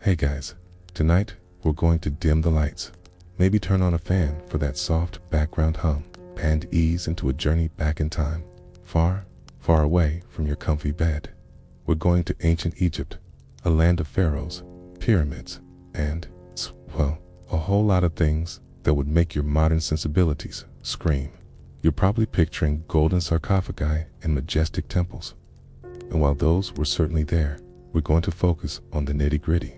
Hey guys, tonight we're going to dim the lights, maybe turn on a fan for that soft background hum, and ease into a journey back in time, far, far away from your comfy bed. We're going to ancient Egypt, a land of pharaohs, pyramids, and, well, a whole lot of things that would make your modern sensibilities scream. You're probably picturing golden sarcophagi and majestic temples. And while those were certainly there, we're going to focus on the nitty-gritty.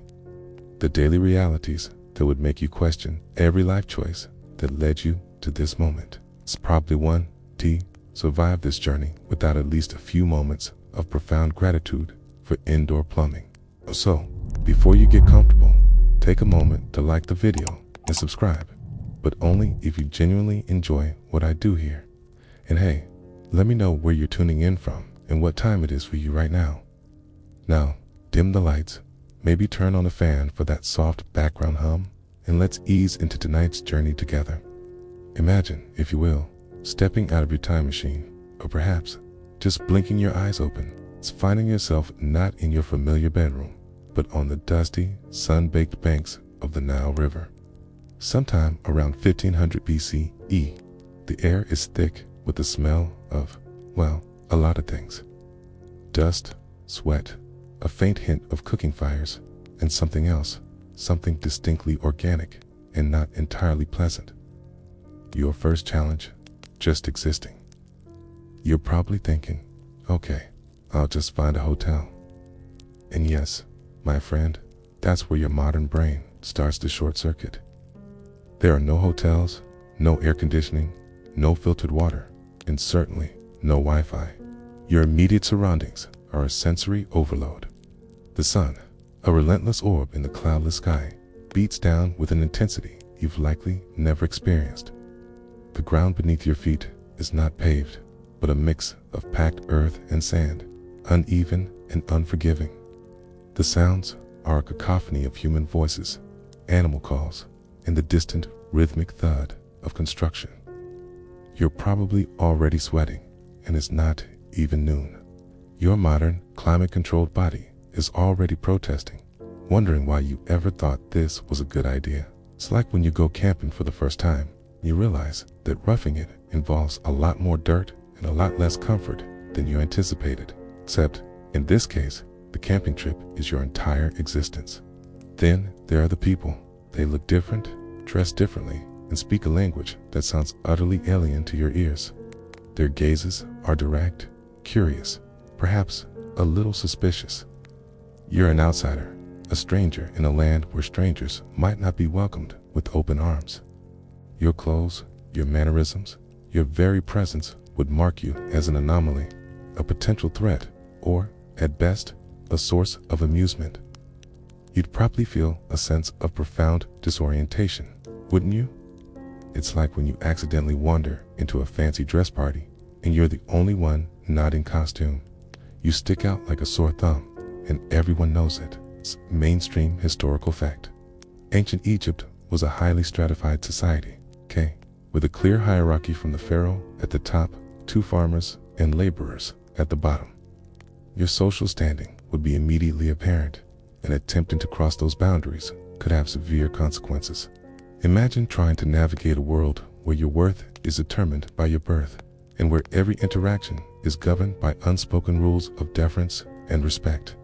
The daily realities that would make you question every life choice that led you to this moment. It's probably one to survive this journey without at least a few moments of profound gratitude for indoor plumbing. So, before you get comfortable, take a moment to like the video and subscribe, but only if you genuinely enjoy what I do here. And hey, let me know where you're tuning in from and what time it is for you right now. Now, dim the lights, maybe turn on a fan for that soft background hum, and let's ease into tonight's journey together. Imagine, if you will, stepping out of your time machine, or perhaps just blinking your eyes open, finding yourself not in your familiar bedroom, but on the dusty, sun-baked banks of the Nile River. Sometime around 1500 BCE, the air is thick with the smell of, well, a lot of things. Dust, sweat, a faint hint of cooking fires, and something else, something distinctly organic and not entirely pleasant. Your first challenge, just existing. You're probably thinking, okay, I'll just find a hotel. And yes, my friend, that's where your modern brain starts to short circuit. There are no hotels, no air conditioning, no filtered water, and certainly no Wi-Fi. Your immediate surroundings are a sensory overload. The sun, a relentless orb in the cloudless sky, beats down with an intensity you've likely never experienced. The ground beneath your feet is not paved, but a mix of packed earth and sand, uneven and unforgiving. The sounds are a cacophony of human voices, animal calls, and the distant rhythmic thud of construction. You're probably already sweating, and it's not even noon. Your modern, climate-controlled body is already protesting, wondering why you ever thought this was a good idea. It's like when you go camping for the first time, you realize that roughing it involves a lot more dirt and a lot less comfort than you anticipated. Except, in this case, the camping trip is your entire existence. Then there are the people. They look different, dress differently, and speak a language that sounds utterly alien to your ears. Their gazes are direct, curious, perhaps a little suspicious. You're an outsider, a stranger in a land where strangers might not be welcomed with open arms. Your clothes, your mannerisms, your very presence would mark you as an anomaly, a potential threat, or, at best, a source of amusement. You'd probably feel a sense of profound disorientation, wouldn't you? It's like when you accidentally wander into a fancy dress party and you're the only one not in costume. You stick out like a sore thumb, and everyone knows it. It's mainstream historical fact. Ancient Egypt was a highly stratified society, with a clear hierarchy from the pharaoh at the top to farmers and laborers at the bottom. Your social standing would be immediately apparent, and attempting to cross those boundaries could have severe consequences. Imagine trying to navigate a world where your worth is determined by your birth, and where every interaction is governed by unspoken rules of deference and respect.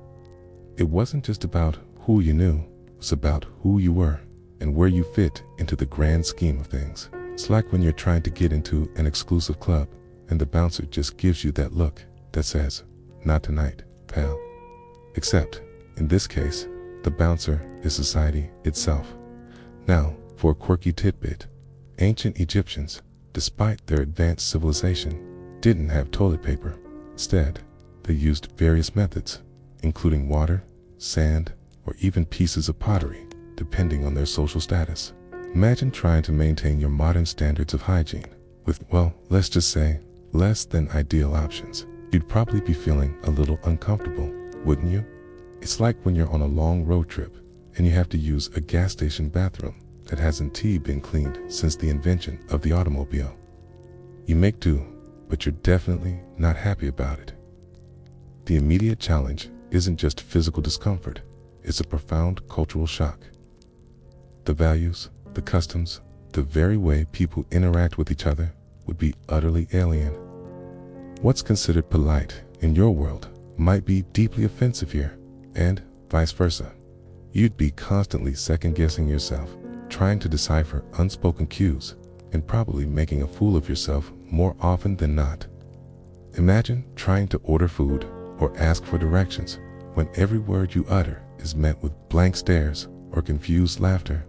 It wasn't just about who you knew, it was about who you were and where you fit into the grand scheme of things. It's like when you're trying to get into an exclusive club and the bouncer just gives you that look that says, "Not tonight, pal." Except, in this case, the bouncer is society itself. Now, for a quirky tidbit, ancient Egyptians, despite their advanced civilization, didn't have toilet paper. Instead, they used various methods, including water, sand, or even pieces of pottery, depending on their social status. Imagine trying to maintain your modern standards of hygiene with, well, let's just say, less than ideal options. You'd probably be feeling a little uncomfortable, wouldn't you? It's like when you're on a long road trip and you have to use a gas station bathroom that hasn't been cleaned since the invention of the automobile. You make do, but you're definitely not happy about it. The immediate challenge isn't just physical discomfort, is a profound cultural shock. The values, the customs, the very way people interact with each other would be utterly alien. What's considered polite in your world might be deeply offensive here, and vice versa. You'd be constantly second-guessing yourself, trying to decipher unspoken cues, and probably making a fool of yourself more often than not. Imagine trying to order food or ask for directions when every word you utter is met with blank stares or confused laughter.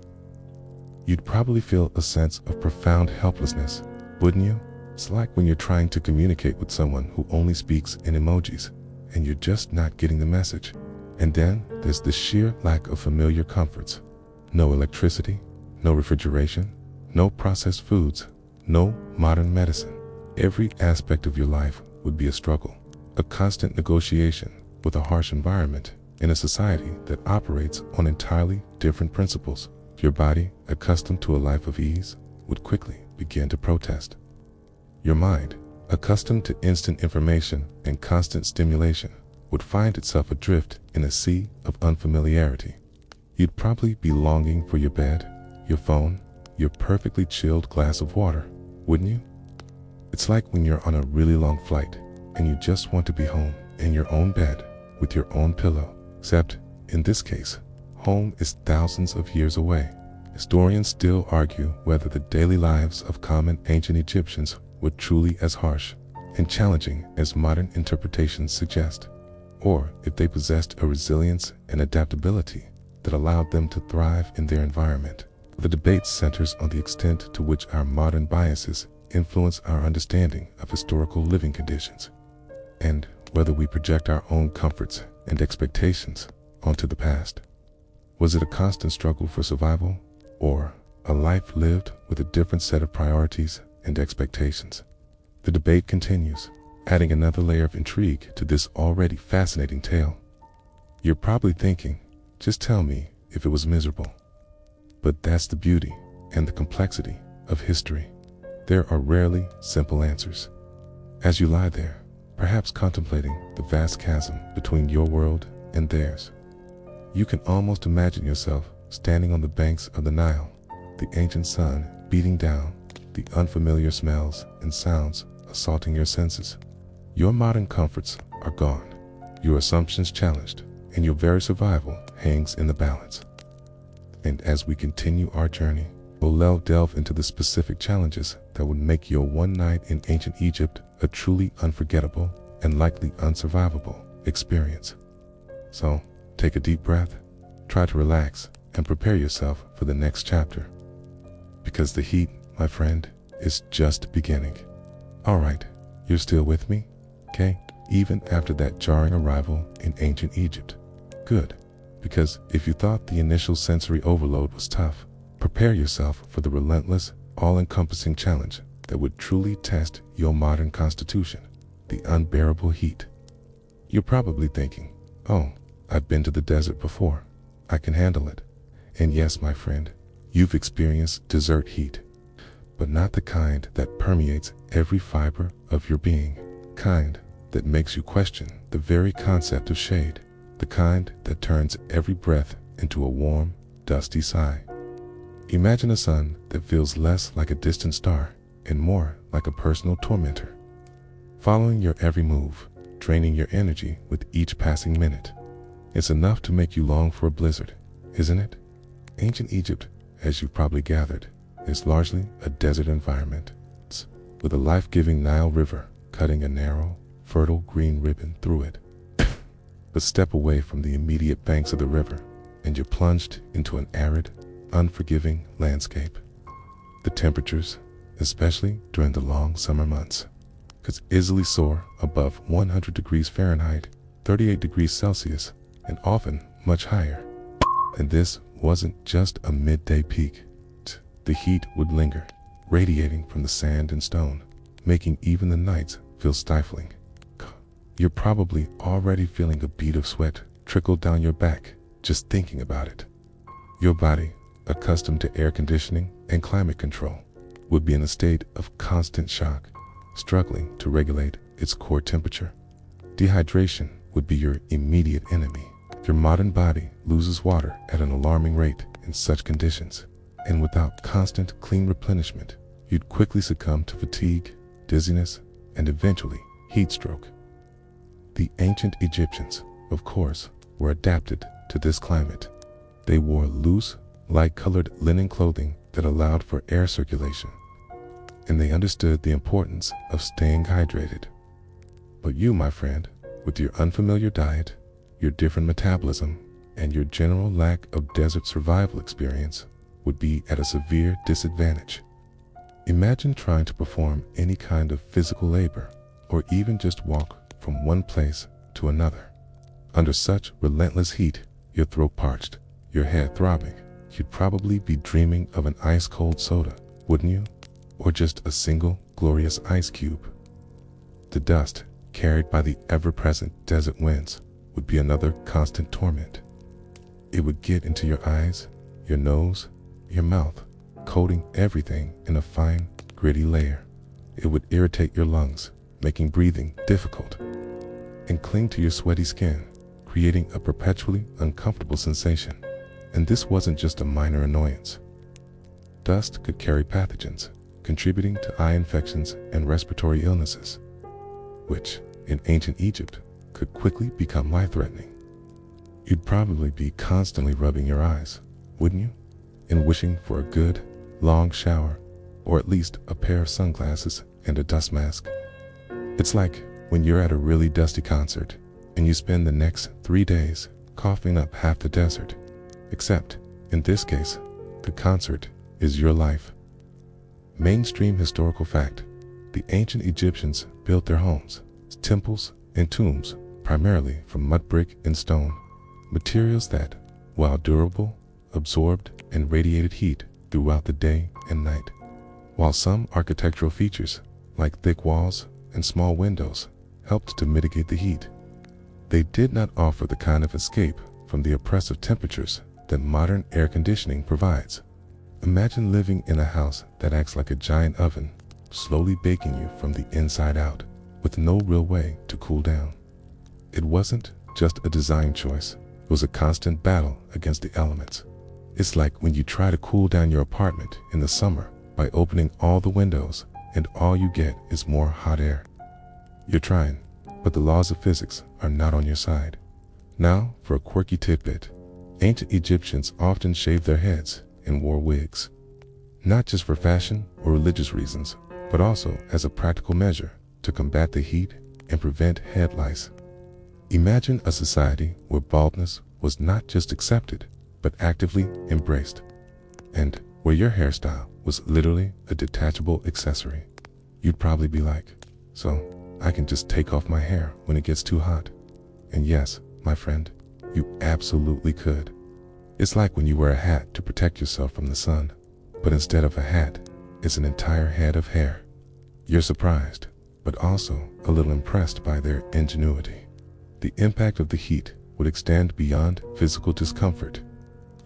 You'd probably feel a sense of profound helplessness, wouldn't you? It's like when you're trying to communicate with someone who only speaks in emojis, and you're just not getting the message. And then there's the sheer lack of familiar comforts. No electricity, no refrigeration, no processed foods, no modern medicine. Every aspect of your life would be a struggle, a constant negotiation with a harsh environment in a society that operates on entirely different principles. Your body, accustomed to a life of ease, would quickly begin to protest. Your mind, accustomed to instant information and constant stimulation, would find itself adrift in a sea of unfamiliarity. You'd probably be longing for your bed, your phone, your perfectly chilled glass of water, wouldn't you? It's like when you're on a really long flight and you just want to be home in your own bed with your own pillow, except in this case, home is thousands of years away. Historians still argue whether the daily lives of common ancient Egyptians were truly as harsh and challenging as modern interpretations suggest, or if they possessed a resilience and adaptability that allowed them to thrive in their environment. The debate centers on the extent to which our modern biases influence our understanding of historical living conditions, and whether we project our own comforts and expectations onto the past. Was it a constant struggle for survival, or a life lived with a different set of priorities and expectations? The debate continues, adding another layer of intrigue to this already fascinating tale. You're probably thinking, just tell me if it was miserable. But that's the beauty and the complexity of history. There are rarely simple answers. As you lie there, perhaps contemplating the vast chasm between your world and theirs, you can almost imagine yourself standing on the banks of the Nile, the ancient sun beating down, the unfamiliar smells and sounds assaulting your senses. Your modern comforts are gone, your assumptions challenged, and your very survival hangs in the balance. And as we continue our journey, we'll delve into the specific challenges that would make your one night in ancient Egypt a truly unforgettable and likely unsurvivable experience. So, take a deep breath, try to relax, and prepare yourself for the next chapter. Because the heat, my friend, is just beginning. Alright, you're still with me? Okay? Even after that jarring arrival in ancient Egypt. Good. Because if you thought the initial sensory overload was tough, prepare yourself for the relentless, all-encompassing challenge that would truly test your modern constitution, the unbearable heat. You're probably thinking, oh, I've been to the desert before. I can handle it. And yes, my friend, you've experienced desert heat, but not the kind that permeates every fiber of your being, kind that makes you question the very concept of shade, the kind that turns every breath into a warm, dusty sigh. Imagine a sun that feels less like a distant star and more like a personal tormentor, following your every move, draining your energy with each passing minute. It's enough to make you long for a blizzard, isn't it? Ancient Egypt, as you've probably gathered, is largely a desert environment, with a life-giving Nile River cutting a narrow, fertile green ribbon through it. But step away from the immediate banks of the river, and you're plunged into an arid, unforgiving landscape. The temperatures, especially during the long summer months, could easily soar above 100 degrees Fahrenheit, 38 degrees Celsius, and often much higher. And this wasn't just a midday peak. The heat would linger, radiating from the sand and stone, making even the nights feel stifling. You're probably already feeling a bead of sweat trickle down your back just thinking about it. Your body, accustomed to air conditioning and climate control, would be in a state of constant shock, struggling to regulate its core temperature. Dehydration would be your immediate enemy, Your modern body loses water at an alarming rate in such conditions, and without constant clean replenishment, you'd quickly succumb to fatigue, dizziness, and eventually heat stroke. The ancient Egyptians, of course, were adapted to this climate. They wore loose, light-colored linen clothing that allowed for air circulation, and they understood the importance of staying hydrated. But you, my friend, with your unfamiliar diet, your different metabolism, and your general lack of desert survival experience, would be at a severe disadvantage. Imagine trying to perform any kind of physical labor, or even just walk from one place to another. Under such relentless heat, your throat parched, your head throbbing, you'd probably be dreaming of an ice-cold soda, wouldn't you? Or just a single glorious ice cube. The dust, carried by the ever-present desert winds, would be another constant torment. It would get into your eyes, your nose, your mouth, coating everything in a fine, gritty layer. It would irritate your lungs, making breathing difficult, and cling to your sweaty skin, creating a perpetually uncomfortable sensation. And this wasn't just a minor annoyance. Dust could carry pathogens, contributing to eye infections and respiratory illnesses, which, in ancient Egypt, could quickly become life-threatening. You'd probably be constantly rubbing your eyes, wouldn't you? And wishing for a good, long shower, or at least a pair of sunglasses and a dust mask. It's like when you're at a really dusty concert, and you spend the next 3 days coughing up half the desert. Except, in this case, the concert is your life. Mainstream historical fact: the ancient Egyptians built their homes, temples, and tombs primarily from mud brick and stone, materials that, while durable, absorbed and radiated heat throughout the day and night. While some architectural features, like thick walls and small windows, helped to mitigate the heat, they did not offer the kind of escape from the oppressive temperatures that modern air conditioning provides. Imagine living in a house that acts like a giant oven, slowly baking you from the inside out, with no real way to cool down. It wasn't just a design choice, it was a constant battle against the elements. It's like when you try to cool down your apartment in the summer by opening all the windows, and all you get is more hot air. You're trying, but the laws of physics are not on your side. Now, for a quirky tidbit: ancient Egyptians often shaved their heads and wore wigs, not just for fashion or religious reasons, but also as a practical measure to combat the heat and prevent head lice. Imagine a society where baldness was not just accepted, but actively embraced, and where your hairstyle was literally a detachable accessory. You'd probably be like, so I can just take off my hair when it gets too hot. And yes, my friend, you absolutely could. It's like when you wear a hat to protect yourself from the sun, but instead of a hat, it's an entire head of hair. You're surprised, but also a little impressed by their ingenuity. The impact of the heat would extend beyond physical discomfort.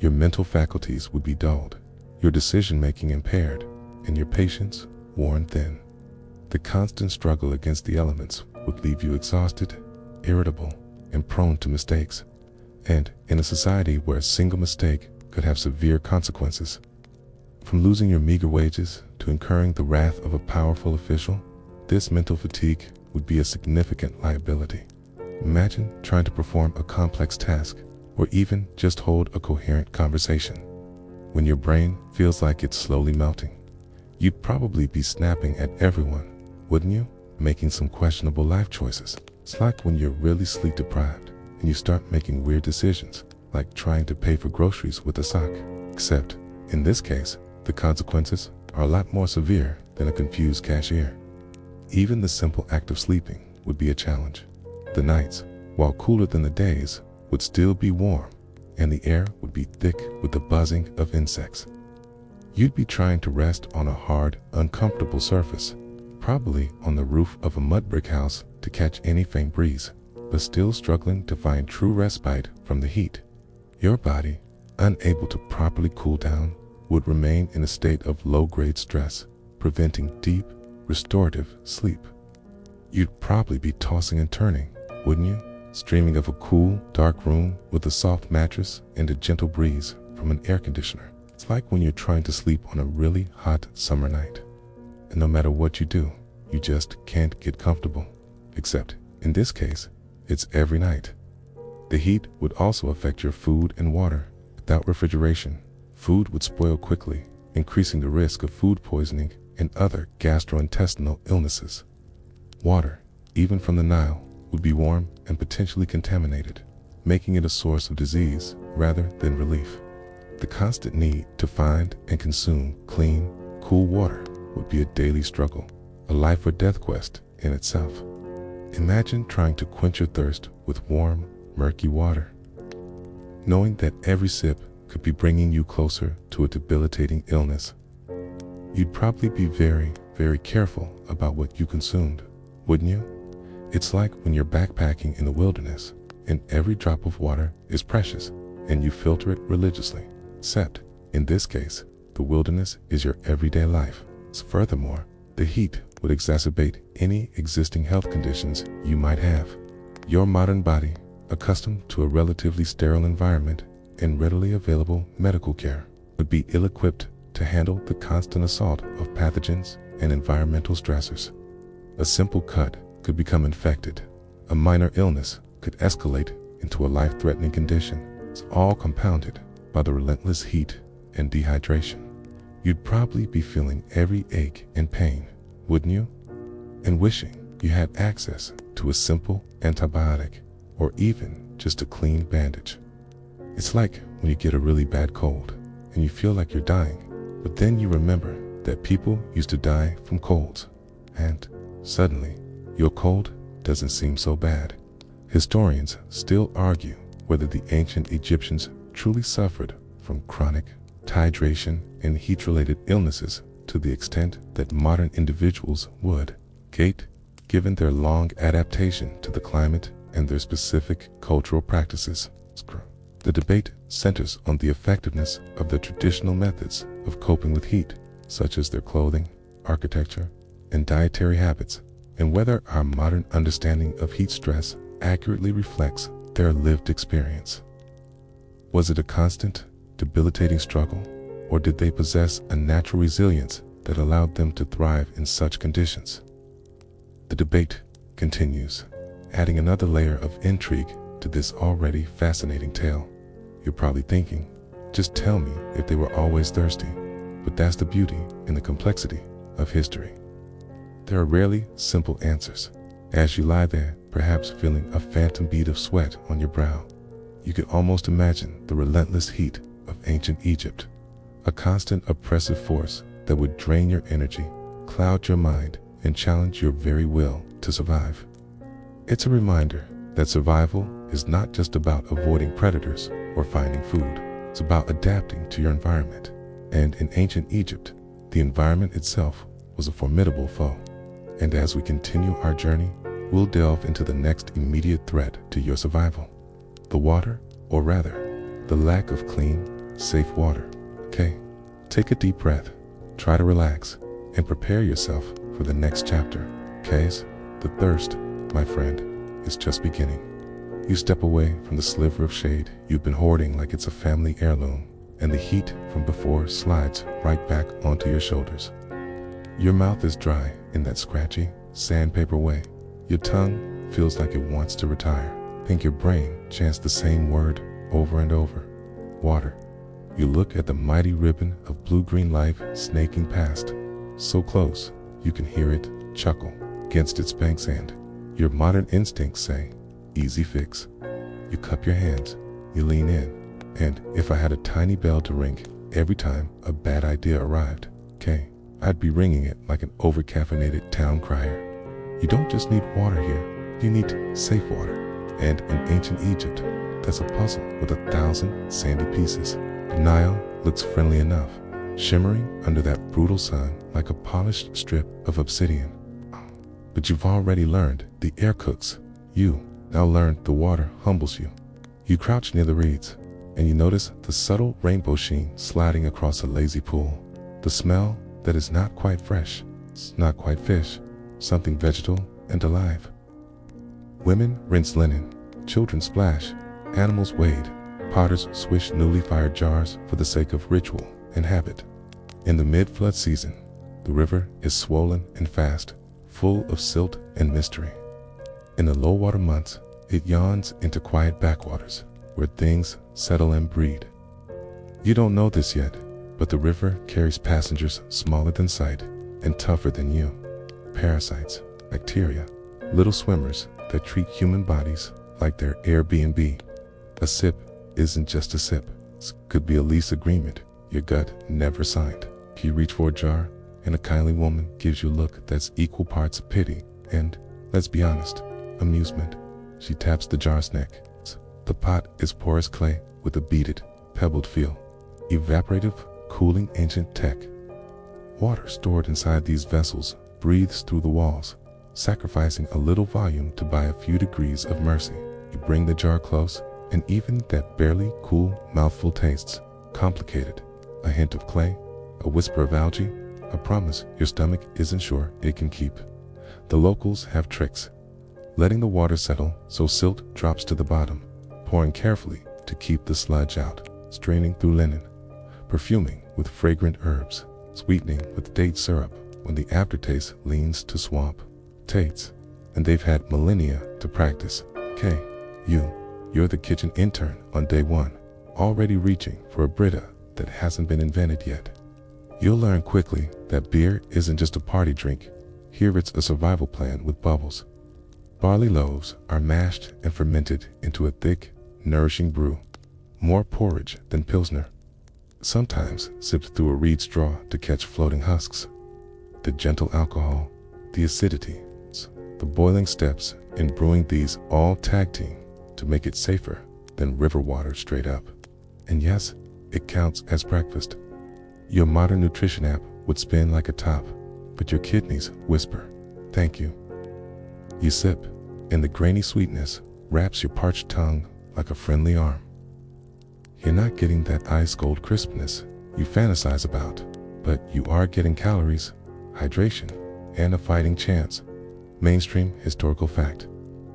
Your mental faculties would be dulled, your decision-making impaired, and your patience worn thin. The constant struggle against the elements would leave you exhausted, irritable, and prone to mistakes. And in a society where a single mistake could have severe consequences, from losing your meager wages to incurring the wrath of a powerful official, this mental fatigue would be a significant liability. Imagine trying to perform a complex task, or even just hold a coherent conversation, when your brain feels like it's slowly melting. You'd probably be snapping at everyone, wouldn't you? Making some questionable life choices. It's like when you're really sleep deprived and you start making weird decisions, like trying to pay for groceries with a sock. Except, in this case, the consequences are a lot more severe than a confused cashier. Even the simple act of sleeping would be a challenge. The nights, while cooler than the days, would still be warm, and the air would be thick with the buzzing of insects. You'd be trying to rest on a hard, uncomfortable surface, probably on the roof of a mud brick house to catch any faint breeze, but still struggling to find true respite from the heat. Your body, unable to properly cool down, would remain in a state of low-grade stress, preventing deep, restorative sleep. You'd probably be tossing and turning, wouldn't you? streaming of a cool, dark room with a soft mattress and a gentle breeze from an air conditioner. It's like when you're trying to sleep on a really hot summer night. And no matter what you do, you just can't get comfortable. Except, in this case, it's every night. The heat would also affect your food and water. Without refrigeration, food would spoil quickly, increasing the risk of food poisoning and other gastrointestinal illnesses. Water, even from the Nile, would be warm and potentially contaminated, making it a source of disease rather than relief. The constant need to find and consume clean, cool water would be a daily struggle, a life or death quest in itself. Imagine trying to quench your thirst with warm, murky water, knowing that every sip could be bringing you closer to a debilitating illness. You'd probably be very, very careful about what you consumed, wouldn't you? It's like when you're backpacking in the wilderness, and every drop of water is precious, and you filter it religiously. Except, in this case, the wilderness is your everyday life. Furthermore, the heat would exacerbate any existing health conditions you might have. Your modern body, accustomed to a relatively sterile environment and readily available medical care, would be ill-equipped to handle the constant assault of pathogens and environmental stressors. A simple cut could become infected. A minor illness could escalate into a life-threatening condition. It's all compounded by the relentless heat and dehydration. You'd probably be feeling every ache and pain, wouldn't you? And wishing you had access to a simple antibiotic or even just a clean bandage. It's like when you get a really bad cold and you feel like you're dying, but then you remember that people used to die from colds, and suddenly your cold doesn't seem so bad. Historians still argue whether the ancient Egyptians truly suffered from chronic dehydration and heat-related illnesses to the extent that modern individuals would, given their long adaptation to the climate and their specific cultural practices. The debate centers on the effectiveness of the traditional methods of coping with heat, such as their clothing, architecture, and dietary habits, and whether our modern understanding of heat stress accurately reflects their lived experience. Was it a constant, debilitating struggle, or did they possess a natural resilience that allowed them to thrive in such conditions? The debate continues, adding another layer of intrigue to this already fascinating tale. You're probably thinking, just tell me if they were always thirsty. But that's the beauty and the complexity of history. There are rarely simple answers. As you lie there, perhaps feeling a phantom bead of sweat on your brow, you can almost imagine the relentless heat of ancient Egypt, a constant oppressive force that would drain your energy, cloud your mind, and challenge your very will to survive. It's a reminder that survival is not just about avoiding predators or finding food. It's about adapting to your environment. And in ancient Egypt, the environment itself was a formidable foe. And as we continue our journey, we'll delve into the next immediate threat to your survival: the water, or rather, the lack of clean, safe water. Okay, take a deep breath, try to relax, and prepare yourself for the next chapter. Case, the thirst, my friend, is just beginning. You step away from the sliver of shade you've been hoarding like it's a family heirloom, and the heat from before slides right back onto your shoulders. Your mouth is dry in that scratchy, sandpaper way. Your tongue feels like it wants to retire. Think your brain chants the same word over and over: water. You look at the mighty ribbon of blue-green life snaking past, so close you can hear it chuckle against its banks, and your modern instincts say, easy fix. You cup your hands, you lean in, and if I had a tiny bell to ring every time a bad idea arrived, I'd be ringing it like an over-caffeinated town crier. You don't just need water here, you need safe water. And in ancient Egypt, that's a puzzle with 1,000 sandy pieces. The Nile looks friendly enough, shimmering under that brutal sun like a polished strip of obsidian. But you've already learned the air cooks. You now learn the water humbles you. You crouch near the reeds, and you notice the subtle rainbow sheen sliding across a lazy pool. The smell that is not quite fresh, it's not quite fish, something vegetal and alive. Women rinse linen, Children splash, animals wade, potters swish newly fired jars for the sake of ritual and habit. In the mid-flood season, the river is swollen and fast, full of silt and mystery. In the low-water months, it yawns into quiet backwaters, where things settle and breed. You don't know this yet, but the river carries passengers smaller than sight and tougher than you. Parasites, bacteria, little swimmers that treat human bodies like their Airbnb. A sip isn't just a sip. It could be a lease agreement your gut never signed. You reach for a jar, and a kindly woman gives you a look that's equal parts pity and, let's be honest, amusement. She taps the jar's neck. The pot is porous clay with a beaded, pebbled feel. Evaporative, cooling ancient tech. Water stored inside these vessels breathes through the walls, sacrificing a little volume to buy a few degrees of mercy. You bring the jar close, and even that barely cool mouthful tastes complicated. A hint of clay, a whisper of algae, a promise your stomach isn't sure it can keep. The locals have tricks. Letting the water settle so silt drops to the bottom, pouring carefully to keep the sludge out, straining through linen, perfuming with fragrant herbs, sweetening with date syrup when the aftertaste leans to swamp. Tates, and they've had millennia to practice. You're the kitchen intern on day one, already reaching for a Brita that hasn't been invented yet. You'll learn quickly that beer isn't just a party drink. Here it's a survival plan with bubbles. Barley loaves are mashed and fermented into a thick, nourishing brew, more porridge than Pilsner. Sometimes sipped through a reed straw to catch floating husks. The gentle alcohol, the acidity, the boiling steps in brewing these all tag team to make it safer than river water straight up. And yes, it counts as breakfast. Your modern nutrition app would spin like a top, but your kidneys whisper, "Thank you." You sip, and the grainy sweetness wraps your parched tongue like a friendly arm. You're not getting that ice-cold crispness you fantasize about, but you are getting calories, hydration, and a fighting chance. Mainstream historical fact.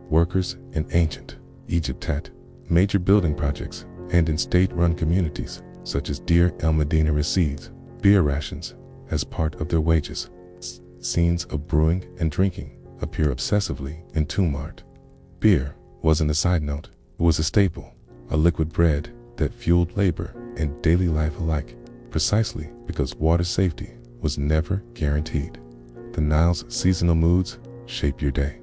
Workers in ancient Egypt had major building projects, and in state-run communities, such as Deir el-Medina, received beer rations as part of their wages. Scenes of brewing and drinking appear obsessively in tomb art. Beer wasn't a side note, it was a staple, a liquid bread that fueled labor and daily life alike, precisely because water safety was never guaranteed. The Nile's seasonal moods shape your day.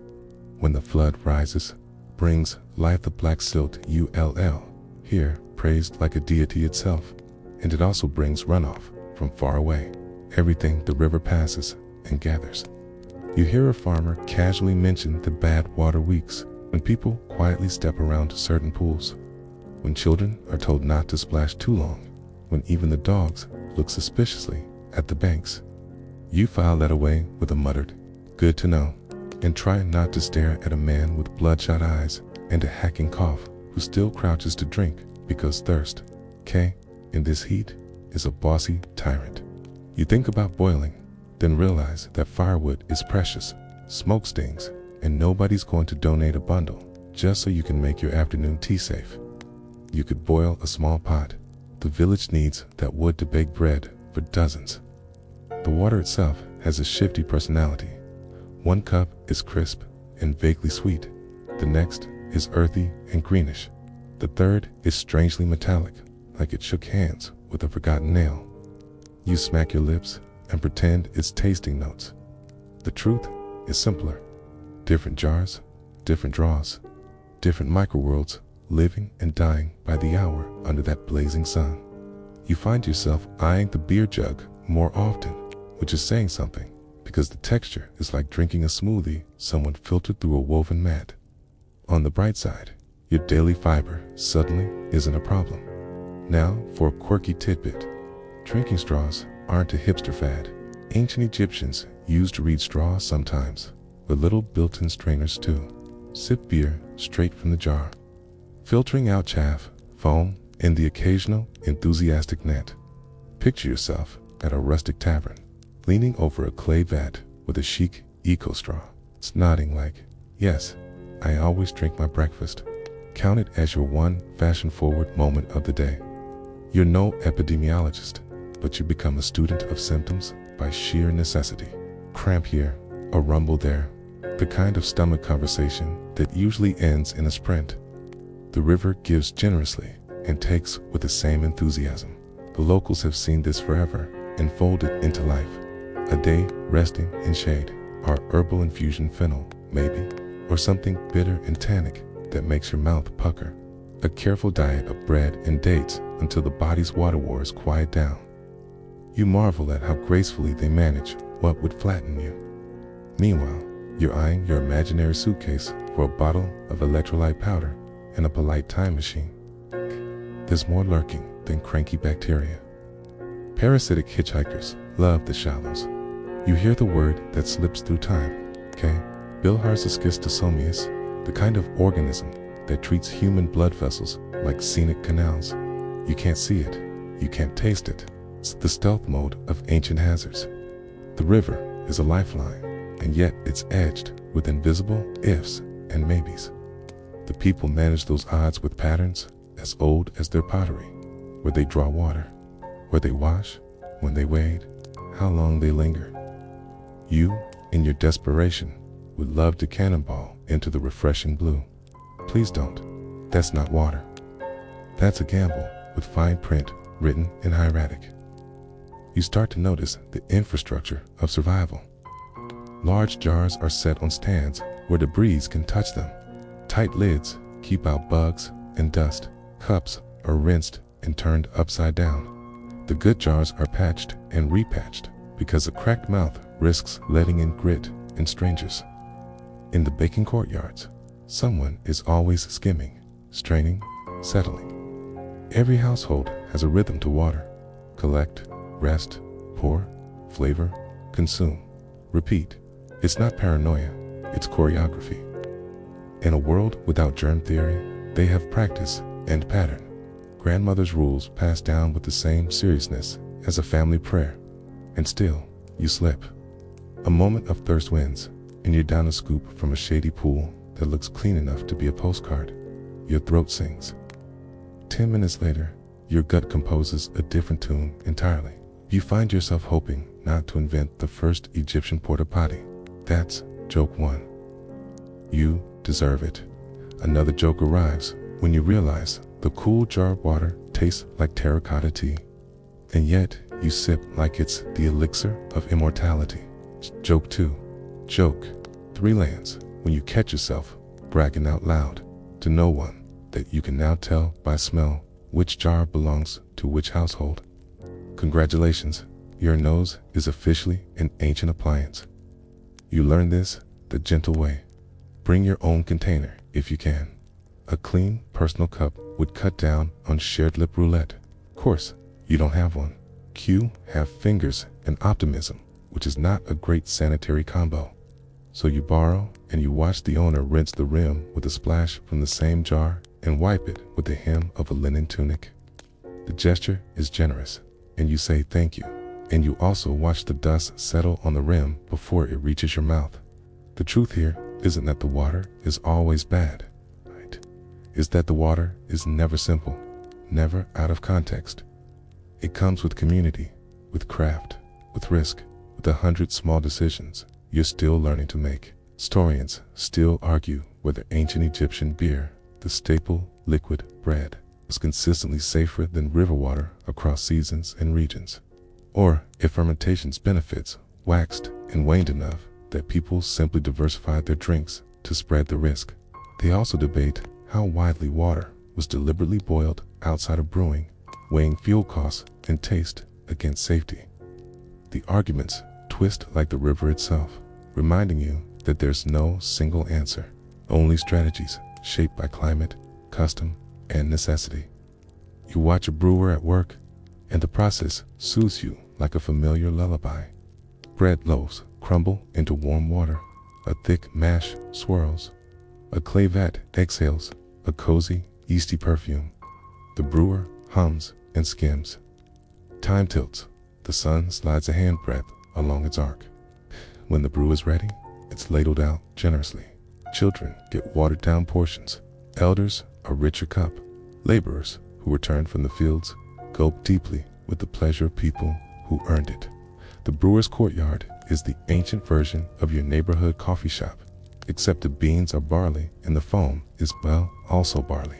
When the flood rises, brings life the black silt ull, here praised like a deity itself, and it also brings runoff from far away, everything the river passes and gathers. You hear a farmer casually mention the bad water weeks, when people quietly step around certain pools, when children are told not to splash too long, when even the dogs look suspiciously at the banks. You file that away with a muttered, "Good to know," and try not to stare at a man with bloodshot eyes and a hacking cough who still crouches to drink because thirst, in this heat, is a bossy tyrant. You think about boiling, then realize that firewood is precious, smoke stings, and nobody's going to donate a bundle just so you can make your afternoon tea safe. You could boil a small pot. The village needs that wood to bake bread for dozens. The water itself has a shifty personality. One cup is crisp and vaguely sweet. The next is earthy and greenish. The third is strangely metallic, like it shook hands with a forgotten nail. You smack your lips and pretend it's tasting notes. The truth is simpler. Different jars, different draws, different microworlds, living and dying by the hour under that blazing sun. You find yourself eyeing the beer jug more often, which is saying something, because the texture is like drinking a smoothie someone filtered through a woven mat. On the bright side, your daily fiber suddenly isn't a problem. Now for a quirky tidbit. Drinking straws aren't a hipster fad. Ancient Egyptians used reed straws sometimes, with little built-in strainers too. Sip beer straight from the jar, filtering out chaff, foam, and the occasional enthusiastic net. Picture yourself at a rustic tavern, leaning over a clay vat with a chic eco straw. It's nodding like, "Yes, I always drink my breakfast." Count it as your one fashion-forward moment of the day. You're no epidemiologist, but you become a student of symptoms by sheer necessity. Cramp here, a rumble there, the kind of stomach conversation that usually ends in a sprint. The river gives generously and takes with the same enthusiasm. The locals have seen this forever and folded into life. A day resting in shade, our herbal infusion fennel, maybe, or something bitter and tannic that makes your mouth pucker. A careful diet of bread and dates until the body's water wars quiet down. You marvel at how gracefully they manage what would flatten you. Meanwhile, you're eyeing your imaginary suitcase for a bottle of electrolyte powder and a polite time machine. There's more lurking than cranky bacteria. Parasitic hitchhikers love the shallows. You hear the word that slips through time, okay? Bilharzioschistosomia, the kind of organism that treats human blood vessels like scenic canals. You can't see it, you can't taste it. It's the stealth mode of ancient hazards. The river is a lifeline, and yet it's edged with invisible ifs and maybes. The people manage those odds with patterns as old as their pottery, where they draw water, where they wash, when they wade, how long they linger. You, in your desperation, would love to cannonball into the refreshing blue. Please don't. That's not water. That's a gamble with fine print written in hieratic. You start to notice the infrastructure of survival. Large jars are set on stands where the breeze can touch them. Tight lids keep out bugs and dust. Cups are rinsed and turned upside down. The good jars are patched and repatched because a cracked mouth risks letting in grit and strangers. In the baking courtyards, someone is always skimming, straining, settling. Every household has a rhythm to water. Collect, rest, pour, flavor, consume, repeat. It's not paranoia, it's choreography. In a world without germ theory, they have practice and pattern. Grandmother's rules passed down with the same seriousness as a family prayer. And still, you slip. A moment of thirst wins, and you're down a scoop from a shady pool that looks clean enough to be a postcard. Your throat sings. 10 minutes later, your gut composes a different tune entirely. You find yourself hoping not to invent the first Egyptian porta potty. That's joke one. You deserve it. Another joke arrives when you realize the cool jar of water tastes like terracotta tea. And yet, you sip like it's the elixir of immortality. Joke two. Joke 3 lands when you catch yourself bragging out loud to no one that you can now tell by smell which jar belongs to which household. Congratulations, your nose is officially an ancient appliance. You learn this the gentle way. Bring your own container if you can. A clean, personal cup would cut down on shared lip roulette. Of course, you don't have one. Cue have fingers and optimism, which is not a great sanitary combo. So you borrow and you watch the owner rinse the rim with a splash from the same jar and wipe it with the hem of a linen tunic. The gesture is generous, and you say thank you. And you also watch the dust settle on the rim before it reaches your mouth. The truth here isn't that the water is always bad, right? It's that the water is never simple, never out of context. It comes with community, with craft, with risk, with 100 small decisions you're still learning to make. Historians still argue whether ancient Egyptian beer, the staple liquid bread, was consistently safer than river water across seasons and regions, or if fermentation's benefits waxed and waned enough that people simply diversified their drinks to spread the risk. They also debate how widely water was deliberately boiled outside of brewing, weighing fuel costs and taste against safety. The arguments twist like the river itself, reminding you that there's no single answer, only strategies shaped by climate, custom, and necessity. You watch a brewer at work, and the process soothes you like a familiar lullaby. Bread loaves crumble into warm water, a thick mash swirls, a clay vat exhales a cozy, yeasty perfume. The brewer hums and skims. Time tilts, the sun slides a handbreadth along its arc. When the brew is ready, it's ladled out generously. Children get watered-down portions. Elders a richer cup. Laborers who return from the fields gulp deeply with the pleasure of people who earned it. The brewer's courtyard is the ancient version of your neighborhood coffee shop, except the beans are barley and the foam is, well, also barley.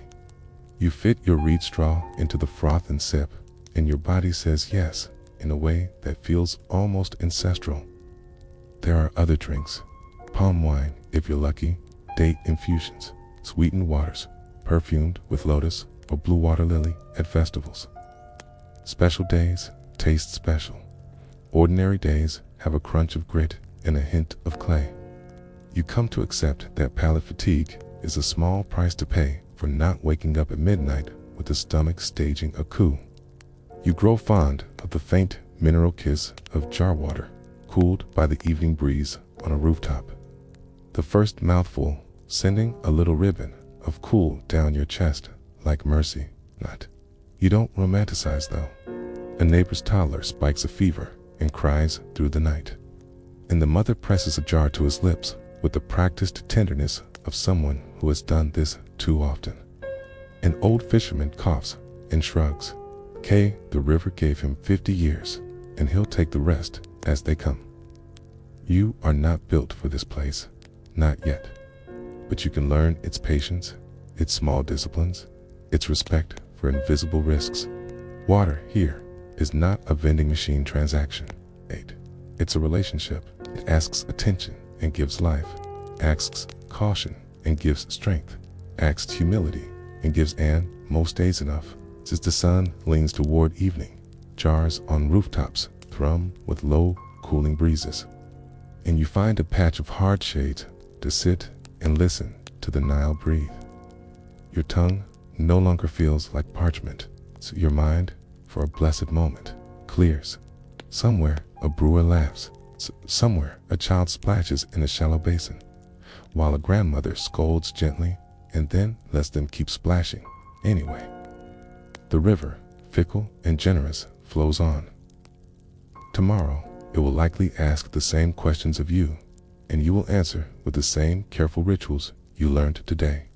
You fit your reed straw into the froth and sip, and your body says yes in a way that feels almost ancestral. There are other drinks: palm wine if you're lucky, date infusions, sweetened waters, perfumed with lotus or blue water lily at festivals. Special days taste special. Ordinary days have a crunch of grit and a hint of clay. You come to accept that palate fatigue is a small price to pay for not waking up at midnight with the stomach staging a coup. You grow fond of the faint mineral kiss of jar water, cooled by the evening breeze on a rooftop. The first mouthful sending a little ribbon of cool down your chest like mercy. Not. You don't romanticize though. A neighbor's toddler spikes a fever and cries through the night, and the mother presses a jar to his lips with the practiced tenderness of someone who has done this too often. An old fisherman coughs and shrugs. The river gave him 50 years, and he'll take the rest as they come. You are not built for this place, not yet, but you can learn its patience, its small disciplines, its respect for invisible risks. Water here is not a vending machine transaction. It's a relationship. It asks attention and gives life, asks caution and gives strength, asks humility and gives, and most days enough, since the sun leans toward evening. Jars on rooftops thrum with low, cooling breezes, and you find a patch of hard shade to sit and listen to the Nile breathe. Your tongue no longer feels like parchment, so your mind, for a blessed moment, clears. Somewhere a brewer laughs, somewhere a child splashes in a shallow basin, while a grandmother scolds gently and then lets them keep splashing anyway. The river, fickle and generous, flows on. Tomorrow it will likely ask the same questions of you, and you will answer with the same careful rituals you learned today.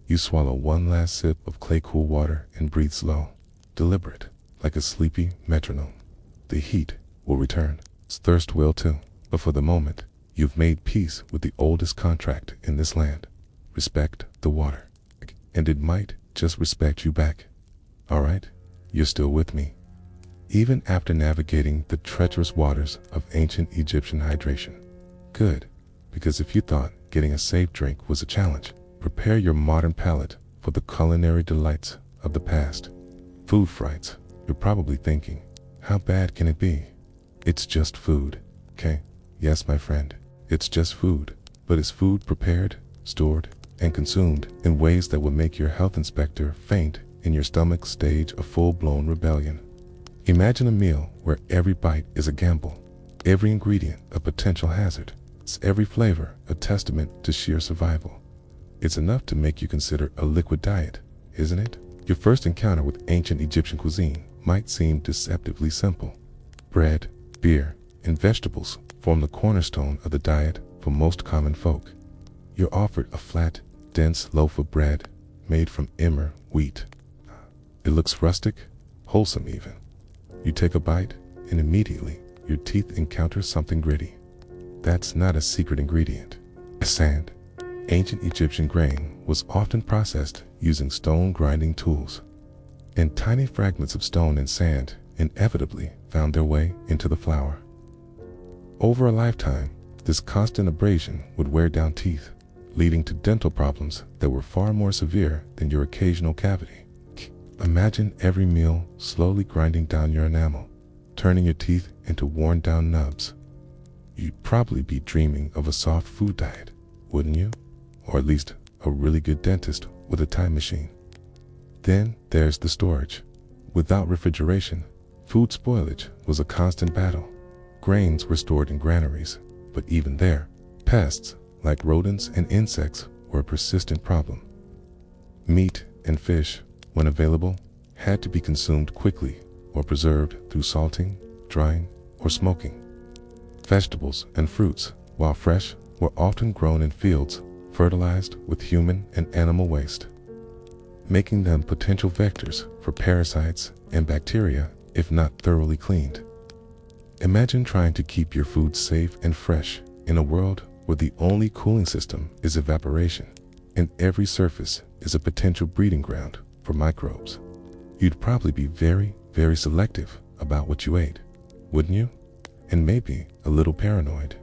You swallow one last sip of clay-cool water and breathe slow, deliberate, like a sleepy metronome. The heat will return. Thirst will too. But for the moment, you've made peace with the oldest contract in this land. Respect the water, and it might just respect you back. All right? You're still with me, even after navigating the treacherous waters of ancient Egyptian hydration. Good, because if you thought getting a safe drink was a challenge, prepare your modern palate for the culinary delights of the past. Food frights. You're probably thinking, how bad can it be? It's just food, okay? Yes, my friend, it's just food, but it's food prepared, stored, and consumed in ways that will make your health inspector faint and your stomach stage a full-blown rebellion. Imagine a meal where every bite is a gamble, every ingredient a potential hazard, every flavor a testament to sheer survival. It's enough to make you consider a liquid diet, isn't it? Your first encounter with ancient Egyptian cuisine might seem deceptively simple. Bread, beer, and vegetables form the cornerstone of the diet for most common folk. You're offered a flat, dense loaf of bread made from emmer wheat. It looks rustic, wholesome even. You take a bite, and immediately your teeth encounter something gritty. That's not a secret ingredient. Sand. Ancient Egyptian grain was often processed using stone grinding tools, and tiny fragments of stone and sand inevitably found their way into the flour. Over a lifetime, this constant abrasion would wear down teeth, leading to dental problems that were far more severe than your occasional cavity. Imagine every meal slowly grinding down your enamel, turning your teeth into worn-down nubs. You'd probably be dreaming of a soft food diet, wouldn't you? Or at least a really good dentist with a time machine. Then there's the storage. Without refrigeration, food spoilage was a constant battle. Grains were stored in granaries, but even there, pests like rodents and insects were a persistent problem. Meat and fish, when available, had to be consumed quickly or preserved through salting, drying, or smoking. Vegetables and fruits, while fresh, were often grown in fields fertilized with human and animal waste. making them potential vectors for parasites and bacteria if not thoroughly cleaned. Imagine trying to keep your food safe and fresh in a world where the only cooling system is evaporation, and every surface is a potential breeding ground for microbes. You'd probably be very, very selective about what you ate, wouldn't you? And maybe a little paranoid.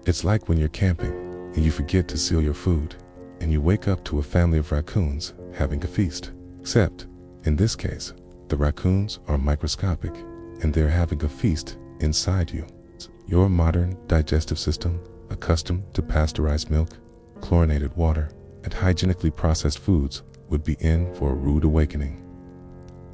It's like when you're camping and you forget to seal your food, and you wake up to a family of raccoons having a feast. Except, in this case, the raccoons are microscopic and they're having a feast inside you. Your modern digestive system, accustomed to pasteurized milk, chlorinated water, and hygienically processed foods, would be in for a rude awakening.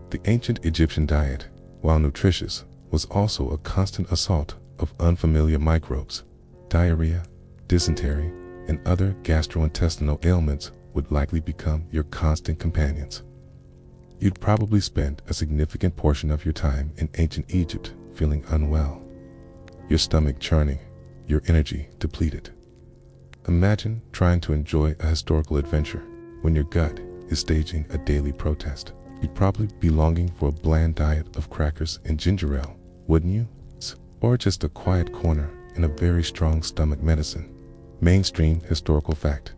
The ancient Egyptian diet, while nutritious, was also a constant assault of unfamiliar microbes. Diarrhea, dysentery, and other gastrointestinal ailments would likely become your constant companions. You'd probably spend a significant portion of your time in ancient Egypt feeling unwell, your stomach churning, your energy depleted. Imagine trying to enjoy a historical adventure when your gut is staging a daily protest. You'd probably be longing for a bland diet of crackers and ginger ale, wouldn't you? Or just a quiet corner in a very strong stomach medicine. Mainstream historical fact: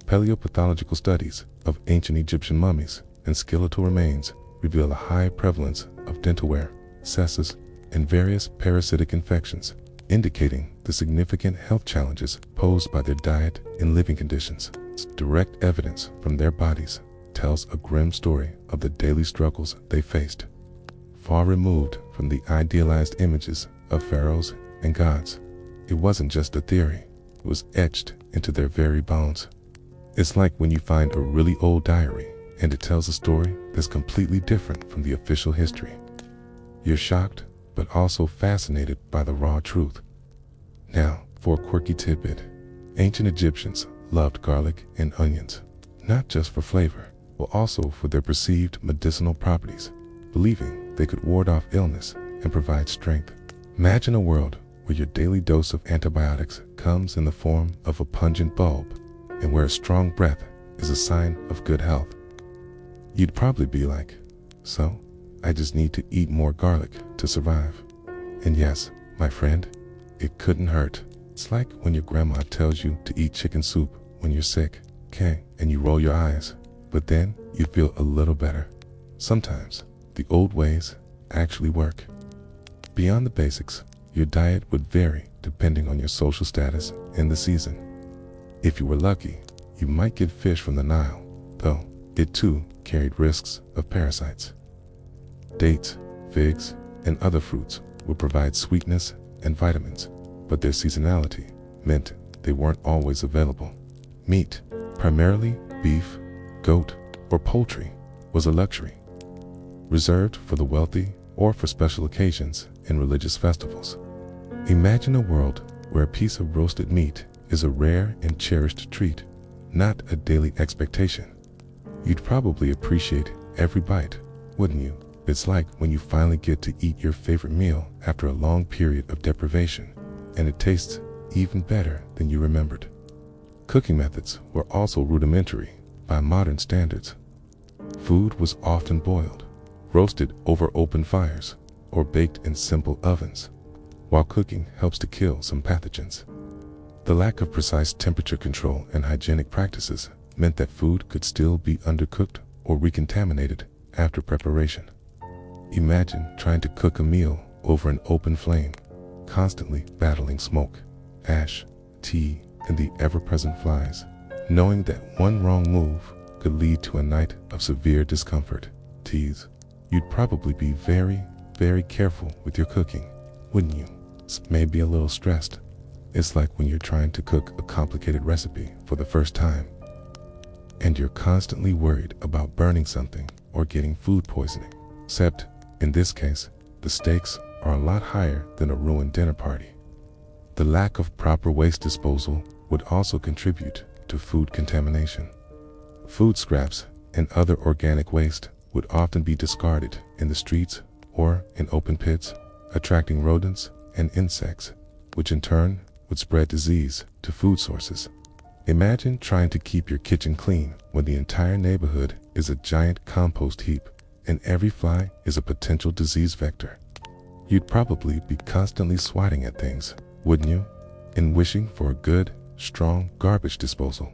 paleopathological studies of ancient Egyptian mummies and skeletal remains reveal a high prevalence of dentalware, sepsis, and various parasitic infections, indicating the significant health challenges posed by their diet and living conditions. Direct evidence from their bodies tells a grim story of the daily struggles they faced. Far removed from the idealized images of pharaohs and gods, it wasn't just a theory, it was etched into their very bones. It's like when you find a really old diary and it tells a story that's completely different from the official history. You're shocked, but also fascinated by the raw truth. Now, for a quirky tidbit, ancient Egyptians loved garlic and onions, not just for flavor, but also for their perceived medicinal properties, believing they could ward off illness and provide strength. Imagine a world where your daily dose of antibiotics comes in the form of a pungent bulb, and where a strong breath is a sign of good health. You'd probably be like, so, I just need to eat more garlic to survive. And yes, my friend, it couldn't hurt. It's like when your grandma tells you to eat chicken soup when you're sick, okay, and you roll your eyes, but then you feel a little better. Sometimes, the old ways actually work. Beyond the basics, your diet would vary depending on your social status and the season. If you were lucky, you might get fish from the Nile, though it too carried risks of parasites. Dates, figs, and other fruits would provide sweetness and vitamins, but their seasonality meant they weren't always available. Meat, primarily beef, goat, or poultry, was a luxury, reserved for the wealthy or for special occasions and religious festivals. Imagine a world where a piece of roasted meat is a rare and cherished treat, not a daily expectation. You'd probably appreciate every bite, wouldn't you? It's like when you finally get to eat your favorite meal after a long period of deprivation, and it tastes even better than you remembered. Cooking methods were also rudimentary by modern standards. Food was often boiled, roasted over open fires, or baked in simple ovens, while cooking helps to kill some pathogens. The lack of precise temperature control and hygienic practices meant that food could still be undercooked or recontaminated after preparation. Imagine trying to cook a meal over an open flame, constantly battling smoke, ash, tea, and the ever-present flies, knowing that one wrong move could lead to a night of severe discomfort. Tease, you'd probably be very, very careful with your cooking, wouldn't you? Maybe a little stressed. It's like when you're trying to cook a complicated recipe for the first time, and you're constantly worried about burning something or getting food poisoning. Except, in this case, the stakes are a lot higher than a ruined dinner party. The lack of proper waste disposal would also contribute to food contamination. Food scraps and other organic waste would often be discarded in the streets or in open pits, attracting rodents and insects, which in turn would spread disease to food sources. Imagine trying to keep your kitchen clean when the entire neighborhood is a giant compost heap, and every fly is a potential disease vector. You'd probably be constantly swatting at things, wouldn't you? And wishing for a good, strong garbage disposal.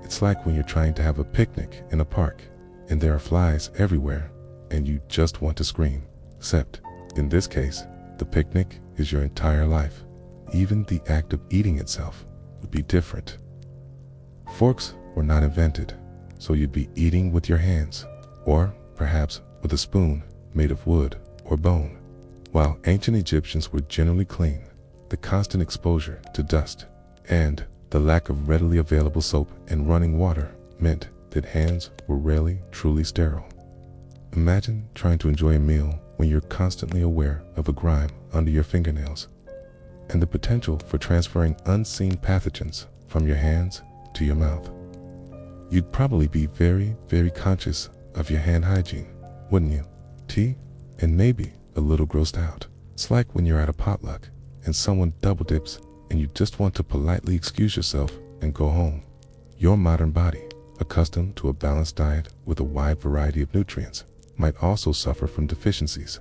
It's like when you're trying to have a picnic in a park, and there are flies everywhere, and you just want to scream. Except, in this case, the picnic is your entire life. Even the act of eating itself would be different. Forks were not invented, so you'd be eating with your hands, or perhaps with a spoon made of wood or bone. While ancient Egyptians were generally clean, the constant exposure to dust and the lack of readily available soap and running water meant that hands were rarely truly sterile. Imagine trying to enjoy a meal when you're constantly aware of a grime under your fingernails and the potential for transferring unseen pathogens from your hands to your mouth. You'd probably be very, very conscious of your hand hygiene, wouldn't you? And maybe a little grossed out. It's like when you're at a potluck and someone double dips and you just want to politely excuse yourself and go home. Your modern body, accustomed to a balanced diet with a wide variety of nutrients, might also suffer from deficiencies.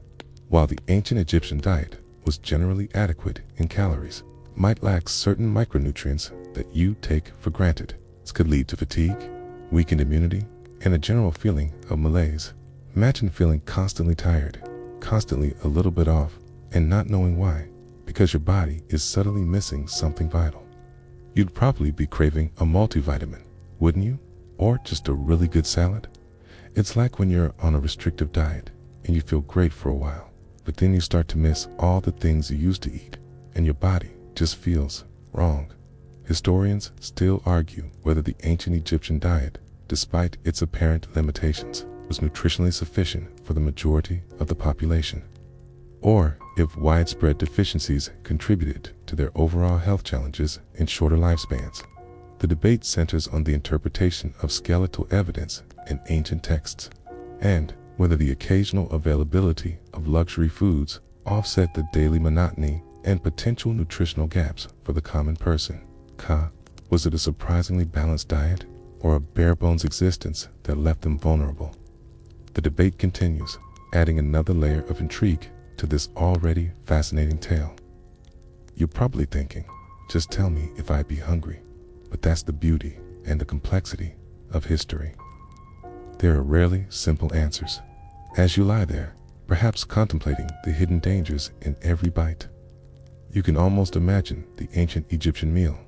While the ancient Egyptian diet was generally adequate in calories, might lack certain micronutrients that you take for granted. This could lead to fatigue, weakened immunity, and a general feeling of malaise. Imagine feeling constantly tired, constantly a little bit off, and not knowing why, because your body is subtly missing something vital. You'd probably be craving a multivitamin, wouldn't you? Or just a really good salad? It's like when you're on a restrictive diet and you feel great for a while, but then you start to miss all the things you used to eat, and your body just feels wrong. Historians still argue whether the ancient Egyptian diet, despite its apparent limitations, was nutritionally sufficient for the majority of the population, or if widespread deficiencies contributed to their overall health challenges and shorter lifespans. The debate centers on the interpretation of skeletal evidence in ancient texts, and whether the occasional availability of luxury foods offset the daily monotony and potential nutritional gaps for the common person. Was it a surprisingly balanced diet, or a bare-bones existence that left them vulnerable? The debate continues, adding another layer of intrigue to this already fascinating tale. You're probably thinking, just tell me if I'd be hungry. But that's the beauty and the complexity of history. There are rarely simple answers. As you lie there, perhaps contemplating the hidden dangers in every bite, you can almost imagine the ancient Egyptian meal,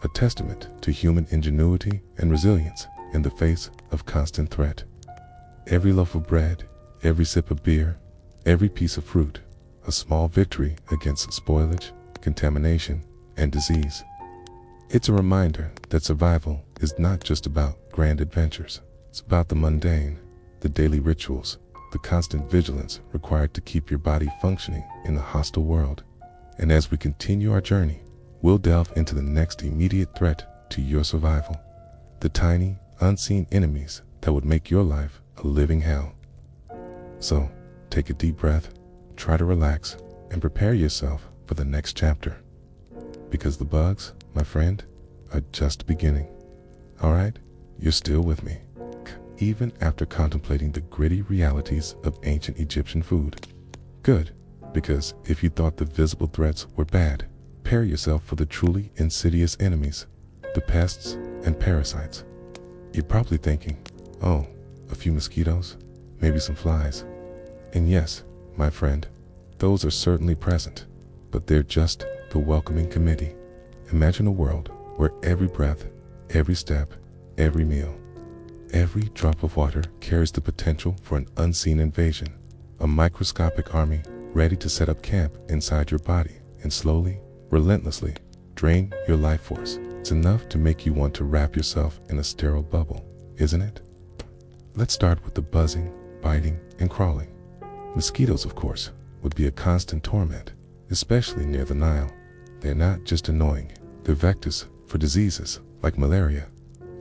a testament to human ingenuity and resilience in the face of constant threat. Every loaf of bread, every sip of beer, every piece of fruit, a small victory against spoilage, contamination, and disease. It's a reminder that survival is not just about grand adventures. It's about the mundane, the daily rituals, the constant vigilance required to keep your body functioning in a hostile world. And as we continue our journey, we'll delve into the next immediate threat to your survival, the tiny, unseen enemies that would make your life a living hell. So, take a deep breath, try to relax, and prepare yourself for the next chapter. Because the bugs, my friend, are just beginning. Alright, you're still with me, even after contemplating the gritty realities of ancient Egyptian food. Good, because if you thought the visible threats were bad, prepare yourself for the truly insidious enemies, the pests and parasites. You're probably thinking, oh, a few mosquitoes, maybe some flies. And yes, my friend, those are certainly present, but they're just the welcoming committee. Imagine a world where every breath, every step, every meal, every drop of water carries the potential for an unseen invasion, a microscopic army ready to set up camp inside your body and slowly, relentlessly drain your life force. It's enough to make you want to wrap yourself in a sterile bubble, isn't it? Let's start with the buzzing, biting, and crawling. Mosquitoes, of course, would be a constant torment, especially near the Nile. They're not just annoying, they're vectors for diseases like malaria,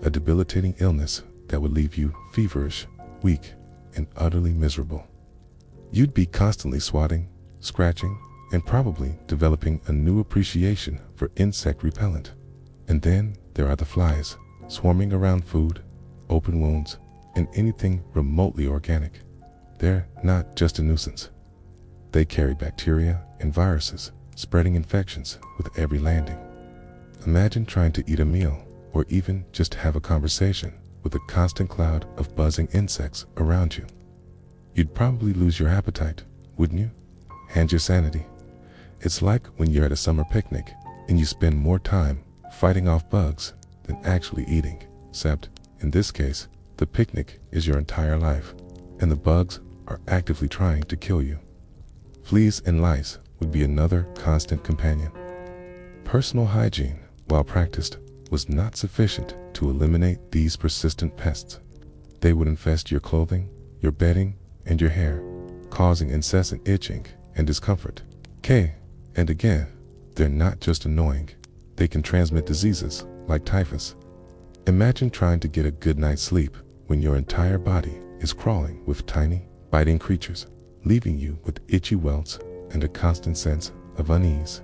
a debilitating illness that would leave you feverish, weak, and utterly miserable. You'd be constantly swatting, scratching, and probably developing a new appreciation for insect repellent. And then there are the flies, swarming around food, open wounds, and anything remotely organic. They're not just a nuisance. They carry bacteria and viruses, spreading infections with every landing. Imagine trying to eat a meal or even just have a conversation with a constant cloud of buzzing insects around you. You'd probably lose your appetite, wouldn't you? And your sanity. It's like when you're at a summer picnic and you spend more time fighting off bugs than actually eating, except in this case, the picnic is your entire life, and the bugs are actively trying to kill you. Fleas and lice would be another constant companion. Personal hygiene, while practiced, was not sufficient to eliminate these persistent pests. They would infest your clothing, your bedding, and your hair, causing incessant itching and discomfort. And again, they're not just annoying. They can transmit diseases like typhus. Imagine trying to get a good night's sleep when your entire body is crawling with tiny, biting creatures, leaving you with itchy welts and a constant sense of unease.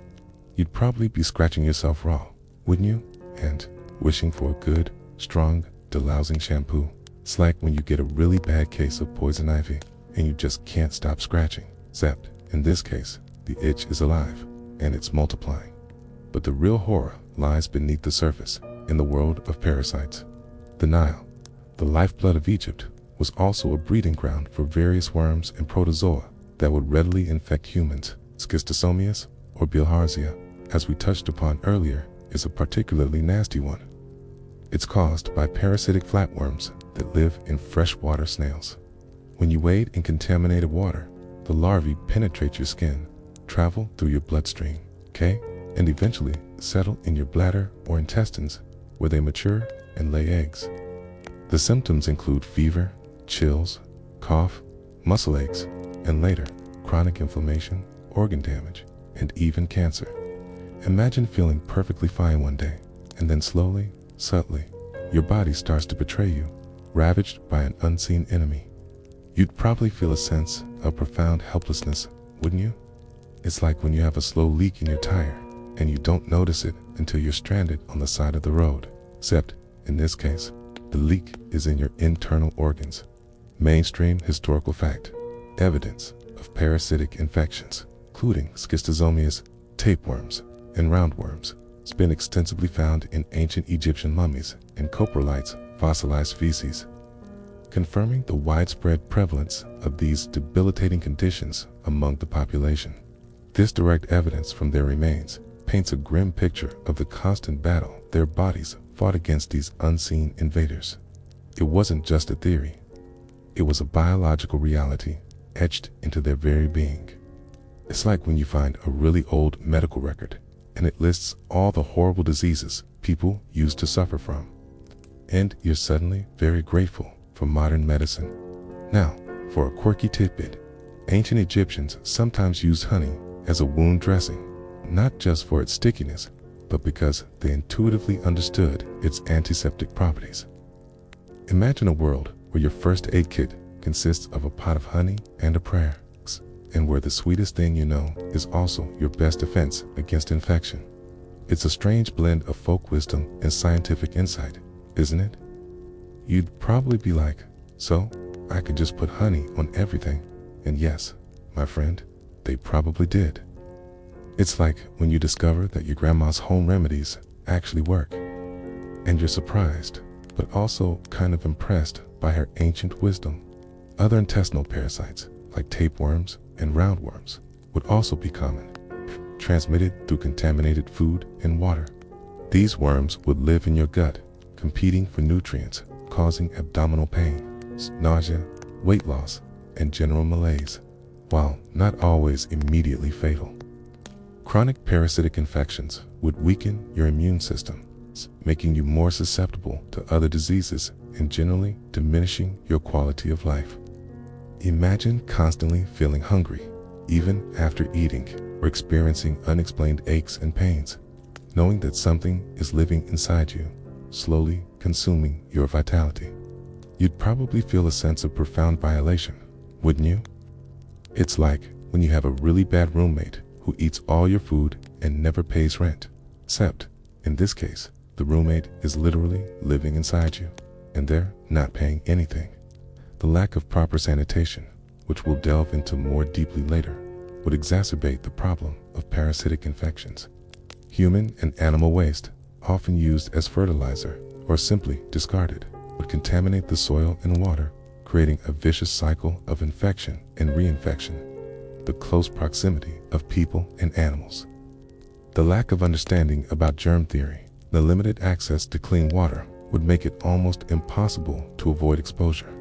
You'd probably be scratching yourself raw, wouldn't you? And wishing for a good, strong, delousing shampoo. It's like when you get a really bad case of poison ivy and you just can't stop scratching. Except, in this case, the itch is alive and it's multiplying. But the real horror lies beneath the surface in the world of parasites. The Nile, the lifeblood of Egypt, was also a breeding ground for various worms and protozoa that would readily infect humans. Schistosomiasis, or bilharzia, as we touched upon earlier, is a particularly nasty one. It's caused by parasitic flatworms that live in freshwater snails. When you wade in contaminated water, the larvae penetrate your skin, travel through your bloodstream, and eventually settle in your bladder or intestines, where they mature and lay eggs. The symptoms include fever, chills, cough, muscle aches, and later, chronic inflammation, organ damage, and even cancer. Imagine feeling perfectly fine one day, and then slowly, subtly, your body starts to betray you, ravaged by an unseen enemy. You'd probably feel a sense of profound helplessness, wouldn't you? It's like when you have a slow leak in your tire, and you don't notice it until you're stranded on the side of the road. Except, in this case, the leak is in your internal organs. Mainstream historical fact, evidence of parasitic infections, including schistosomiasis, tapeworms, and roundworms, has been extensively found in ancient Egyptian mummies and coprolites, fossilized feces, confirming the widespread prevalence of these debilitating conditions among the population. This direct evidence from their remains paints a grim picture of the constant battle their bodies fought against these unseen invaders. It wasn't just a theory. It was a biological reality etched into their very being. It's like when you find a really old medical record and it lists all the horrible diseases people used to suffer from. And you're suddenly very grateful for modern medicine. Now, for a quirky tidbit, ancient Egyptians sometimes used honey as a wound dressing, not just for its stickiness, but because they intuitively understood its antiseptic properties. Imagine a world where your first aid kit consists of a pot of honey and a prayer, and where the sweetest thing you know is also your best defense against infection. It's a strange blend of folk wisdom and scientific insight, isn't it? You'd probably be like, so I could just put honey on everything. And yes, my friend, they probably did. It's like when you discover that your grandma's home remedies actually work, and you're surprised, but also kind of impressed by her ancient wisdom. Other intestinal parasites, like tapeworms and roundworms, would also be common, transmitted through contaminated food and water. These worms would live in your gut, competing for nutrients, causing abdominal pain, nausea, weight loss, and general malaise, while not always immediately fatal. Chronic parasitic infections would weaken your immune system, making you more susceptible to other diseases and generally diminishing your quality of life. Imagine constantly feeling hungry, even after eating, or experiencing unexplained aches and pains, knowing that something is living inside you, slowly consuming your vitality. You'd probably feel a sense of profound violation, wouldn't you? It's like when you have a really bad roommate who eats all your food and never pays rent, except, in this case, the roommate is literally living inside you, and they're not paying anything. The lack of proper sanitation, which we'll delve into more deeply later, would exacerbate the problem of parasitic infections. Human and animal waste, often used as fertilizer or simply discarded, would contaminate the soil and water, creating a vicious cycle of infection and reinfection. The close proximity of people and animals. The lack of understanding about germ theory, the limited access to clean water, would make it almost impossible to avoid exposure.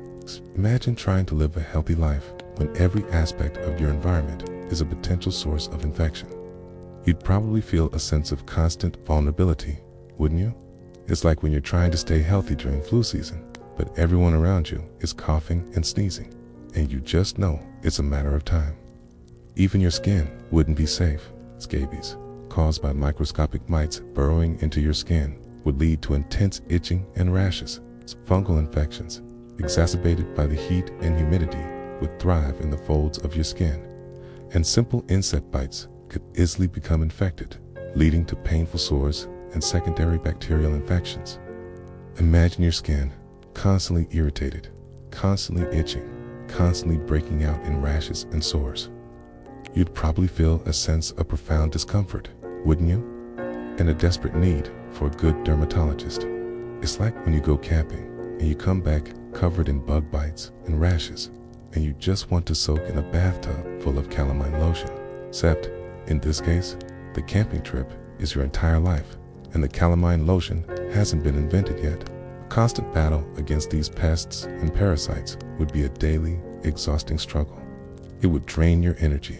Imagine trying to live a healthy life when every aspect of your environment is a potential source of infection. You'd probably feel a sense of constant vulnerability, wouldn't you? It's like when you're trying to stay healthy during flu season, but everyone around you is coughing and sneezing, and you just know it's a matter of time. Even your skin wouldn't be safe. Scabies, caused by microscopic mites burrowing into your skin, would lead to intense itching and rashes. Fungal infections, exacerbated by the heat and humidity, would thrive in the folds of your skin, and simple insect bites could easily become infected, leading to painful sores and secondary bacterial infections. Imagine your skin constantly irritated, constantly itching, constantly breaking out in rashes and sores. You'd probably feel a sense of profound discomfort, wouldn't you? And a desperate need for a good dermatologist. It's like when you go camping and you come back covered in bug bites and rashes, and you just want to soak in a bathtub full of calamine lotion. Except, in this case, the camping trip is your entire life, and the calamine lotion hasn't been invented yet. A constant battle against these pests and parasites would be a daily, exhausting struggle. It would drain your energy,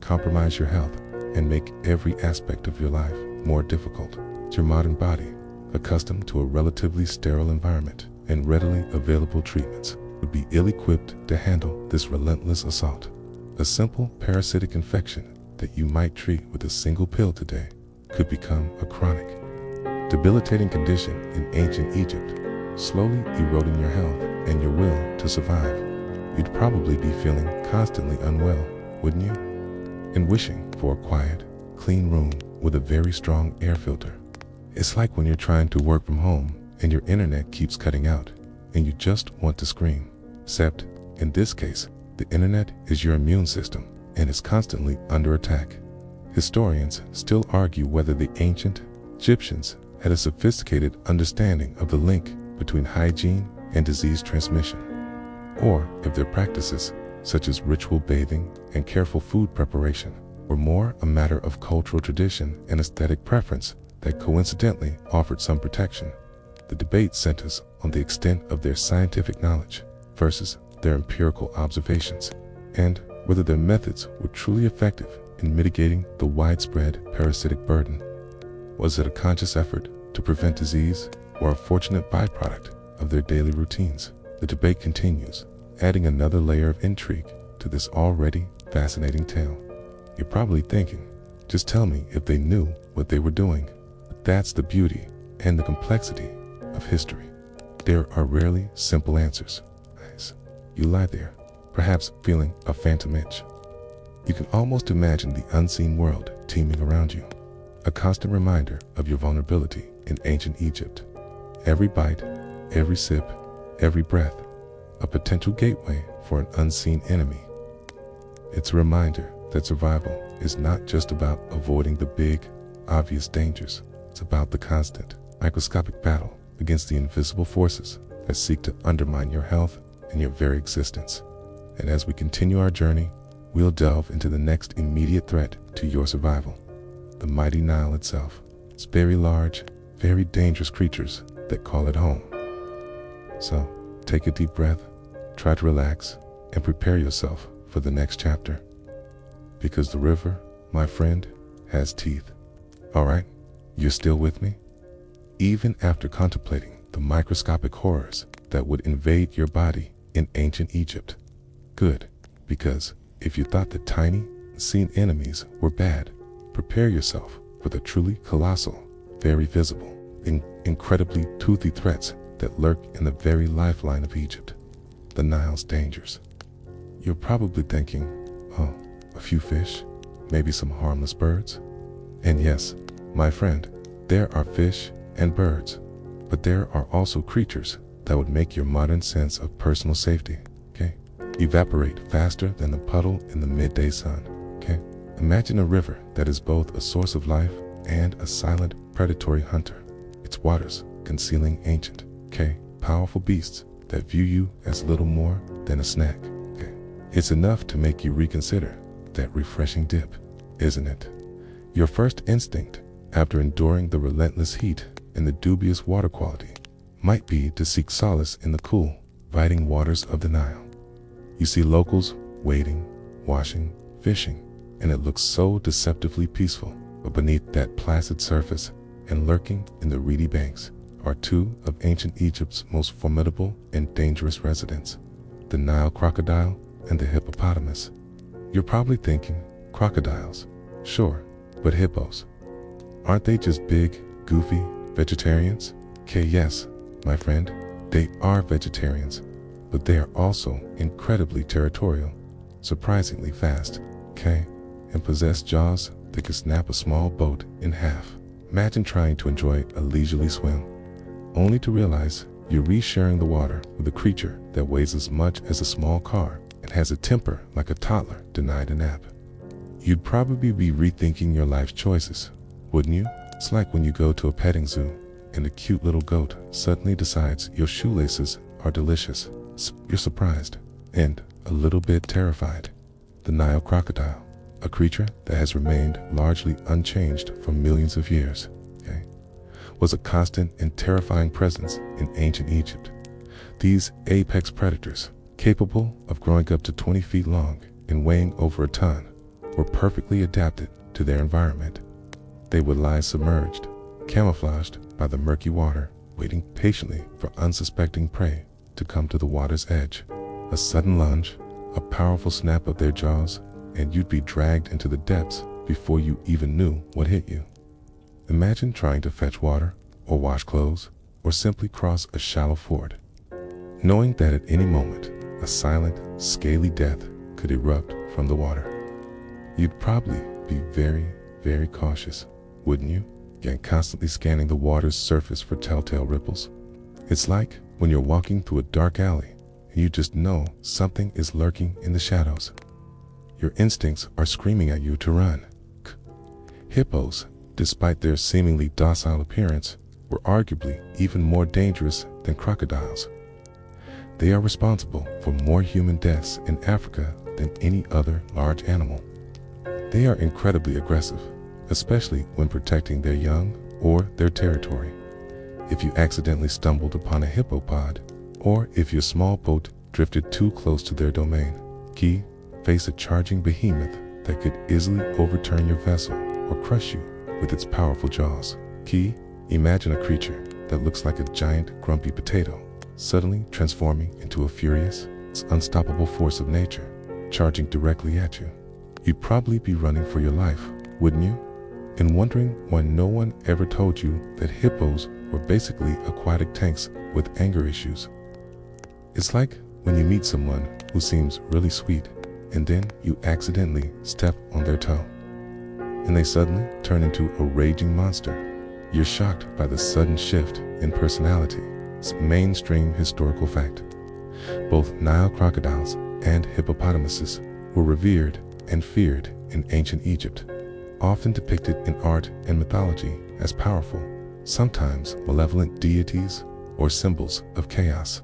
compromise your health, and make every aspect of your life more difficult. Your modern body, accustomed to a relatively sterile environment and readily available treatments, would be ill-equipped to handle this relentless assault. A simple parasitic infection that you might treat with a single pill today could become a chronic, debilitating condition in ancient Egypt, slowly eroding your health and your will to survive. You'd probably be feeling constantly unwell, wouldn't you? And wishing for a quiet, clean room with a very strong air filter. It's like when you're trying to work from home and your internet keeps cutting out and you just want to scream. Except, in this case, the internet is your immune system and is constantly under attack. Historians still argue whether the ancient Egyptians had a sophisticated understanding of the link between hygiene and disease transmission, or if their practices, such as ritual bathing and careful food preparation, were more a matter of cultural tradition and aesthetic preference that coincidentally offered some protection. The debate centers on the extent of their scientific knowledge versus their empirical observations, and whether their methods were truly effective in mitigating the widespread parasitic burden. Was it a conscious effort to prevent disease or a fortunate byproduct of their daily routines? The debate continues, adding another layer of intrigue to this already fascinating tale. You're probably thinking, just tell me if they knew what they were doing. But that's the beauty and the complexity of history. There are rarely simple answers. You lie there, perhaps feeling a phantom itch. You can almost imagine the unseen world teeming around you, a constant reminder of your vulnerability in ancient Egypt. Every bite, every sip, every breath, a potential gateway for an unseen enemy. It's a reminder that survival is not just about avoiding the big, obvious dangers. It's about the constant, microscopic battle against the invisible forces that seek to undermine your health and your very existence. And as we continue our journey, we'll delve into the next immediate threat to your survival, the mighty Nile itself. It's very large, very dangerous creatures that call it home. So, take a deep breath, try to relax, and prepare yourself for the next chapter. Because the river, my friend, has teeth. Alright, you're still with me? Even after contemplating the microscopic horrors that would invade your body in ancient Egypt. Good, because if you thought that tiny, unseen enemies were bad, prepare yourself for the truly colossal, very visible, incredibly toothy threats that lurk in the very lifeline of Egypt, the Nile's dangers. You're probably thinking, oh, a few fish, maybe some harmless birds. And yes, my friend, there are fish and birds, but there are also creatures that would make your modern sense of personal safety evaporate faster than the puddle in the midday sun. Okay? Imagine a river that is both a source of life and a silent predatory hunter. Its waters concealing ancient, powerful beasts that view you as little more than a snack. Okay? It's enough to make you reconsider that refreshing dip, isn't it? Your first instinct, after enduring the relentless heat and the dubious water quality, might be to seek solace in the cool, inviting waters of the Nile. You see locals wading, washing, fishing, and it looks so deceptively peaceful. But beneath that placid surface and lurking in the reedy banks are two of ancient Egypt's most formidable and dangerous residents, the Nile crocodile and the hippopotamus. You're probably thinking, crocodiles, sure, but hippos? Aren't they just big, goofy vegetarians? Yes, my friend, they are vegetarians, but they are also incredibly territorial, surprisingly fast, and possess jaws that could snap a small boat in half. Imagine trying to enjoy a leisurely swim, only to realize you're resharing the water with a creature that weighs as much as a small car and has a temper like a toddler denied a nap. You'd probably be rethinking your life's choices, wouldn't you? It's like when you go to a petting zoo and a cute little goat suddenly decides your shoelaces are delicious. You're surprised and a little bit terrified. The Nile crocodile, a creature that has remained largely unchanged for millions of years, was a constant and terrifying presence in ancient Egypt. These apex predators, capable of growing up to 20 feet long and weighing over a ton, were perfectly adapted to their environment. They would lie submerged, camouflaged by the murky water, waiting patiently for unsuspecting prey to come to the water's edge. A sudden lunge, a powerful snap of their jaws, and you'd be dragged into the depths before you even knew what hit you. Imagine trying to fetch water, or wash clothes, or simply cross a shallow ford, knowing that at any moment, a silent, scaly death could erupt from the water. You'd probably be very, very cautious, wouldn't you? And constantly scanning the water's surface for telltale ripples. It's like when you're walking through a dark alley, and you just know something is lurking in the shadows. Your instincts are screaming at you to run. Hippos, despite their seemingly docile appearance, were arguably even more dangerous than crocodiles. They are responsible for more human deaths in Africa than any other large animal. They are incredibly aggressive, especially when protecting their young or their territory. If you accidentally stumbled upon a hippopod, or if your small boat drifted too close to their domain, face a charging behemoth that could easily overturn your vessel or crush you with its powerful jaws. Imagine a creature that looks like a giant grumpy potato, suddenly transforming into a furious, unstoppable force of nature, charging directly at you. You'd probably be running for your life, wouldn't you? And wondering why no one ever told you that hippos were basically aquatic tanks with anger issues. It's like when you meet someone who seems really sweet, and then you accidentally step on their toe, and they suddenly turn into a raging monster. You're shocked by the sudden shift in personality. It's mainstream historical fact. Both Nile crocodiles and hippopotamuses were revered and feared in ancient Egypt, often depicted in art and mythology as powerful, sometimes malevolent deities or symbols of chaos.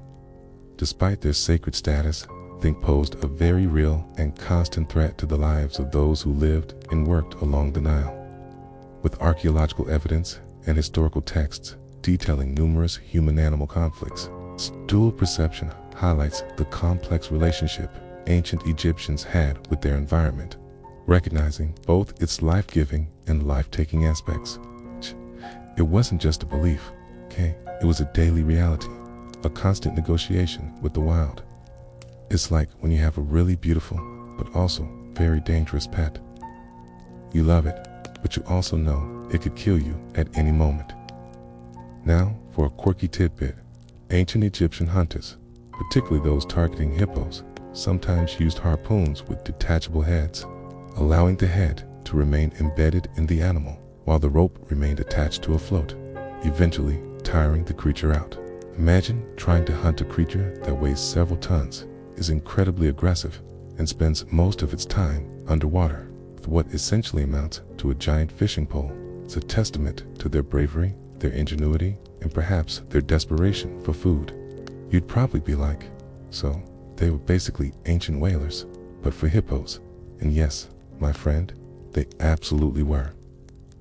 Despite their sacred status, they posed a very real and constant threat to the lives of those who lived and worked along the Nile. With archaeological evidence and historical texts detailing numerous human-animal conflicts, dual perception highlights the complex relationship ancient Egyptians had with their environment, recognizing both its life-giving and life-taking aspects. It wasn't just a belief, it was a daily reality, a constant negotiation with the wild. It's like when you have a really beautiful, but also very dangerous pet. You love it, but you also know it could kill you at any moment. Now, for a quirky tidbit, ancient Egyptian hunters, particularly those targeting hippos, sometimes used harpoons with detachable heads, allowing the head to remain embedded in the animal while the rope remained attached to a float, eventually tiring the creature out. Imagine trying to hunt a creature that weighs several tons is incredibly aggressive and spends most of its time underwater with what essentially amounts to a giant fishing pole. It's a testament to their bravery, their ingenuity, and perhaps their desperation for food. You'd probably be like, so they were basically ancient whalers, but for hippos. And yes, my friend, they absolutely were.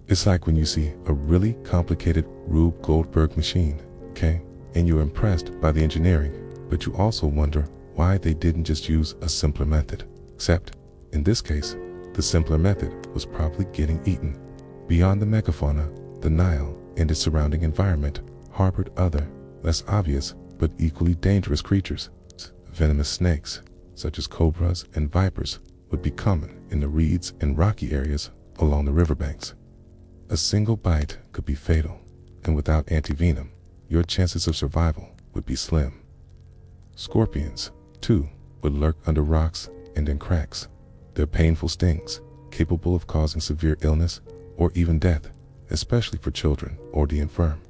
It's like when you see a really complicated Rube Goldberg machine, okay? And you're impressed by the engineering, but you also wonder why they didn't just use a simpler method. Except, in this case, the simpler method was probably getting eaten. Beyond the megafauna, the Nile and its surrounding environment harbored other, less obvious, but equally dangerous creatures. Venomous snakes, such as cobras and vipers, would be common in the reeds and rocky areas along the riverbanks. A single bite could be fatal, and without antivenom, your chances of survival would be slim. Scorpions, too, would lurk under rocks and in cracks. Their painful stings, capable of causing severe illness or even death, especially for children or the infirm.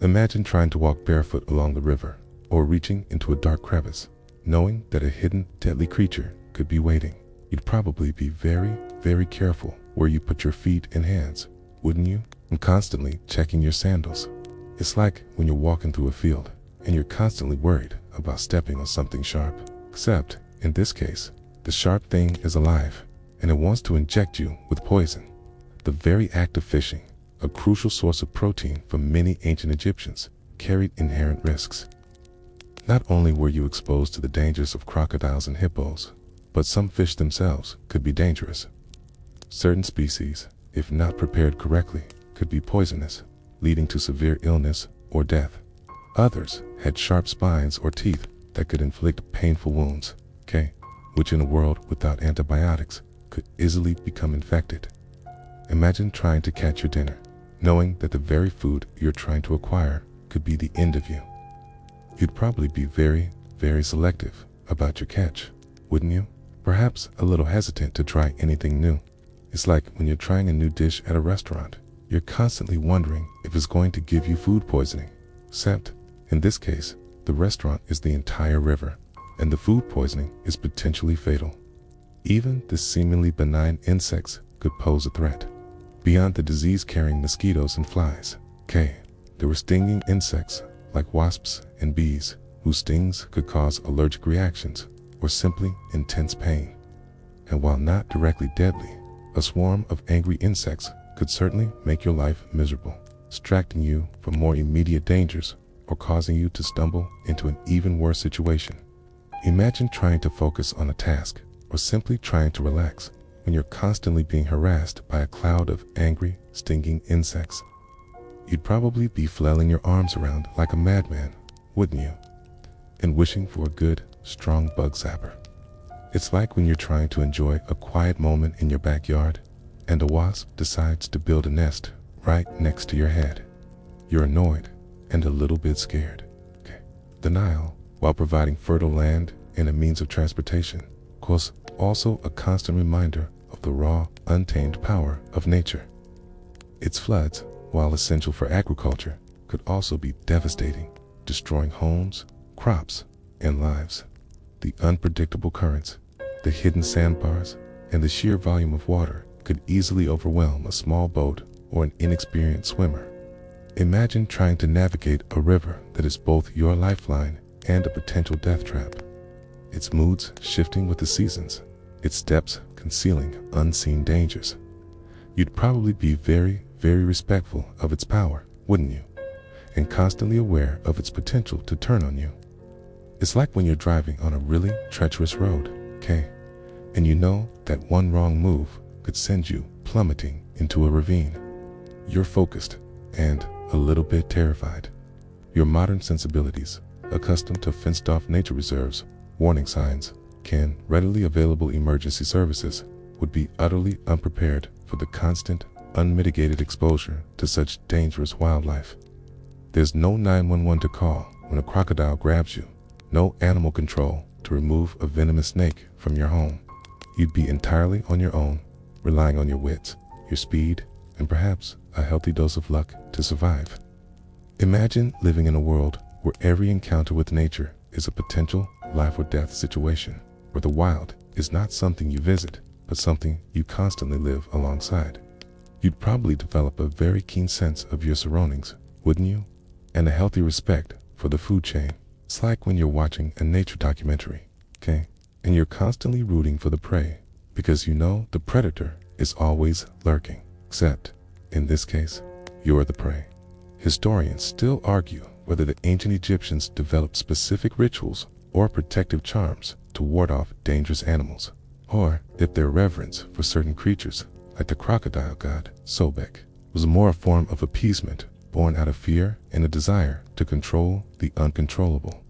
Imagine trying to walk barefoot along the river or reaching into a dark crevice, knowing that a hidden, deadly creature could be waiting. You'd probably be very, very careful where you put your feet and hands, wouldn't you? And constantly checking your sandals. It's like when you're walking through a field and you're constantly worried about stepping on something sharp. Except, in this case, the sharp thing is alive and it wants to inject you with poison. The very act of fishing, a crucial source of protein for many ancient Egyptians, carried inherent risks. Not only were you exposed to the dangers of crocodiles and hippos, but some fish themselves could be dangerous. Certain species, if not prepared correctly, could be poisonous, leading to severe illness or death. Others had sharp spines or teeth that could inflict painful wounds, which in a world without antibiotics could easily become infected. Imagine trying to catch your dinner, knowing that the very food you're trying to acquire could be the end of you. You'd probably be very, very selective about your catch, wouldn't you? Perhaps a little hesitant to try anything new. It's like when you're trying a new dish at a restaurant, you're constantly wondering if it's going to give you food poisoning. Except, in this case, the restaurant is the entire river, and the food poisoning is potentially fatal. Even the seemingly benign insects could pose a threat. Beyond the disease-carrying mosquitoes and flies, there were stinging insects like wasps and bees, whose stings could cause allergic reactions or simply intense pain. And while not directly deadly, a swarm of angry insects could certainly make your life miserable, distracting you from more immediate dangers or causing you to stumble into an even worse situation. Imagine trying to focus on a task or simply trying to relax when you're constantly being harassed by a cloud of angry, stinging insects. You'd probably be flailing your arms around like a madman, wouldn't you? And wishing for a good, strong bug zapper. It's like when you're trying to enjoy a quiet moment in your backyard and a wasp decides to build a nest right next to your head. You're annoyed and a little bit scared. The Nile, while providing fertile land and a means of transportation, was also a constant reminder of the raw, untamed power of nature. Its floods, while essential for agriculture, could also be devastating, destroying homes, crops, and lives. The unpredictable currents, the hidden sandbars, and the sheer volume of water could easily overwhelm a small boat or an inexperienced swimmer. Imagine trying to navigate a river that is both your lifeline and a potential death trap. Its moods shifting with the seasons, its depths concealing unseen dangers. You'd probably be very, very respectful of its power, wouldn't you? And constantly aware of its potential to turn on you. It's like when you're driving on a really treacherous road, and you know that one wrong move could send you plummeting into a ravine. You're focused and a little bit terrified. Your modern sensibilities, accustomed to fenced-off nature reserves, warning signs, readily available emergency services, would be utterly unprepared for the constant, unmitigated exposure to such dangerous wildlife. There's no 911 to call when a crocodile grabs you, no animal control to remove a venomous snake from your home. You'd be entirely on your own, relying on your wits, your speed, and perhaps a healthy dose of luck to survive. Imagine living in a world where every encounter with nature is a potential life or death situation, where the wild is not something you visit, but something you constantly live alongside. You'd probably develop a very keen sense of your surroundings, wouldn't you? And a healthy respect for the food chain. It's like when you're watching a nature documentary, okay? And you're constantly rooting for the prey, because you know the predator is always lurking. Except, in this case, you're the prey. Historians still argue whether the ancient Egyptians developed specific rituals or protective charms to ward off dangerous animals, or if their reverence for certain creatures, like the crocodile god Sobek, was more a form of appeasement born out of fear and a desire to control the uncontrollable.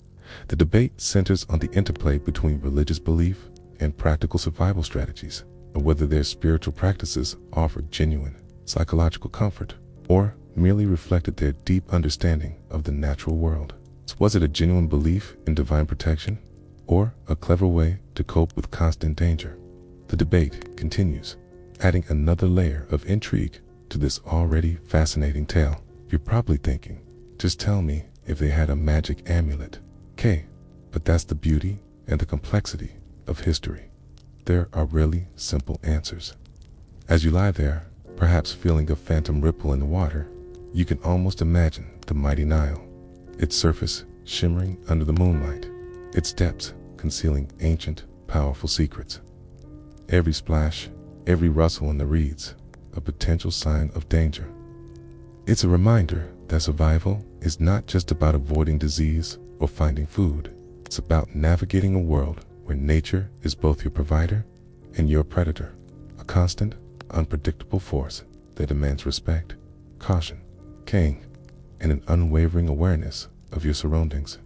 The debate centers on the interplay between religious belief and practical survival strategies, and whether their spiritual practices offered genuine psychological comfort or merely reflected their deep understanding of the natural world. Was it a genuine belief in divine protection, or a clever way to cope with constant danger? The debate continues, adding another layer of intrigue to this already fascinating tale. You're probably thinking, just tell me if they had a magic amulet. Okay, but that's the beauty and the complexity of history. There are really simple answers. As you lie there, perhaps feeling a phantom ripple in the water, you can almost imagine the mighty Nile, its surface shimmering under the moonlight, its depths concealing ancient, powerful secrets. Every splash, every rustle in the reeds, a potential sign of danger. It's a reminder that survival is not just about avoiding disease or finding food. It's about navigating a world where nature is both your provider and your predator, a constant, unpredictable force that demands respect, caution, king, and an unwavering awareness of your surroundings.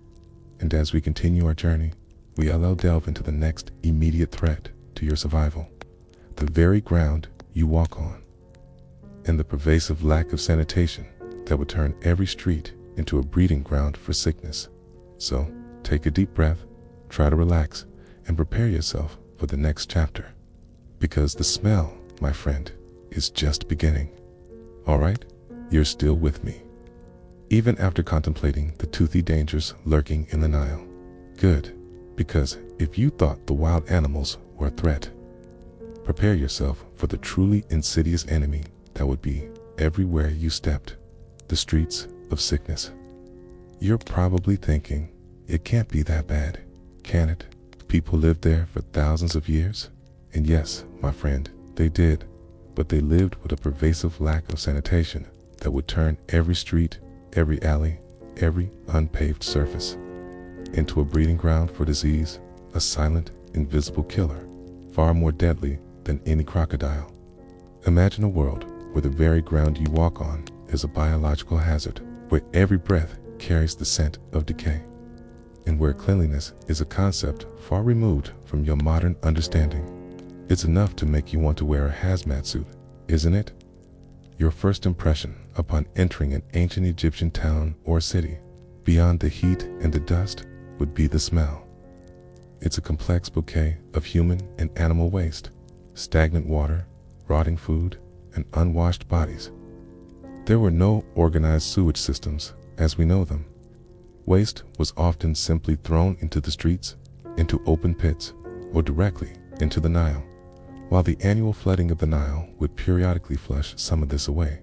And as we continue our journey, we allow delve into the next immediate threat to your survival, the very ground you walk on, and the pervasive lack of sanitation that would turn every street into a breeding ground for sickness. So, take a deep breath, try to relax, and prepare yourself for the next chapter. Because the smell, my friend, is just beginning. Alright, you're still with me, even after contemplating the toothy dangers lurking in the Nile. Good, because if you thought the wild animals were a threat, prepare yourself for the truly insidious enemy that would be everywhere you stepped, the streets of sickness. You're probably thinking, it can't be that bad, can it? People lived there for thousands of years. And yes, my friend, they did, but they lived with a pervasive lack of sanitation that would turn every street, every alley, every unpaved surface into a breeding ground for disease, a silent, invisible killer, far more deadly than any crocodile. Imagine a world where the very ground you walk on is a biological hazard, where every breath carries the scent of decay, and where cleanliness is a concept far removed from your modern understanding. It's enough to make you want to wear a hazmat suit, isn't it? Your first impression upon entering an ancient Egyptian town or city, beyond the heat and the dust, would be the smell. It's a complex bouquet of human and animal waste, stagnant water, rotting food, and unwashed bodies. There were no organized sewage systems as we know them. Waste was often simply thrown into the streets, into open pits, or directly into the Nile. While the annual flooding of the Nile would periodically flush some of this away,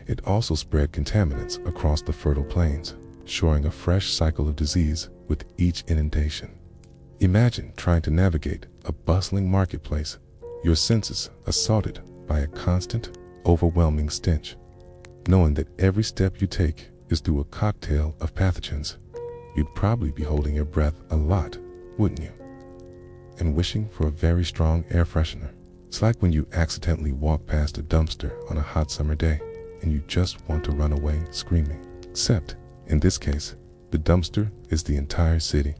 it also spread contaminants across the fertile plains, shoring a fresh cycle of disease with each inundation. Imagine trying to navigate a bustling marketplace, your senses assaulted by a constant, overwhelming stench, knowing that every step you take is through a cocktail of pathogens. You'd probably be holding your breath a lot, wouldn't you? And wishing for a very strong air freshener. It's like when you accidentally walk past a dumpster on a hot summer day and you just want to run away screaming. Except, in this case, the dumpster is the entire city.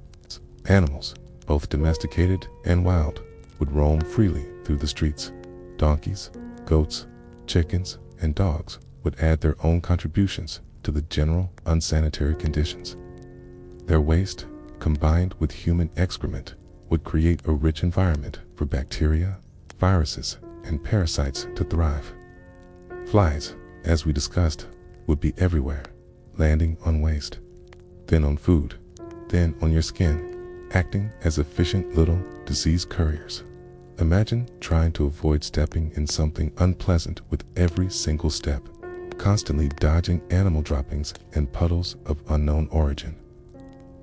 Animals, both domesticated and wild, would roam freely through the streets. Donkeys, goats, chickens, and dogs would add their own contributions to the general unsanitary conditions. Their waste, combined with human excrement, would create a rich environment for bacteria, viruses, and parasites to thrive. Flies, as we discussed, would be everywhere, landing on waste, then on food, then on your skin, acting as efficient little disease couriers. Imagine trying to avoid stepping in something unpleasant with every single step, constantly dodging animal droppings and puddles of unknown origin.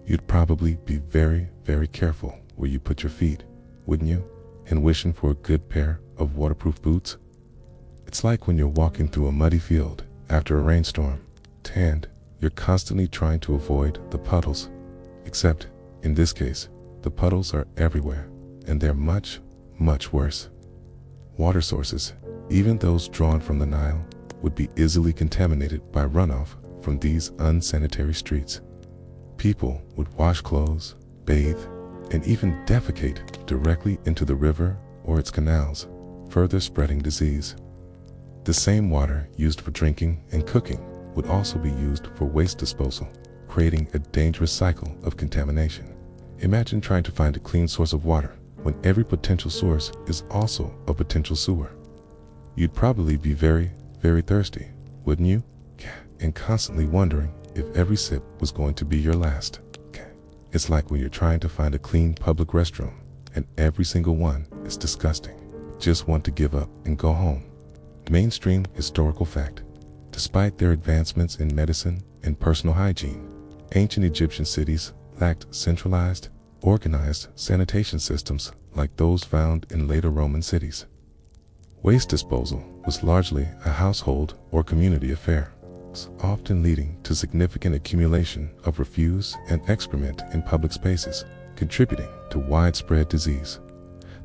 You'd probably be very, very careful where you put your feet, wouldn't you? And wishing for a good pair of waterproof boots? It's like when you're walking through a muddy field after a rainstorm, and you're constantly trying to avoid the puddles. Except, in this case, the puddles are everywhere, and they're much, much worse. Water sources, even those drawn from the Nile, would be easily contaminated by runoff from these unsanitary streets. People would wash clothes, bathe, and even defecate directly into the river or its canals, further spreading disease. The same water used for drinking and cooking would also be used for waste disposal, creating a dangerous cycle of contamination. Imagine trying to find a clean source of water when every potential source is also a potential sewer. You'd probably be very, very thirsty, wouldn't you? And constantly wondering if every sip was going to be your last. It's like when you're trying to find a clean public restroom and every single one is disgusting. Just want to give up and go home. Mainstream historical fact. Despite their advancements in medicine and personal hygiene, ancient Egyptian cities lacked centralized, organized sanitation systems like those found in later Roman cities. Waste disposal was largely a household or community affair, often leading to significant accumulation of refuse and excrement in public spaces, contributing to widespread disease.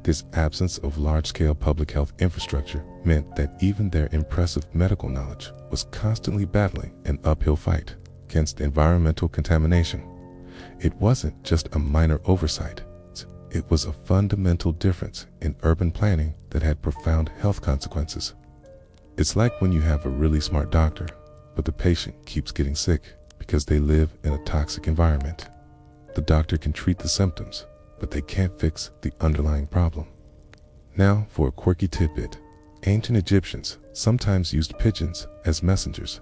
This absence of large-scale public health infrastructure meant that even their impressive medical knowledge was constantly battling an uphill fight against environmental contamination. It wasn't just a minor oversight. It was a fundamental difference in urban planning that had profound health consequences. It's like when you have a really smart doctor, but the patient keeps getting sick because they live in a toxic environment. The doctor can treat the symptoms, but they can't fix the underlying problem. Now for a quirky tidbit. Ancient Egyptians sometimes used pigeons as messengers,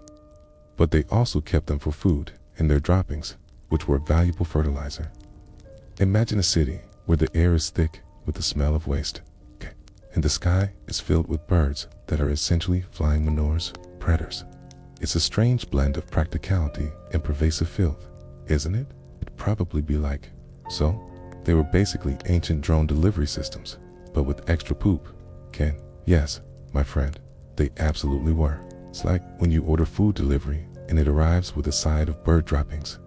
but they also kept them for food and their droppings, which were valuable fertilizer. Imagine a city where the air is thick with the smell of waste, and the sky is filled with birds that are essentially flying manures, predators. It's a strange blend of practicality and pervasive filth, isn't it? It'd probably be like, so, they were basically ancient drone delivery systems, but with extra poop. Yes, my friend, they absolutely were. It's like when you order food delivery and it arrives with a side of bird droppings.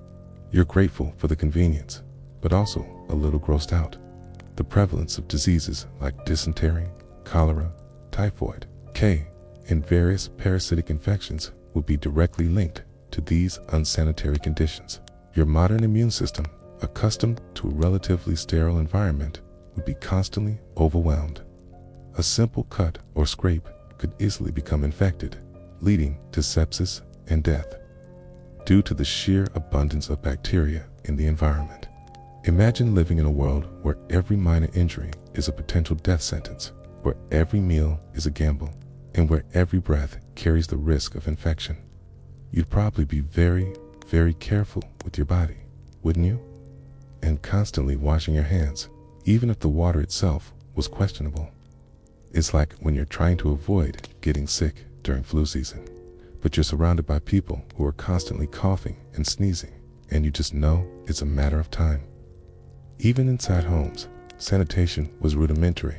You're grateful for the convenience, but also a little grossed out. The prevalence of diseases like dysentery, cholera, typhoid, and various parasitic infections would be directly linked to these unsanitary conditions. Your modern immune system, accustomed to a relatively sterile environment, would be constantly overwhelmed. A simple cut or scrape could easily become infected, leading to sepsis and death, due to the sheer abundance of bacteria in the environment. Imagine living in a world where every minor injury is a potential death sentence, where every meal is a gamble, and where every breath carries the risk of infection. You'd probably be very, very careful with your body, wouldn't you? And constantly washing your hands, even if the water itself was questionable. It's like when you're trying to avoid getting sick during flu season, but you're surrounded by people who are constantly coughing and sneezing, and you just know it's a matter of time. Even inside homes, sanitation was rudimentary.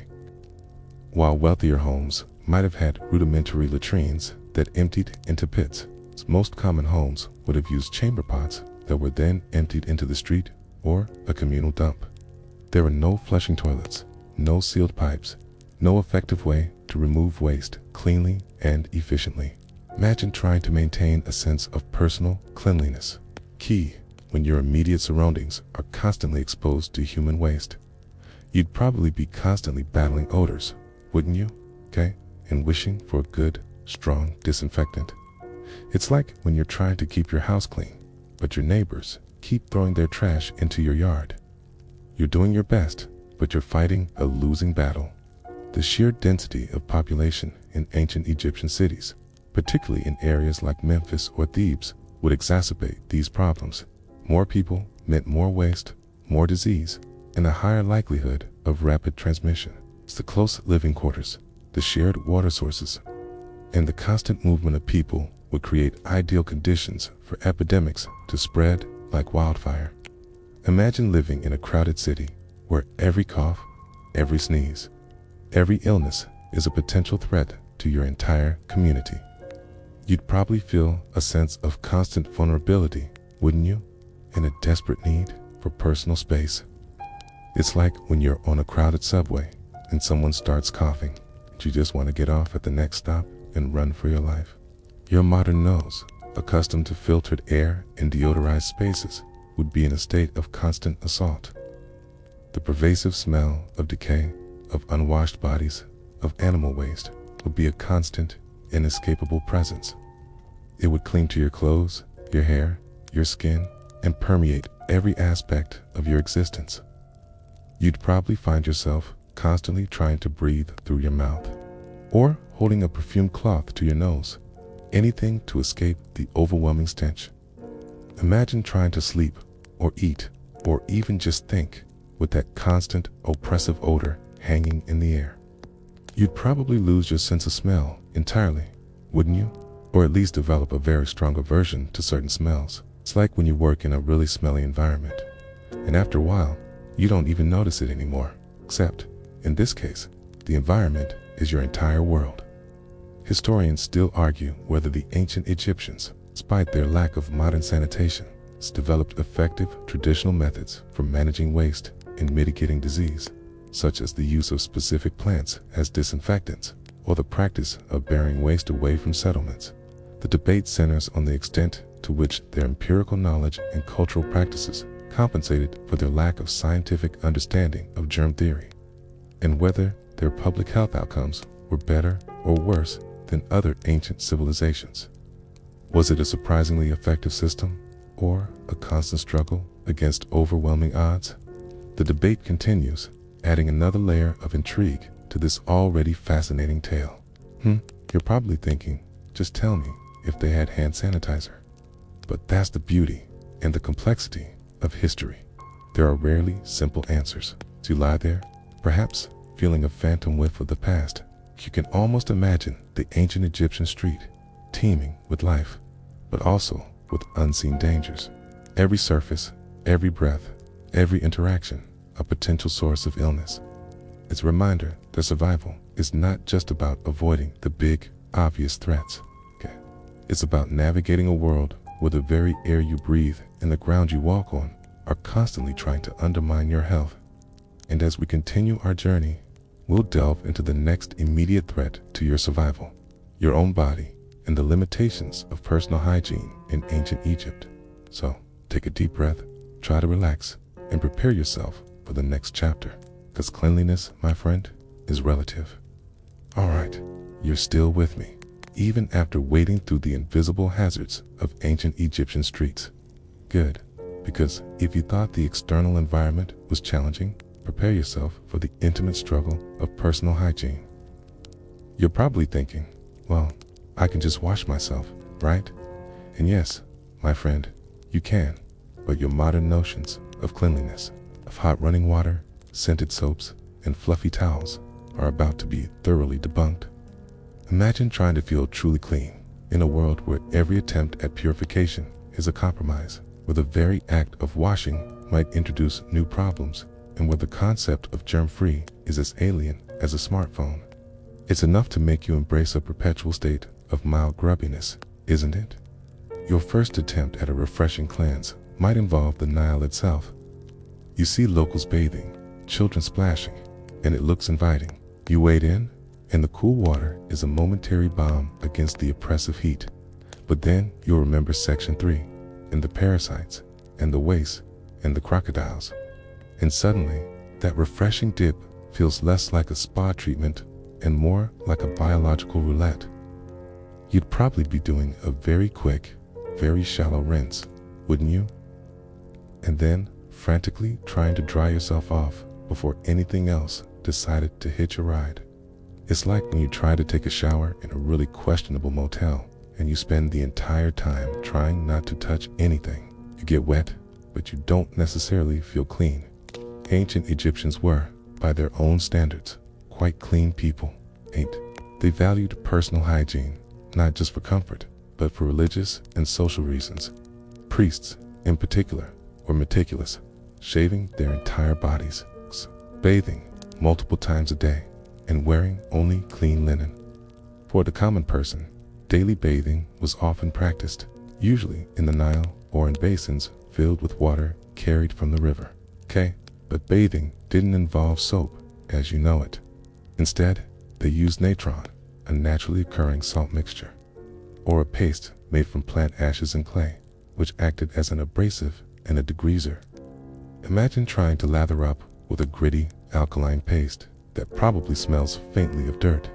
While wealthier homes might have had rudimentary latrines that emptied into pits, most common homes would have used chamber pots that were then emptied into the street or a communal dump. There were no flushing toilets, no sealed pipes, no effective way to remove waste cleanly and efficiently. Imagine trying to maintain a sense of personal cleanliness, key when your immediate surroundings are constantly exposed to human waste. You'd probably be constantly battling odors, wouldn't you? And wishing for a good, strong disinfectant. It's like when you're trying to keep your house clean, but your neighbors keep throwing their trash into your yard. You're doing your best, but you're fighting a losing battle. The sheer density of population in ancient Egyptian cities, particularly in areas like Memphis or Thebes, would exacerbate these problems. More people meant more waste, more disease, and a higher likelihood of rapid transmission. It's the close living quarters, the shared water sources, and the constant movement of people would create ideal conditions for epidemics to spread like wildfire. Imagine living in a crowded city where every cough, every sneeze, every illness is a potential threat to your entire community. You'd probably feel a sense of constant vulnerability, wouldn't you? In a desperate need for personal space. It's like when you're on a crowded subway and someone starts coughing, and you just want to get off at the next stop and run for your life. Your modern nose, accustomed to filtered air and deodorized spaces, would be in a state of constant assault. The pervasive smell of decay, of unwashed bodies, of animal waste would be a constant, inescapable presence. It would cling to your clothes, your hair, your skin, and permeate every aspect of your existence. You'd probably find yourself constantly trying to breathe through your mouth, or holding a perfumed cloth to your nose, anything to escape the overwhelming stench. Imagine trying to sleep, or eat, or even just think, with that constant, oppressive odor hanging in the air. You'd probably lose your sense of smell entirely, wouldn't you? Or at least develop a very strong aversion to certain smells. It's like when you work in a really smelly environment, and after a while, you don't even notice it anymore, except, in this case, the environment is your entire world. Historians still argue whether the ancient Egyptians, despite their lack of modern sanitation, developed effective traditional methods for managing waste and mitigating disease, such as the use of specific plants as disinfectants, or the practice of bearing waste away from settlements. The debate centers on the extent to which their empirical knowledge and cultural practices compensated for their lack of scientific understanding of germ theory, and whether their public health outcomes were better or worse than other ancient civilizations. Was it a surprisingly effective system, or a constant struggle against overwhelming odds? The debate continues, adding another layer of intrigue to this already fascinating tale. You're probably thinking, just tell me if they had hand sanitizer. But that's the beauty and the complexity of history. There are rarely simple answers. As you lie there, perhaps feeling a phantom whiff of the past, you can almost imagine the ancient Egyptian street teeming with life, but also with unseen dangers. Every surface, every breath, every interaction, a potential source of illness. It's a reminder that survival is not just about avoiding the big, obvious threats. It's about navigating a world where the very air you breathe and the ground you walk on are constantly trying to undermine your health. And as we continue our journey, we'll delve into the next immediate threat to your survival, your own body, and the limitations of personal hygiene in ancient Egypt. So, take a deep breath, try to relax, and prepare yourself for the next chapter, because cleanliness, my friend, is relative. Alright, you're still with me, even after wading through the invisible hazards of ancient Egyptian streets. Good, because if you thought the external environment was challenging, prepare yourself for the intimate struggle of personal hygiene. You're probably thinking, well, I can just wash myself, right? And yes, my friend, you can, but your modern notions of cleanliness, of hot running water, scented soaps, and fluffy towels are about to be thoroughly debunked. Imagine trying to feel truly clean in a world where every attempt at purification is a compromise, where the very act of washing might introduce new problems, and where the concept of germ-free is as alien as a smartphone. It's enough to make you embrace a perpetual state of mild grubbiness, isn't it? Your first attempt at a refreshing cleanse might involve the Nile itself. You see locals bathing, children splashing, and it looks inviting. You wade in, and the cool water is a momentary balm against the oppressive heat. But then you'll remember Section 3, and the parasites, and the waste, and the crocodiles. And suddenly, that refreshing dip feels less like a spa treatment and more like a biological roulette. You'd probably be doing a very quick, very shallow rinse, wouldn't you? And then frantically trying to dry yourself off before anything else decided to hitch a ride. It's like when you try to take a shower in a really questionable motel and you spend the entire time trying not to touch anything. You get wet, but you don't necessarily feel clean. Ancient Egyptians were, by their own standards, quite clean people. 8. They valued personal hygiene, not just for comfort, but for religious and social reasons. Priests, in particular, were meticulous, shaving their entire bodies, bathing multiple times a day, and wearing only clean linen. For the common person, daily bathing was often practiced, usually in the Nile or in basins filled with water carried from the river. But bathing didn't involve soap, as you know it. Instead, they used natron, a naturally occurring salt mixture, or a paste made from plant ashes and clay, which acted as an abrasive and a degreaser. Imagine trying to lather up with a gritty, alkaline paste that probably smells faintly of dirt.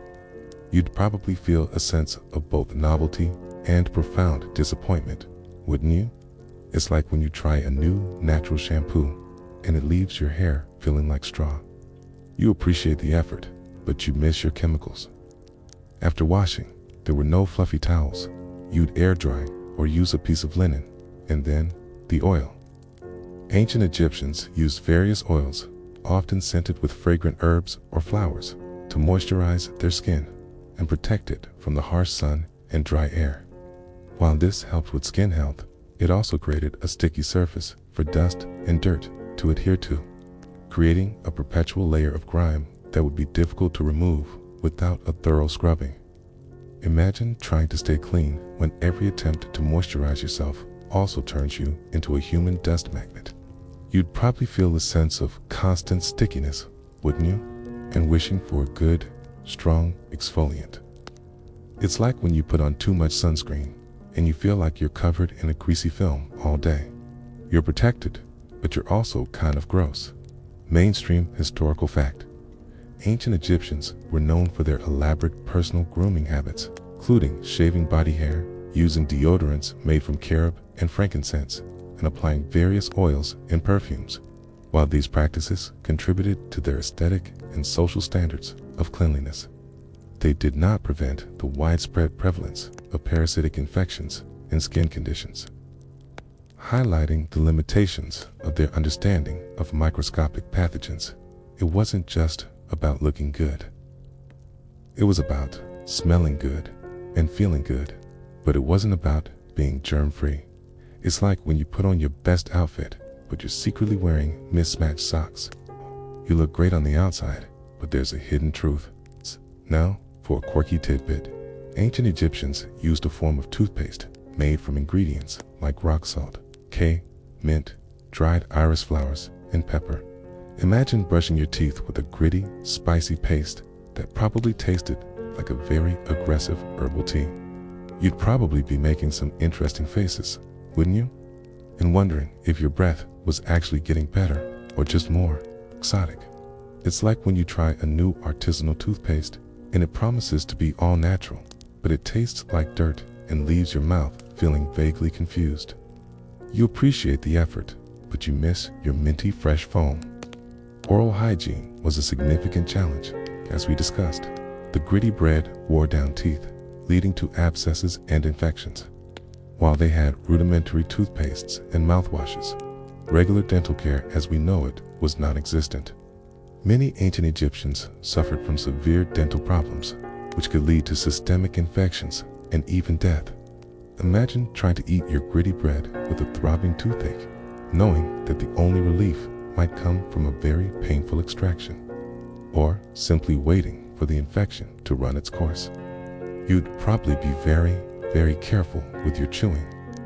You'd probably feel a sense of both novelty and profound disappointment, wouldn't you? It's like when you try a new natural shampoo and it leaves your hair feeling like straw. You appreciate the effort, but you miss your chemicals. After washing, there were no fluffy towels. You'd air dry or use a piece of linen, and then the oil. Ancient Egyptians used various oils, often scented with fragrant herbs or flowers, to moisturize their skin and protect it from the harsh sun and dry air. While this helped with skin health, it also created a sticky surface for dust and dirt to adhere to, creating a perpetual layer of grime that would be difficult to remove without a thorough scrubbing. Imagine trying to stay clean when every attempt to moisturize yourself also turns you into a human dust magnet. You'd probably feel a sense of constant stickiness, wouldn't you? And wishing for a good, strong exfoliant. It's like when you put on too much sunscreen and you feel like you're covered in a greasy film all day. You're protected, but you're also kind of gross. Mainstream historical fact. Ancient Egyptians were known for their elaborate personal grooming habits, including shaving body hair, using deodorants made from carob and frankincense, and applying various oils and perfumes. While these practices contributed to their aesthetic and social standards of cleanliness, they did not prevent the widespread prevalence of parasitic infections and skin conditions, highlighting the limitations of their understanding of microscopic pathogens. It wasn't just about looking good. It was about smelling good and feeling good, but it wasn't about being germ-free. It's like when you put on your best outfit, but you're secretly wearing mismatched socks. You look great on the outside, but there's a hidden truth. Now, for a quirky tidbit. Ancient Egyptians used a form of toothpaste made from ingredients like rock salt, mint, dried iris flowers, and pepper. Imagine brushing your teeth with a gritty, spicy paste that probably tasted like a very aggressive herbal tea. You'd probably be making some interesting faces, wouldn't you? And wondering if your breath was actually getting better or just more exotic. It's like when you try a new artisanal toothpaste and it promises to be all natural, but it tastes like dirt and leaves your mouth feeling vaguely confused. You appreciate the effort, but you miss your minty fresh foam. Oral hygiene was a significant challenge, as we discussed. The gritty bread wore down teeth, leading to abscesses and infections. While they had rudimentary toothpastes and mouthwashes, regular dental care as we know it was non-existent. Many ancient Egyptians suffered from severe dental problems, which could lead to systemic infections and even death. Imagine trying to eat your gritty bread with a throbbing toothache, knowing that the only relief might come from a very painful extraction, or simply waiting for the infection to run its course. You'd probably be very, very careful with your chewing,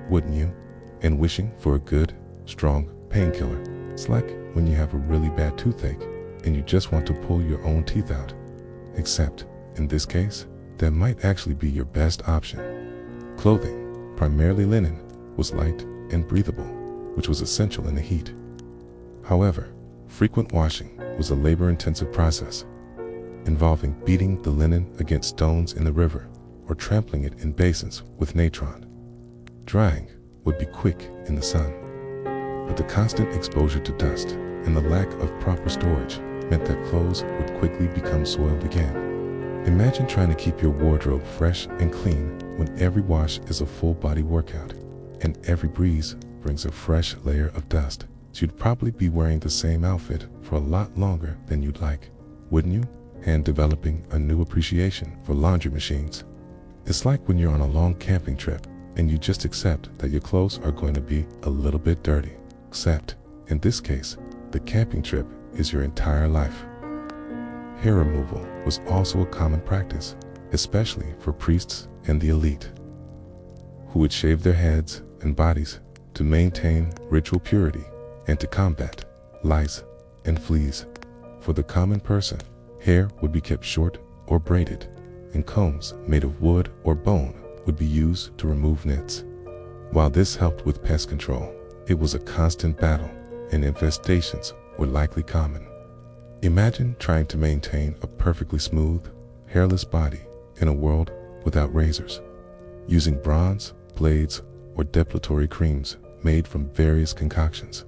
wouldn't you? And wishing for a good, strong painkiller. It's like when you have a really bad toothache and you just want to pull your own teeth out. Except, in this case, that might actually be your best option. Clothing, primarily linen, was light and breathable, which was essential in the heat. However, frequent washing was a labor-intensive process, involving beating the linen against stones in the river or trampling it in basins with natron. Drying would be quick in the sun, but the constant exposure to dust and the lack of proper storage meant that clothes would quickly become soiled again. Imagine trying to keep your wardrobe fresh and clean when every wash is a full-body workout and every breeze brings a fresh layer of dust. So you'd probably be wearing the same outfit for a lot longer than you'd like, wouldn't you? And developing a new appreciation for laundry machines. It's like when you're on a long camping trip and you just accept that your clothes are going to be a little bit dirty. Except, in this case, the camping trip is your entire life. Hair removal was also a common practice, especially for priests and the elite, who would shave their heads and bodies to maintain ritual purity and to combat lice and fleas. For the common person, hair would be kept short or braided, and combs made of wood or bone would be used to remove nits. While this helped with pest control, it was a constant battle, and infestations were likely common. Imagine trying to maintain a perfectly smooth, hairless body in a world without razors, using bronze, blades, or depilatory creams made from various concoctions.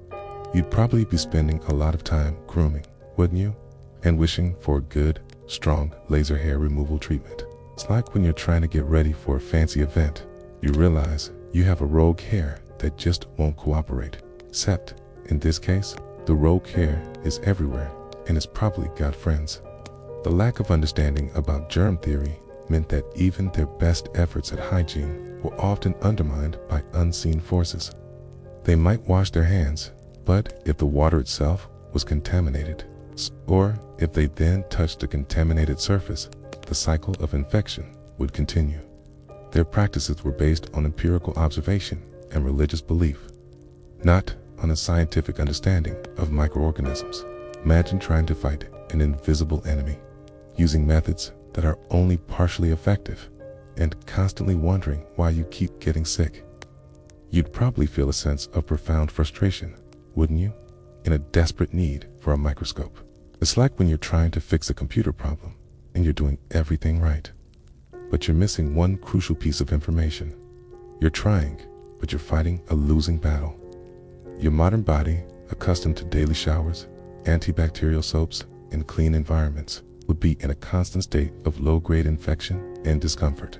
You'd probably be spending a lot of time grooming, wouldn't you? And wishing for a good, strong laser hair removal treatment. It's like when you're trying to get ready for a fancy event, you realize you have a rogue hair that just won't cooperate. Except, in this case, the rogue hair is everywhere and it's probably got friends. The lack of understanding about germ theory meant that even their best efforts at hygiene were often undermined by unseen forces. They might wash their hands, but if the water itself was contaminated, or if they then touched a contaminated surface, the cycle of infection would continue. Their practices were based on empirical observation and religious belief, not on a scientific understanding of microorganisms. Imagine trying to fight an invisible enemy, using methods that are only partially effective, and constantly wondering why you keep getting sick. You'd probably feel a sense of profound frustration, wouldn't you? In a desperate need for a microscope. It's like when you're trying to fix a computer problem and you're doing everything right, but you're missing one crucial piece of information. You're trying, but you're fighting a losing battle. Your modern body, accustomed to daily showers, antibacterial soaps, and clean environments, would be in a constant state of low-grade infection and discomfort.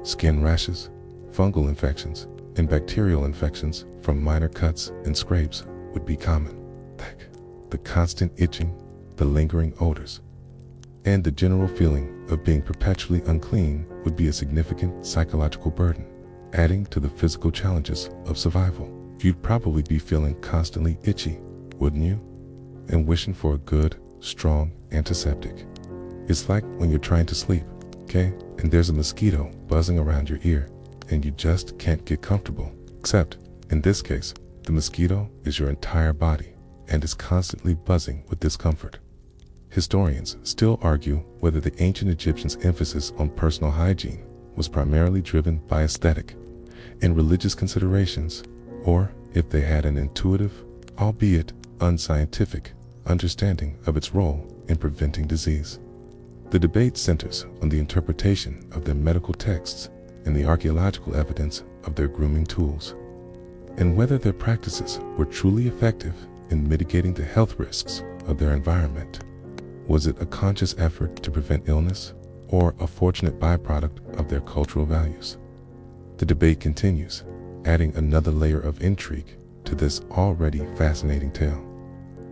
Skin rashes, fungal infections, and bacterial infections from minor cuts and scrapes would be common. The constant itching, the lingering odors, and the general feeling of being perpetually unclean would be a significant psychological burden, adding to the physical challenges of survival. You'd probably be feeling constantly itchy, wouldn't you? And wishing for a good, strong antiseptic. It's like when you're trying to sleep, okay? And there's a mosquito buzzing around your ear, and you just can't get comfortable. Except, in this case, the mosquito is your entire body, and is constantly buzzing with discomfort. Historians still argue whether the ancient Egyptians' emphasis on personal hygiene was primarily driven by aesthetic and religious considerations, or if they had an intuitive, albeit unscientific, understanding of its role in preventing disease. The debate centers on the interpretation of their medical texts and the archaeological evidence of their grooming tools, and whether their practices were truly effective in mitigating the health risks of their environment. Was it a conscious effort to prevent illness, or a fortunate byproduct of their cultural values? The debate continues, adding another layer of intrigue to this already fascinating tale.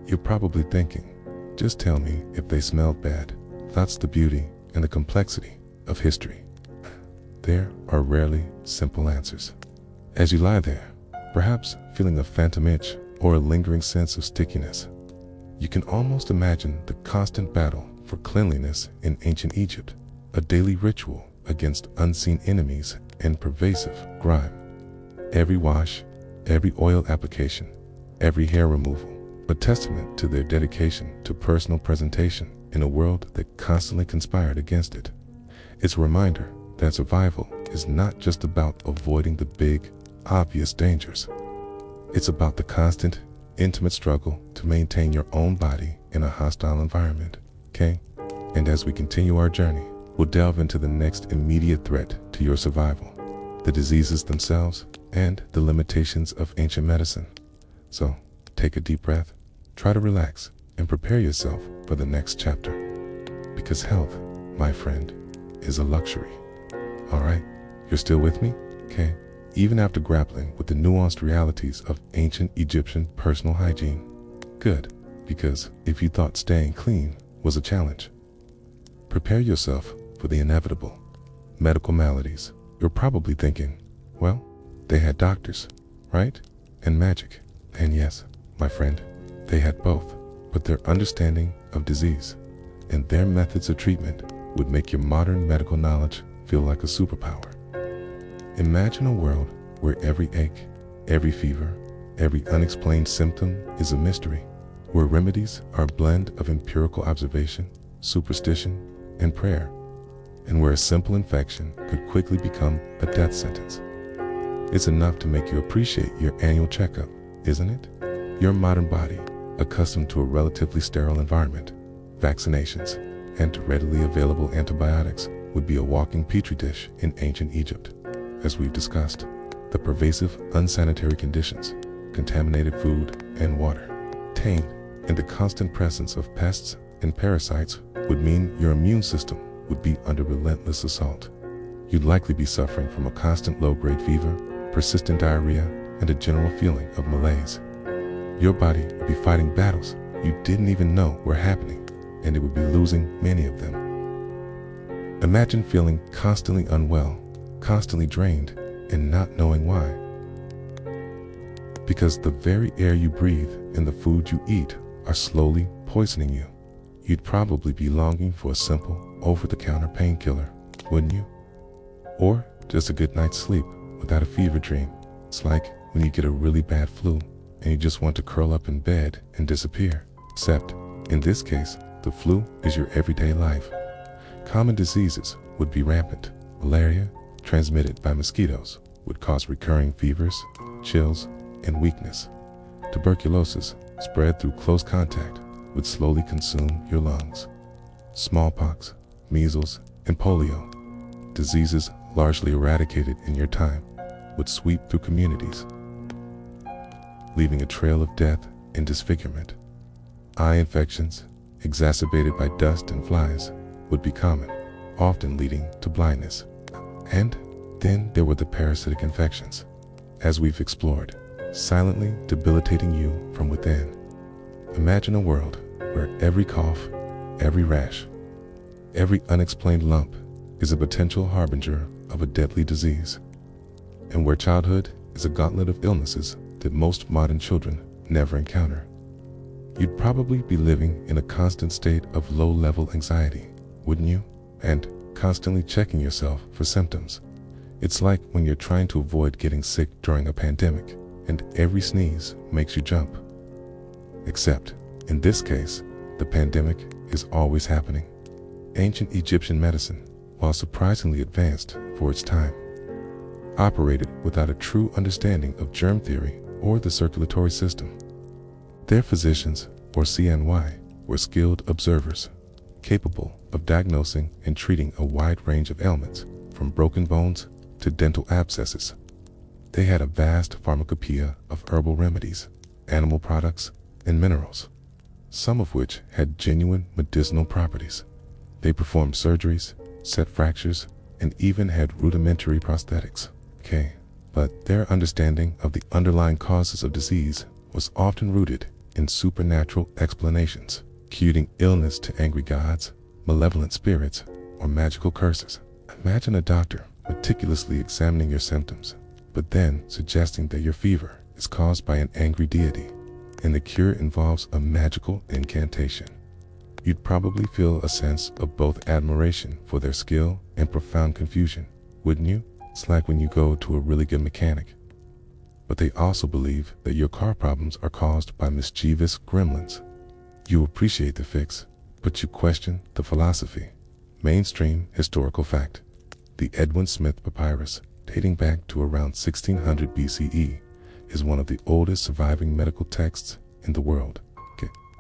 You're probably thinking, just tell me if they smelled bad. That's the beauty and the complexity of history. There are rarely simple answers. As you lie there, perhaps feeling a phantom itch or a lingering sense of stickiness, you can almost imagine the constant battle for cleanliness in ancient Egypt, a daily ritual against unseen enemies and pervasive grime. Every wash, every oil application, every hair removal, a testament to their dedication to personal presentation in a world that constantly conspired against it. It's a reminder that survival is not just about avoiding the big, obvious dangers. It's about the constant, intimate struggle to maintain your own body in a hostile environment, okay? And as we continue our journey, we'll delve into the next immediate threat to your survival, the diseases themselves, and the limitations of ancient medicine. So, take a deep breath, try to relax, and prepare yourself for the next chapter. Because health, my friend, is a luxury. Alright, you're still with me? Okay, even after grappling with the nuanced realities of ancient Egyptian personal hygiene. Good, because if you thought staying clean was a challenge, prepare yourself for the inevitable. Medical maladies. You're probably thinking, well, they had doctors, right? And magic. And yes, my friend, they had both. But their understanding of disease and their methods of treatment would make your modern medical knowledge feel like a superpower. Imagine a world where every ache, every fever, every unexplained symptom is a mystery, where remedies are a blend of empirical observation, superstition, and prayer, and where a simple infection could quickly become a death sentence. It's enough to make you appreciate your annual checkup, isn't it? Your modern body, accustomed to a relatively sterile environment, vaccinations, and to readily available antibiotics, would be a walking petri dish in ancient Egypt. As we've discussed, the pervasive unsanitary conditions, contaminated food and water, taint, and the constant presence of pests and parasites would mean your immune system would be under relentless assault. You'd likely be suffering from a constant low-grade fever, persistent diarrhea, and a general feeling of malaise. Your body would be fighting battles you didn't even know were happening, and it would be losing many of them. Imagine feeling constantly unwell, constantly drained, and not knowing why. Because the very air you breathe and the food you eat are slowly poisoning you. You'd probably be longing for a simple, over-the-counter painkiller, wouldn't you? Or just a good night's sleep without a fever dream. It's like when you get a really bad flu and you just want to curl up in bed and disappear. Except, in this case, the flu is your everyday life. Common diseases would be rampant. Malaria, transmitted by mosquitoes, would cause recurring fevers, chills, and weakness. Tuberculosis, spread through close contact, would slowly consume your lungs. Smallpox, measles, and polio, diseases largely eradicated in your time, would sweep through communities, leaving a trail of death and disfigurement. Eye infections, exacerbated by dust and flies, would be common, often leading to blindness. And then there were the parasitic infections, as we've explored, silently debilitating you from within. Imagine a world where every cough, every rash, every unexplained lump is a potential harbinger of a deadly disease, and where childhood is a gauntlet of illnesses that most modern children never encounter. You'd probably be living in a constant state of low-level anxiety, wouldn't you? And constantly checking yourself for symptoms. It's like when you're trying to avoid getting sick during a pandemic, and every sneeze makes you jump. Except, in this case, the pandemic is always happening. Ancient Egyptian medicine, while surprisingly advanced for its time, operated without a true understanding of germ theory or the circulatory system. Their physicians, or CNY, were skilled observers, capable of diagnosing and treating a wide range of ailments, from broken bones to dental abscesses. They had a vast pharmacopoeia of herbal remedies, animal products, and minerals, some of which had genuine medicinal properties. They performed surgeries, set fractures, and even had rudimentary prosthetics. But their understanding of the underlying causes of disease was often rooted in supernatural explanations, attributing illness to angry gods, malevolent spirits, or magical curses. Imagine a doctor meticulously examining your symptoms, but then suggesting that your fever is caused by an angry deity, and the cure involves a magical incantation. You'd probably feel a sense of both admiration for their skill and profound confusion, wouldn't you? It's like when you go to a really good mechanic, but they also believe that your car problems are caused by mischievous gremlins. You appreciate the fix, but you question the philosophy. Mainstream historical fact. The Edwin Smith Papyrus, dating back to around 1600 BCE, is one of the oldest surviving medical texts in the world,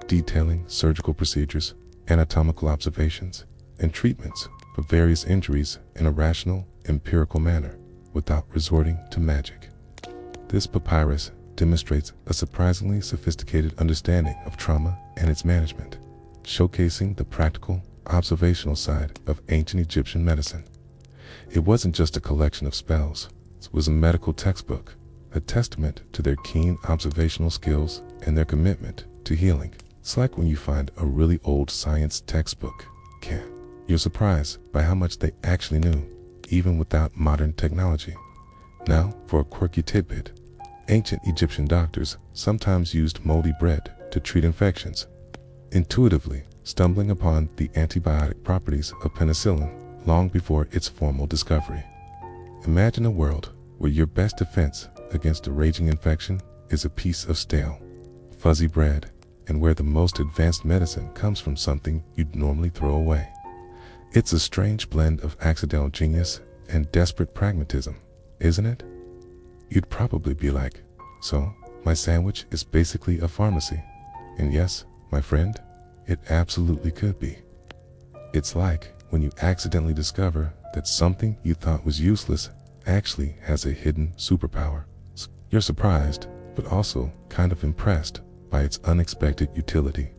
detailing surgical procedures, anatomical observations, and treatments for various injuries in a rational, empirical manner without resorting to magic. This papyrus demonstrates a surprisingly sophisticated understanding of trauma and its management, showcasing the practical, observational side of ancient Egyptian medicine. It wasn't just a collection of spells, was a medical textbook, a testament to their keen observational skills and their commitment to healing. It's like when you find a really old science textbook. You're surprised by how much they actually knew, even without modern technology. Now, for a quirky tidbit, ancient Egyptian doctors sometimes used moldy bread to treat infections, intuitively stumbling upon the antibiotic properties of penicillin long before its formal discovery. Imagine a world where your best defense against a raging infection is a piece of stale, fuzzy bread, and where the most advanced medicine comes from something you'd normally throw away. It's a strange blend of accidental genius and desperate pragmatism, isn't it? You'd probably be like, so, my sandwich is basically a pharmacy. And yes, my friend, it absolutely could be. It's like when you accidentally discover that something you thought was useless actually has a hidden superpower. You're surprised, but also kind of impressed by its unexpected utility.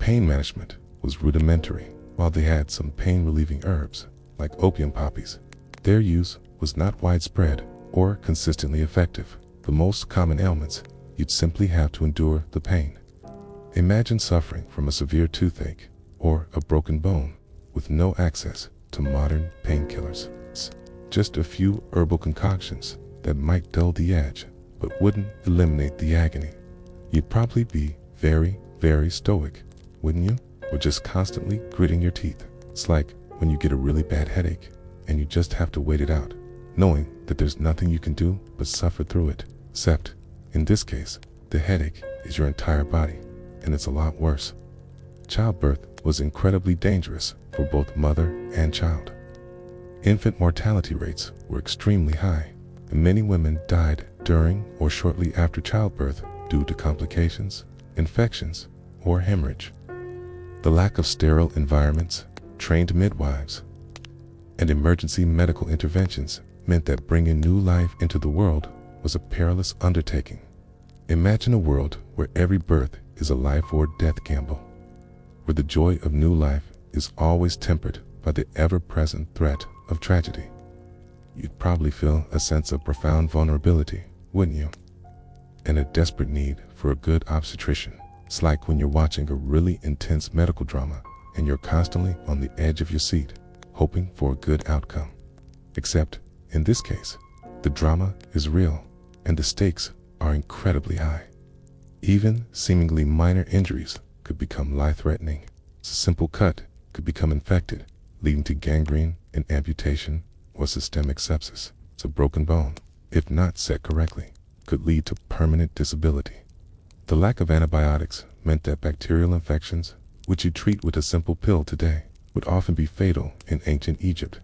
Pain management was rudimentary. While they had some pain-relieving herbs, like opium poppies, their use was not widespread or consistently effective. For most common ailments, you'd simply have to endure the pain. Imagine suffering from a severe toothache or a broken bone with no access to modern painkillers. Just a few herbal concoctions that might dull the edge but wouldn't eliminate the agony. You'd probably be very, very stoic, wouldn't you? Or just constantly gritting your teeth. It's like when you get a really bad headache and you just have to wait it out, knowing that there's nothing you can do but suffer through it. Except, in this case, the headache is your entire body, and it's a lot worse. Childbirth was incredibly dangerous for both mother and child. Infant mortality rates were extremely high, and many women died during or shortly after childbirth due to complications, infections, or hemorrhage. The lack of sterile environments, trained midwives, and emergency medical interventions meant that bringing new life into the world was a perilous undertaking. Imagine a world where every birth is a life or death gamble, where the joy of new life is always tempered by the ever-present threat of tragedy. You'd probably feel a sense of profound vulnerability, wouldn't you? And a desperate need for a good obstetrician. It's like when you're watching a really intense medical drama and you're constantly on the edge of your seat, hoping for a good outcome. Except, in this case, the drama is real and the stakes are incredibly high. Even seemingly minor injuries could become life-threatening. A simple cut could become infected, leading to gangrene and amputation or systemic sepsis. It's a broken bone, if not set correctly, could lead to permanent disability. The lack of antibiotics meant that bacterial infections, which you treat with a simple pill today, would often be fatal in ancient Egypt.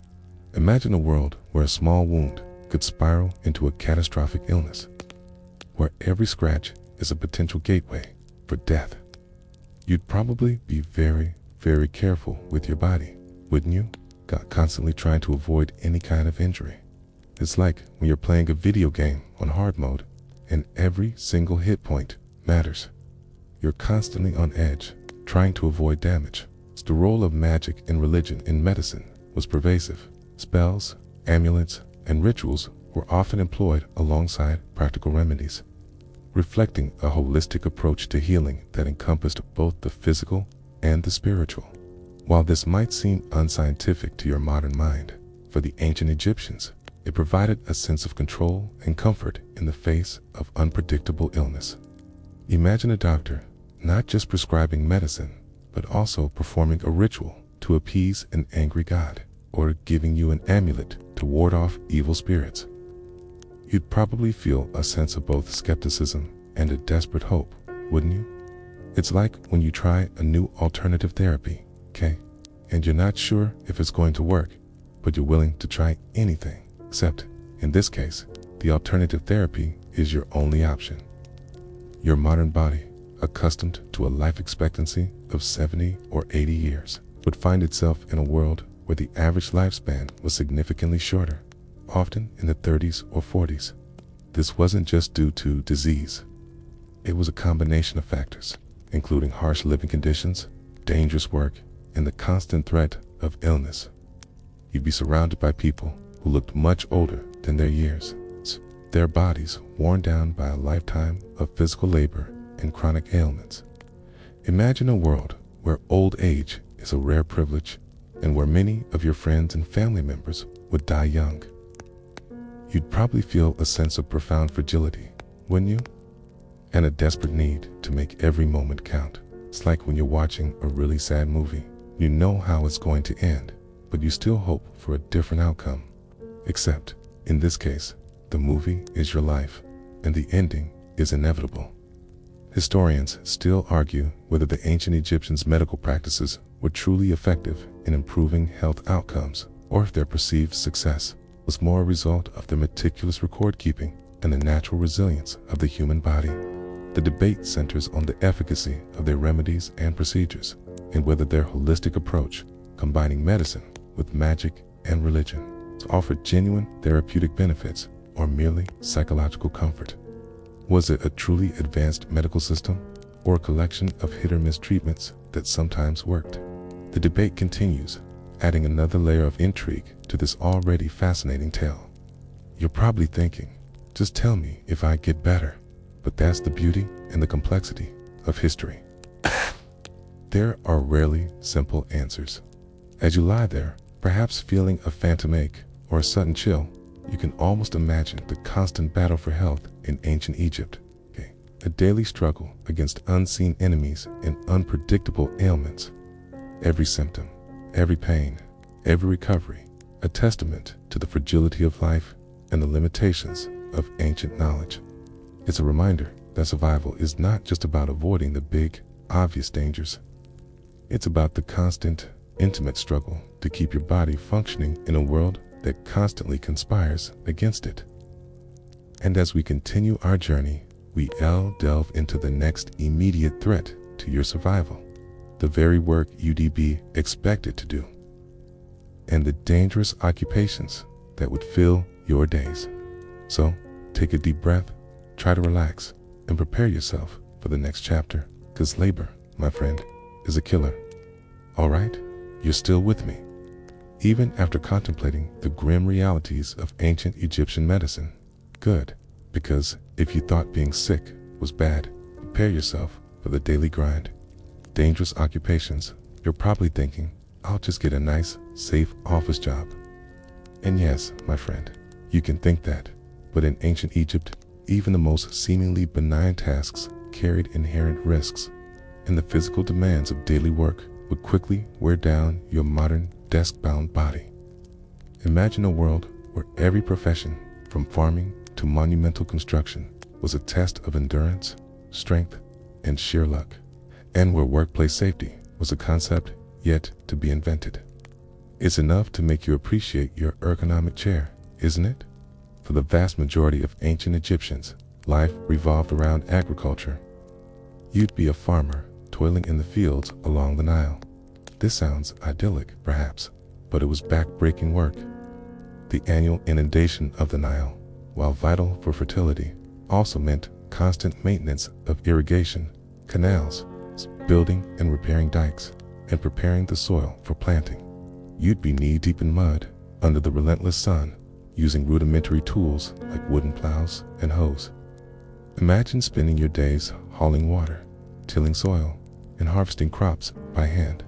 Imagine a world where a small wound could spiral into a catastrophic illness, where every scratch is a potential gateway for death. You'd probably be very, very careful with your body, wouldn't you? Constantly trying to avoid any kind of injury. It's like when you're playing a video game on hard mode and every single hit point matters. You're constantly on edge, trying to avoid damage. The role of magic and religion in medicine was pervasive. Spells, amulets, and rituals were often employed alongside practical remedies, reflecting a holistic approach to healing that encompassed both the physical and the spiritual. While this might seem unscientific to your modern mind, for the ancient Egyptians, it provided a sense of control and comfort in the face of unpredictable illness. Imagine a doctor not just prescribing medicine, but also performing a ritual to appease an angry god, or giving you an amulet to ward off evil spirits. You'd probably feel a sense of both skepticism and a desperate hope, wouldn't you? It's like when you try a new alternative therapy, and you're not sure if it's going to work, but you're willing to try anything, except, in this case, the alternative therapy is your only option. Your modern body, accustomed to a life expectancy of 70 or 80 years, would find itself in a world where the average lifespan was significantly shorter, often in the 30s or 40s. This wasn't just due to disease. It was a combination of factors, including harsh living conditions, dangerous work, and the constant threat of illness. You'd be surrounded by people who looked much older than their years, their bodies worn down by a lifetime of physical labor and chronic ailments. Imagine a world where old age is a rare privilege and where many of your friends and family members would die young. You'd probably feel a sense of profound fragility, wouldn't you? And a desperate need to make every moment count. It's like when you're watching a really sad movie. You know how it's going to end, but you still hope for a different outcome. Except, in this case, the movie is your life, and the ending is inevitable. Historians still argue whether the ancient Egyptians' medical practices were truly effective in improving health outcomes, or if their perceived success was more a result of their meticulous record-keeping and the natural resilience of the human body. The debate centers on the efficacy of their remedies and procedures, and whether their holistic approach, combining medicine with magic and religion, offered genuine therapeutic benefits or merely psychological comfort. Was it a truly advanced medical system, or a collection of hit-or-miss treatments that sometimes worked? The debate continues, adding another layer of intrigue to this already fascinating tale. You're probably thinking, just tell me if I get better. But that's the beauty and the complexity of history. There are rarely simple answers. As you lie there, perhaps feeling a phantom ache or a sudden chill, you can almost imagine the constant battle for health in ancient Egypt. A daily struggle against unseen enemies and unpredictable ailments. Every symptom, every pain, every recovery, a testament to the fragility of life and the limitations of ancient knowledge. It's a reminder that survival is not just about avoiding the big, obvious dangers. It's about the constant, intimate struggle to keep your body functioning in a world that constantly conspires against it. And as we continue our journey, we delve into the next immediate threat to your survival, the very work you'd be expected to do, and the dangerous occupations that would fill your days. So, take a deep breath, try to relax, and prepare yourself for the next chapter, because labor, my friend, is a killer. All right, you're still with me, even after contemplating the grim realities of ancient Egyptian medicine. Good, because if you thought being sick was bad, prepare yourself for the daily grind. Dangerous occupations, you're probably thinking, I'll just get a nice, safe office job. And yes, my friend, you can think that, but in ancient Egypt, even the most seemingly benign tasks carried inherent risks, and the physical demands of daily work would quickly wear down your modern, desk-bound body. Imagine a world where every profession, from farming to monumental construction, was a test of endurance, strength, and sheer luck, and where workplace safety was a concept yet to be invented. It's enough to make you appreciate your ergonomic chair, isn't it? For the vast majority of ancient Egyptians, life revolved around agriculture. You'd be a farmer, toiling in the fields along the Nile. This sounds idyllic, perhaps, but it was back-breaking work. The annual inundation of the Nile, while vital for fertility, also meant constant maintenance of irrigation, canals, building and repairing dikes, and preparing the soil for planting. You'd be knee-deep in mud, under the relentless sun, using rudimentary tools like wooden plows and hoes. Imagine spending your days hauling water, tilling soil, and harvesting crops by hand.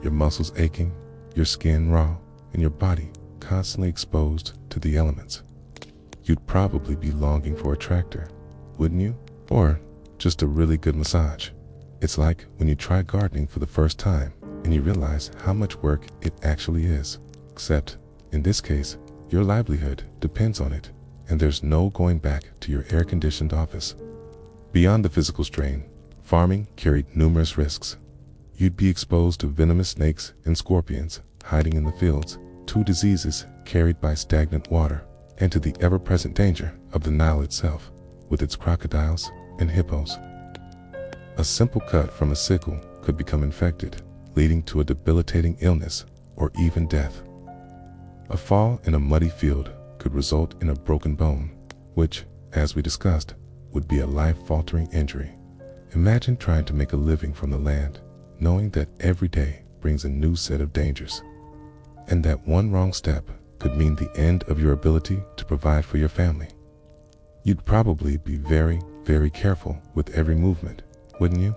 Your muscles aching, your skin raw, and your body constantly exposed to the elements. You'd probably be longing for a tractor, wouldn't you? Or just a really good massage. It's like when you try gardening for the first time and you realize how much work it actually is. Except, in this case, your livelihood depends on it, and there's no going back to your air-conditioned office. Beyond the physical strain, farming carried numerous risks. You'd be exposed to venomous snakes and scorpions hiding in the fields, to diseases carried by stagnant water, and to the ever-present danger of the Nile itself, with its crocodiles and hippos. A simple cut from a sickle could become infected, leading to a debilitating illness or even death. A fall in a muddy field could result in a broken bone, which, as we discussed, would be a life-altering injury. Imagine trying to make a living from the land, knowing that every day brings a new set of dangers, and that one wrong step could mean the end of your ability to provide for your family. You'd probably be very, very careful with every movement, wouldn't you?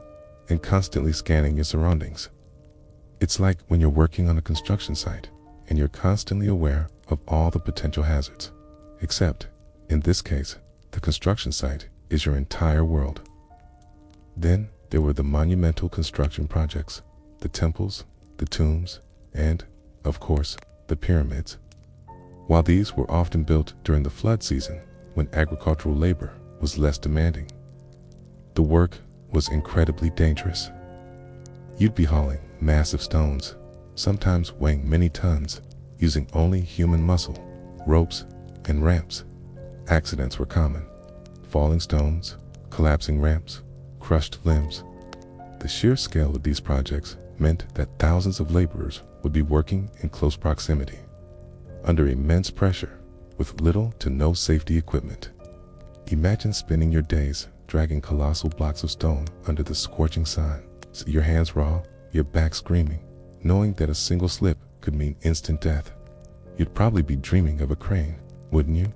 And constantly scanning your surroundings. It's like when you're working on a construction site and you're constantly aware of all the potential hazards. Except, in this case, the construction site is your entire world. Then there were the monumental construction projects, the temples, the tombs, and, of course, the pyramids. While these were often built during the flood season, when agricultural labor was less demanding, the work was incredibly dangerous. You'd be hauling massive stones, sometimes weighing many tons, using only human muscle, ropes, and ramps. Accidents were common. Falling stones, collapsing ramps, crushed limbs. The sheer scale of these projects meant that thousands of laborers would be working in close proximity, under immense pressure, with little to no safety equipment. Imagine spending your days dragging colossal blocks of stone under the scorching sun, your hands raw, your back screaming, knowing that a single slip could mean instant death. You'd probably be dreaming of a crane, wouldn't you?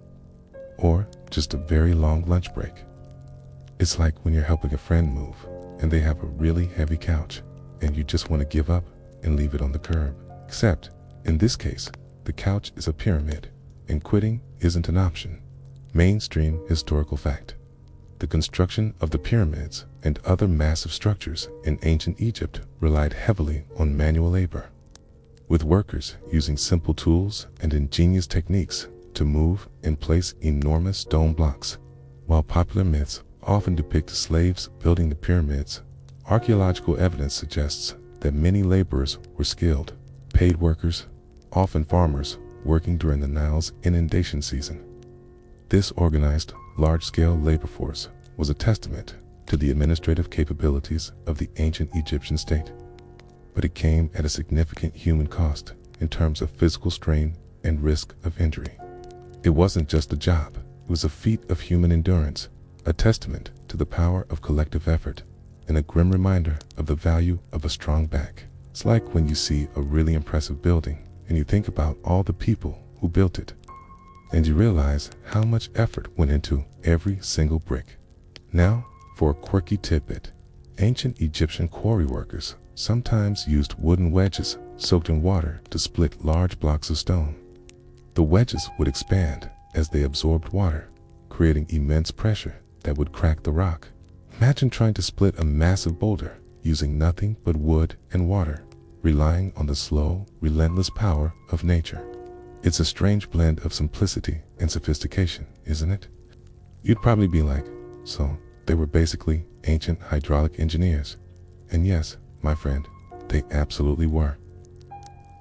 Or just a very long lunch break. It's like when you're helping a friend move and they have a really heavy couch and you just want to give up and leave it on the curb. Except, in this case, the couch is a pyramid and quitting isn't an option. Mainstream historical fact. The construction of the pyramids and other massive structures in ancient Egypt relied heavily on manual labor, with workers using simple tools and ingenious techniques to move and place enormous stone blocks. While popular myths often depict slaves building the pyramids, archaeological evidence suggests that many laborers were skilled, paid workers, often farmers, working during the Nile's inundation season. This organized, large-scale labor force was a testament to the administrative capabilities of the ancient Egyptian state. But it came at a significant human cost in terms of physical strain and risk of injury. It wasn't just a job, it was a feat of human endurance, a testament to the power of collective effort, and a grim reminder of the value of a strong back. It's like when you see a really impressive building and you think about all the people who built it, and you realize how much effort went into every single brick. Now, for a quirky tidbit, ancient Egyptian quarry workers sometimes used wooden wedges soaked in water to split large blocks of stone. The wedges would expand as they absorbed water, creating immense pressure that would crack the rock. Imagine trying to split a massive boulder using nothing but wood and water, relying on the slow, relentless power of nature. It's a strange blend of simplicity and sophistication, isn't it? You'd probably be like, so they were basically ancient hydraulic engineers. And yes, my friend, they absolutely were.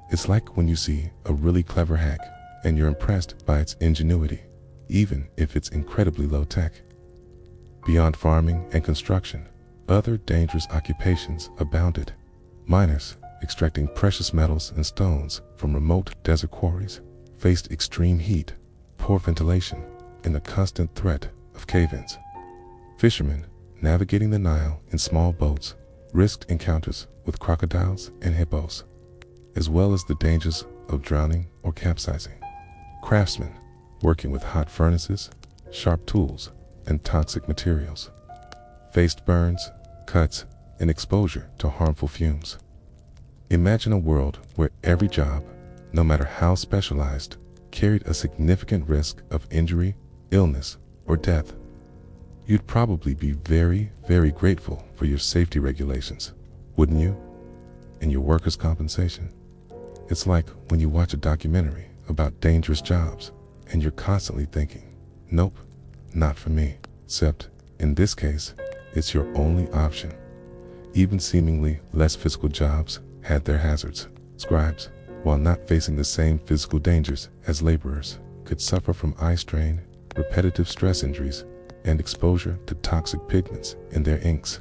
It's like when you see a really clever hack and you're impressed by its ingenuity, even if it's incredibly low tech. Beyond farming and construction, other dangerous occupations abounded. Miners, extracting precious metals and stones from remote desert quarries, faced extreme heat, poor ventilation, and the constant threat of cave-ins. Fishermen, navigating the Nile in small boats, risked encounters with crocodiles and hippos, as well as the dangers of drowning or capsizing. Craftsmen, working with hot furnaces, sharp tools, and toxic materials, faced burns, cuts, and exposure to harmful fumes. Imagine a world where every job, no matter how specialized, carried a significant risk of injury, illness, or death. You'd probably be very, very grateful for your safety regulations, wouldn't you? And your workers' compensation. It's like when you watch a documentary about dangerous jobs and you're constantly thinking, nope, not for me. Except, in this case, it's your only option. Even seemingly less physical jobs had their hazards. Scribes, while not facing the same physical dangers as laborers, could suffer from eye strain, repetitive stress injuries, and exposure to toxic pigments in their inks.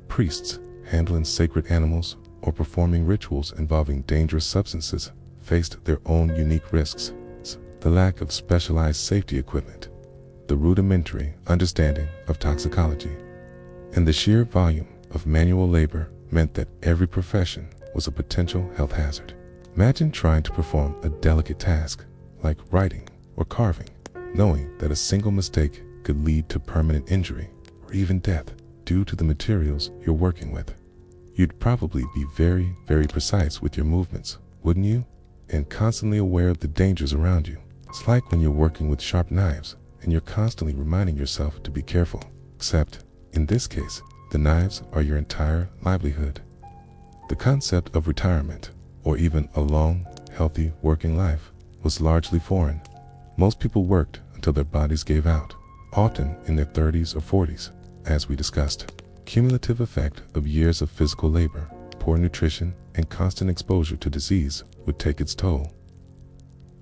Priests, handling sacred animals or performing rituals involving dangerous substances, faced their own unique risks. The lack of specialized safety equipment, the rudimentary understanding of toxicology, and the sheer volume of manual labor meant that every profession was a potential health hazard. Imagine trying to perform a delicate task like writing or carving, knowing that a single mistake could lead to permanent injury or even death due to the materials you're working with. You'd probably be very, very precise with your movements, wouldn't you? And constantly aware of the dangers around you. It's like when you're working with sharp knives and you're constantly reminding yourself to be careful. Except, in this case, the knives are your entire livelihood. The concept of retirement, or even a long, healthy working life, was largely foreign. Most people worked until their bodies gave out, often in their 30s or 40s, as we discussed. Cumulative effect of years of physical labor, poor nutrition, and constant exposure to disease would take its toll.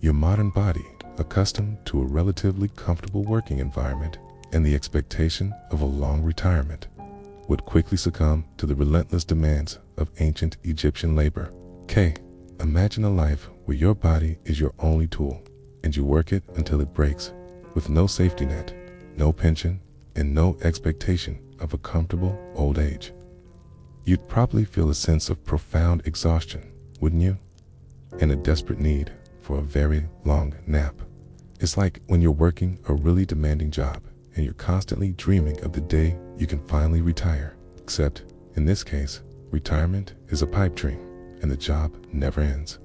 Your modern body, accustomed to a relatively comfortable working environment and the expectation of a long retirement, would quickly succumb to the relentless demands of ancient Egyptian labor. Imagine a life where your body is your only tool, and you work it until it breaks, with no safety net, no pension, and no expectation of a comfortable old age. You'd probably feel a sense of profound exhaustion, wouldn't you? And a desperate need for a very long nap. It's like when you're working a really demanding job and you're constantly dreaming of the day you can finally retire. Except, in this case, retirement is a pipe dream and the job never ends.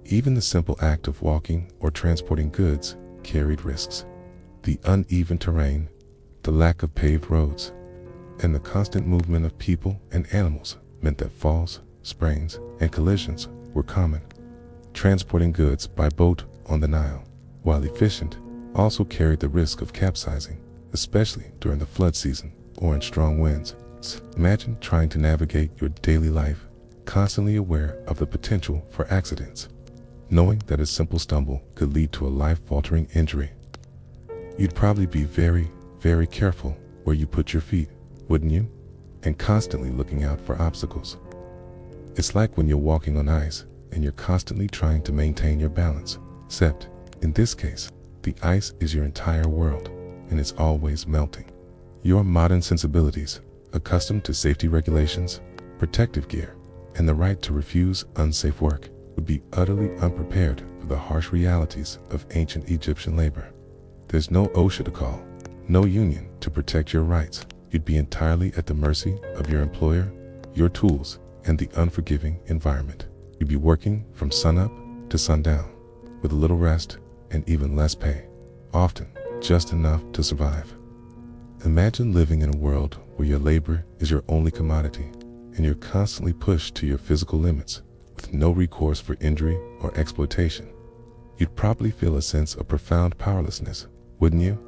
Even the simple act of walking or transporting goods carried risks. The uneven terrain, the lack of paved roads, and the constant movement of people and animals meant that falls, sprains, and collisions were common. Transporting goods by boat on the Nile, while efficient, also carried the risk of capsizing, especially during the flood season or in strong winds. Imagine trying to navigate your daily life, constantly aware of the potential for accidents, knowing that a simple stumble could lead to a life-altering injury. You'd probably be very, very careful where you put your feet, wouldn't you? And constantly looking out for obstacles. It's like when you're walking on ice and you're constantly trying to maintain your balance, except, in this case, the ice is your entire world and it's always melting. Your modern sensibilities, accustomed to safety regulations, protective gear, and the right to refuse unsafe work, would be utterly unprepared for the harsh realities of ancient Egyptian labor. There's no OSHA to call, no union to protect your rights. You'd be entirely at the mercy of your employer, your tools, and the unforgiving environment. You'd be working from sunup to sundown, with little rest and even less pay, often just enough to survive. Imagine living in a world where your labor is your only commodity, and you're constantly pushed to your physical limits, with no recourse for injury or exploitation. You'd probably feel a sense of profound powerlessness, wouldn't you?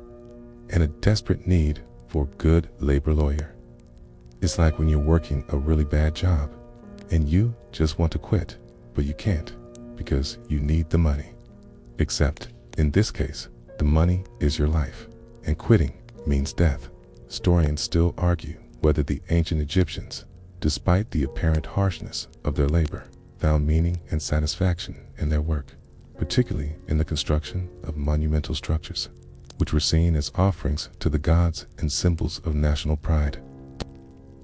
And a desperate need for a good labor lawyer. It's like when you're working a really bad job and you just want to quit, but you can't because you need the money. Except, in this case, the money is your life, and quitting means death. Historians still argue whether the ancient Egyptians, despite the apparent harshness of their labor, found meaning and satisfaction in their work, particularly in the construction of monumental structures, which were seen as offerings to the gods and symbols of national pride.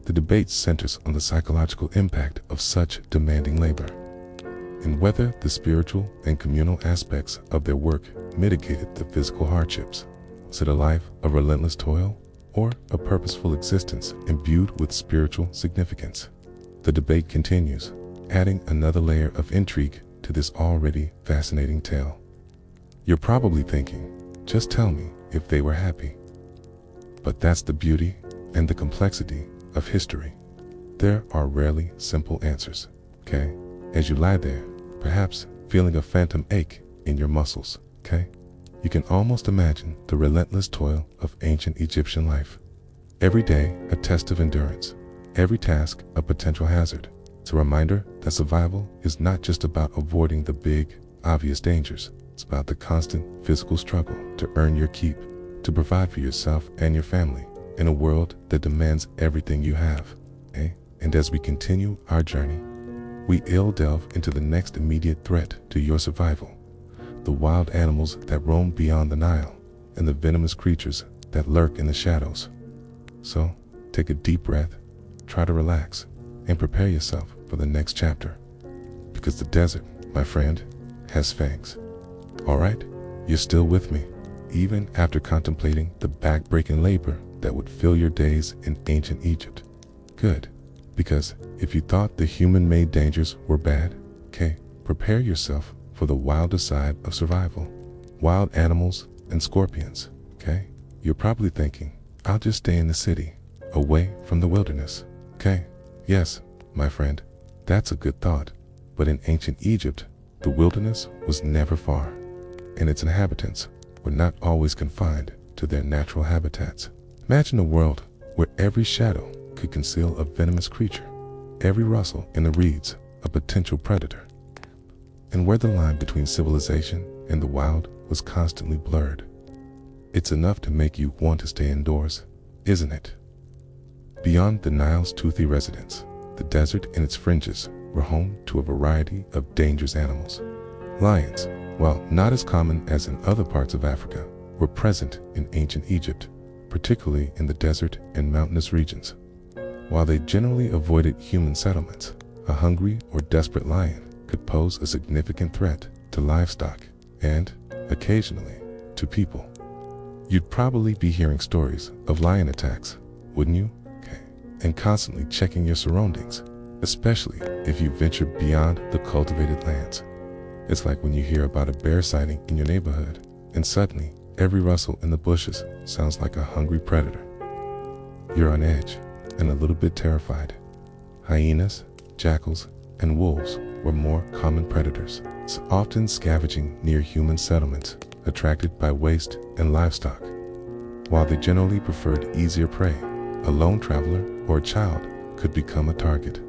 The debate centers on the psychological impact of such demanding labor, and whether the spiritual and communal aspects of their work mitigated the physical hardships. Was it a life of relentless toil, or a purposeful existence imbued with spiritual significance? The debate continues, adding another layer of intrigue to this already fascinating tale. You're probably thinking, just tell me if they were happy. But that's the beauty and the complexity of history. There are rarely simple answers, okay? As you lie there, perhaps feeling a phantom ache in your muscles, okay? You can almost imagine the relentless toil of ancient Egyptian life. Every day a test of endurance, every task a potential hazard. It's a reminder that survival is not just about avoiding the big, obvious dangers. It's about the constant physical struggle to earn your keep, to provide for yourself and your family in a world that demands everything you have. Okay? And as we continue our journey, we delve into the next immediate threat to your survival, the wild animals that roam beyond the Nile, and the venomous creatures that lurk in the shadows. So, take a deep breath, try to relax, and prepare yourself for the next chapter. Because the desert, my friend, has fangs. All right, you're still with me. even after contemplating the back-breaking labor that would fill your days in ancient Egypt. Good, because if you thought the human-made dangers were bad, okay, prepare yourself for the wilder side of survival. Wild animals and scorpions, okay? You're probably thinking, I'll just stay in the city, away from the wilderness, okay? Yes, my friend, that's a good thought. But in ancient Egypt, the wilderness was never far, and its inhabitants were not always confined to their natural habitats. Imagine a world where every shadow could conceal a venomous creature, every rustle in the reeds a potential predator, and where the line between civilization and the wild was constantly blurred. It's enough to make you want to stay indoors, isn't it? Beyond the Nile's toothy residents, the desert and its fringes were home to a variety of dangerous animals. Lions, while not as common as in other parts of Africa, were present in ancient Egypt, particularly in the desert and mountainous regions. While they generally avoided human settlements, a hungry or desperate lion could pose a significant threat to livestock and, occasionally, to people. You'd probably be hearing stories of lion attacks, wouldn't you? Okay. And constantly checking your surroundings, especially if you venture beyond the cultivated lands. It's like when you hear about a bear sighting in your neighborhood, and suddenly every rustle in the bushes sounds like a hungry predator. You're on edge and a little bit terrified. Hyenas, jackals, and wolves were more common predators, often scavenging near human settlements, attracted by waste and livestock. While they generally preferred easier prey, a lone traveler or a child could become a target.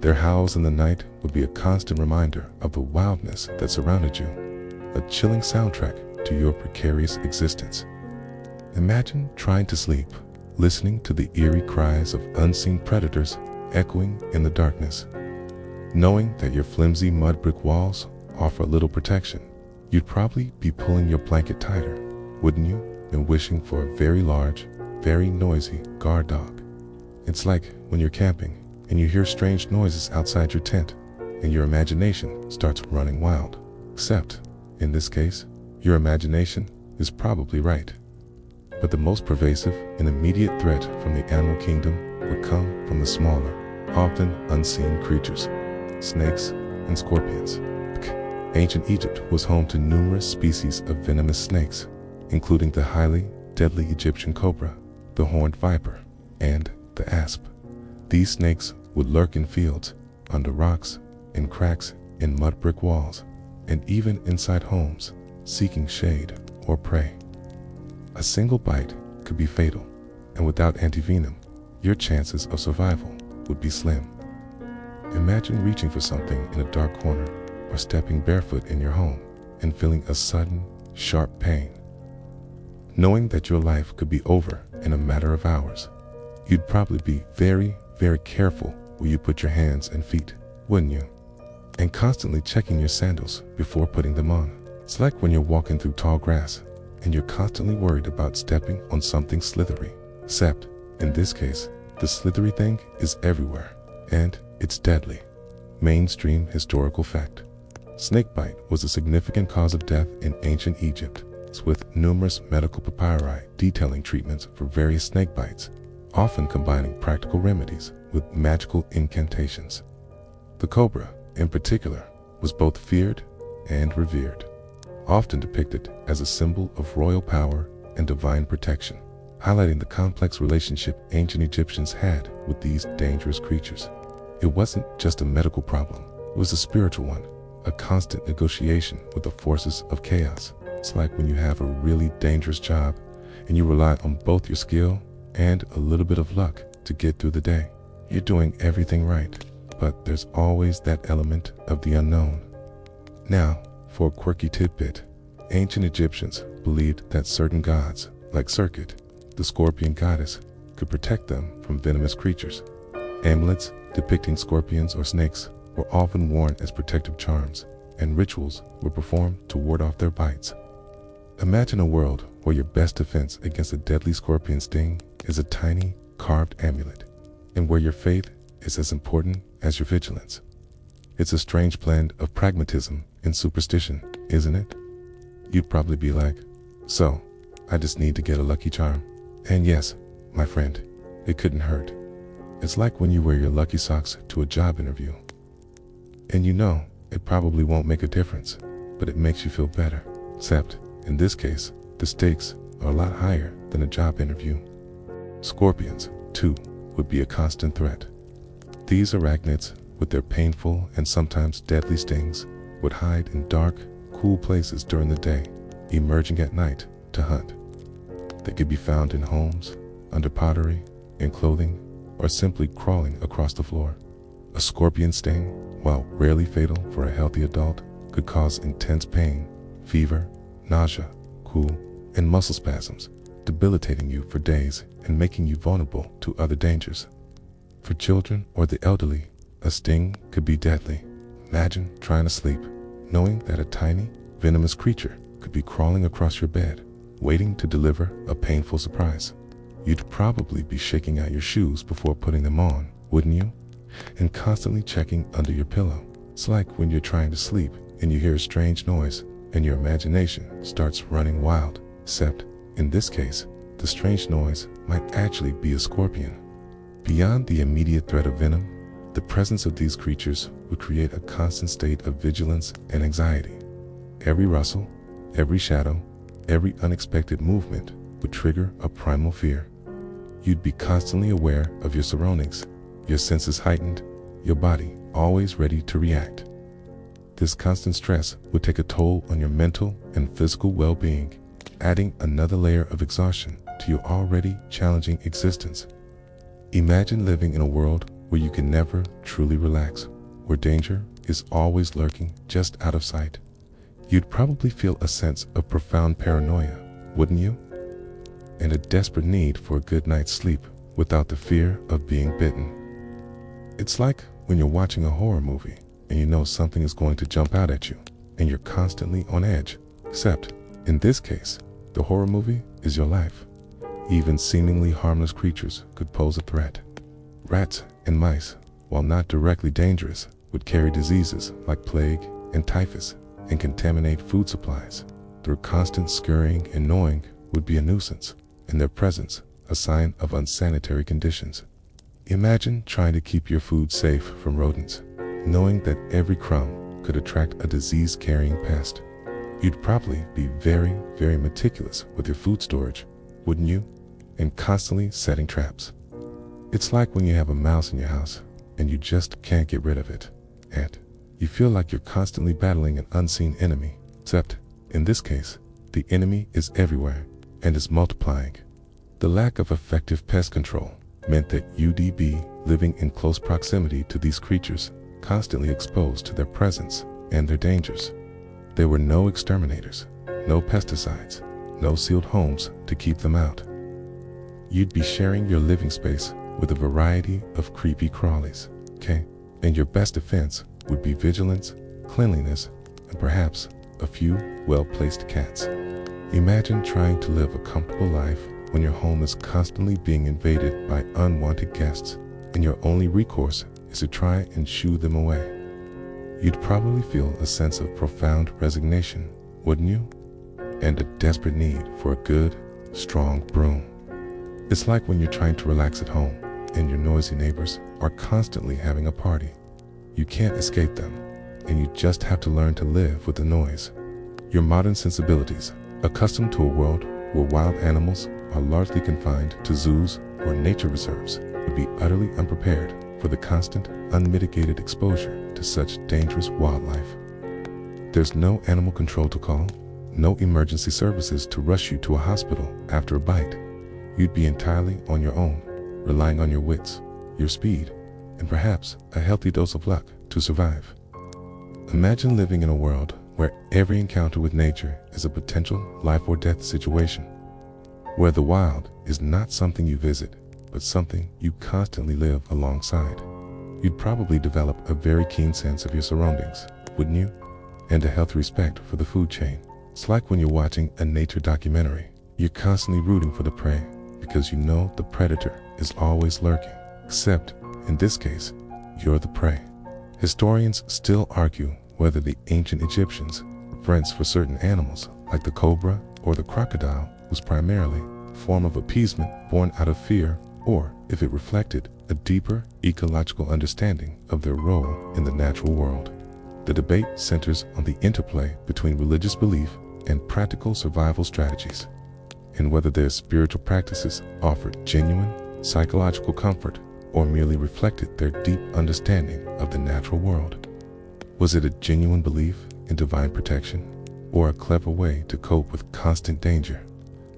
Their howls in the night would be a constant reminder of the wildness that surrounded you, a chilling soundtrack to your precarious existence. Imagine trying to sleep, listening to the eerie cries of unseen predators echoing in the darkness. Knowing that your flimsy mud brick walls offer little protection, you'd probably be pulling your blanket tighter, wouldn't you, and wishing for a very large, very noisy guard dog. It's like when you're camping and you hear strange noises outside your tent and your imagination starts running wild. Except, in this case, your imagination is probably right. But the most pervasive and immediate threat from the animal kingdom would come from the smaller, often unseen creatures, snakes and scorpions. Ancient Egypt was home to numerous species of venomous snakes, including the highly deadly Egyptian cobra, the horned viper, and the asp. These snakes would lurk in fields, under rocks, in cracks in mud brick walls, and even inside homes, seeking shade or prey. A single bite could be fatal, and without antivenom, your chances of survival would be slim. Imagine reaching for something in a dark corner or stepping barefoot in your home and feeling a sudden, sharp pain. Knowing that your life could be over in a matter of hours, you'd probably be very, very careful where you put your hands and feet, wouldn't you? And constantly checking your sandals before putting them on. It's like when you're walking through tall grass and you're constantly worried about stepping on something slithery. Except, in this case, the slithery thing is everywhere, and it's deadly. Mainstream historical fact. Snakebite was a significant cause of death in ancient Egypt, with numerous medical papyri detailing treatments for various snake bites, often combining practical remedies with magical incantations. The cobra, in particular, was both feared and revered, often depicted as a symbol of royal power and divine protection, highlighting the complex relationship ancient Egyptians had with these dangerous creatures. It wasn't just a medical problem, it was a spiritual one, a constant negotiation with the forces of chaos. It's like when you have a really dangerous job and you rely on both your skill and a little bit of luck to get through the day. You're doing everything right, but there's always that element of the unknown. Now, for a quirky tidbit, ancient Egyptians believed that certain gods, like Serket, the scorpion goddess, could protect them from venomous creatures. Amulets depicting scorpions or snakes were often worn as protective charms, and rituals were performed to ward off their bites. Imagine a world where your best defense against a deadly scorpion sting is a tiny, carved amulet, and where your faith is as important as your vigilance. It's a strange blend of pragmatism and superstition, isn't it? You'd probably be like, so, I just need to get a lucky charm. And yes, my friend, it couldn't hurt. It's like when you wear your lucky socks to a job interview. And you know, it probably won't make a difference, but it makes you feel better. Except, in this case, the stakes are a lot higher than a job interview. Scorpions, too, would be a constant threat. These arachnids, with their painful and sometimes deadly stings, would hide in dark, cool places during the day, emerging at night to hunt. They could be found in homes, under pottery, in clothing, or simply crawling across the floor. A scorpion sting, while rarely fatal for a healthy adult, could cause intense pain, fever, nausea, cool, and muscle spasms, debilitating you for days and making you vulnerable to other dangers. For children or the elderly, a sting could be deadly. Imagine trying to sleep, knowing that a tiny, venomous creature could be crawling across your bed, waiting to deliver a painful surprise. You'd probably be shaking out your shoes before putting them on, wouldn't you? And constantly checking under your pillow. It's like when you're trying to sleep and you hear a strange noise and your imagination starts running wild. Except, in this case, the strange noise might actually be a scorpion. Beyond the immediate threat of venom, the presence of these creatures would create a constant state of vigilance and anxiety. Every rustle, every shadow, every unexpected movement would trigger a primal fear. You'd be constantly aware of your surroundings, your senses heightened, your body always ready to react. This constant stress would take a toll on your mental and physical well-being, adding another layer of exhaustion to your already challenging existence. Imagine living in a world where you can never truly relax, where danger is always lurking just out of sight. You'd probably feel a sense of profound paranoia, wouldn't you? And a desperate need for a good night's sleep without the fear of being bitten. It's like when you're watching a horror movie and you know something is going to jump out at you and you're constantly on edge. Except, in this case, the horror movie is your life. Even seemingly harmless creatures could pose a threat. Rats and mice, while not directly dangerous, would carry diseases like plague and typhus and contaminate food supplies. Their constant scurrying and gnawing would be a nuisance, and their presence a sign of unsanitary conditions. Imagine trying to keep your food safe from rodents, knowing that every crumb could attract a disease-carrying pest. You'd probably be very, very meticulous with your food storage, wouldn't you? And constantly setting traps. It's like when you have a mouse in your house and you just can't get rid of it, and you feel like you're constantly battling an unseen enemy. Except, in this case, the enemy is everywhere and is multiplying. The lack of effective pest control meant that you'd be living in close proximity to these creatures, constantly exposed to their presence and their dangers. There were no exterminators, no pesticides, no sealed homes to keep them out. You'd be sharing your living space with a variety of creepy crawlies, okay? And your best defense would be vigilance, cleanliness, and perhaps a few well-placed cats. Imagine trying to live a comfortable life when your home is constantly being invaded by unwanted guests, and your only recourse is to try and shoo them away. You'd probably feel a sense of profound resignation, wouldn't you? And a desperate need for a good, strong broom. It's like when you're trying to relax at home, and your noisy neighbors are constantly having a party. You can't escape them, and you just have to learn to live with the noise. Your modern sensibilities, accustomed to a world where wild animals are largely confined to zoos or nature reserves, would be utterly unprepared for the constant, unmitigated exposure to such dangerous wildlife. There's no animal control to call, no emergency services to rush you to a hospital after a bite. You'd be entirely on your own, relying on your wits, your speed, and perhaps a healthy dose of luck to survive. Imagine living in a world where every encounter with nature is a potential life or death situation, where the wild is not something you visit, but something you constantly live alongside. You'd probably develop a very keen sense of your surroundings, wouldn't you? And a healthy respect for the food chain. It's like when you're watching a nature documentary. You're constantly rooting for the prey because you know the predator is always lurking. Except, in this case, you're the prey. Historians still argue whether the ancient Egyptians' reference for certain animals, like the cobra or the crocodile, was primarily a form of appeasement born out of fear, or if it reflected a deeper ecological understanding of their role in the natural world. The debate centers on the interplay between religious belief and practical survival strategies, and whether their spiritual practices offered genuine psychological comfort or merely reflected their deep understanding of the natural world. Was it a genuine belief in divine protection, or a clever way to cope with constant danger?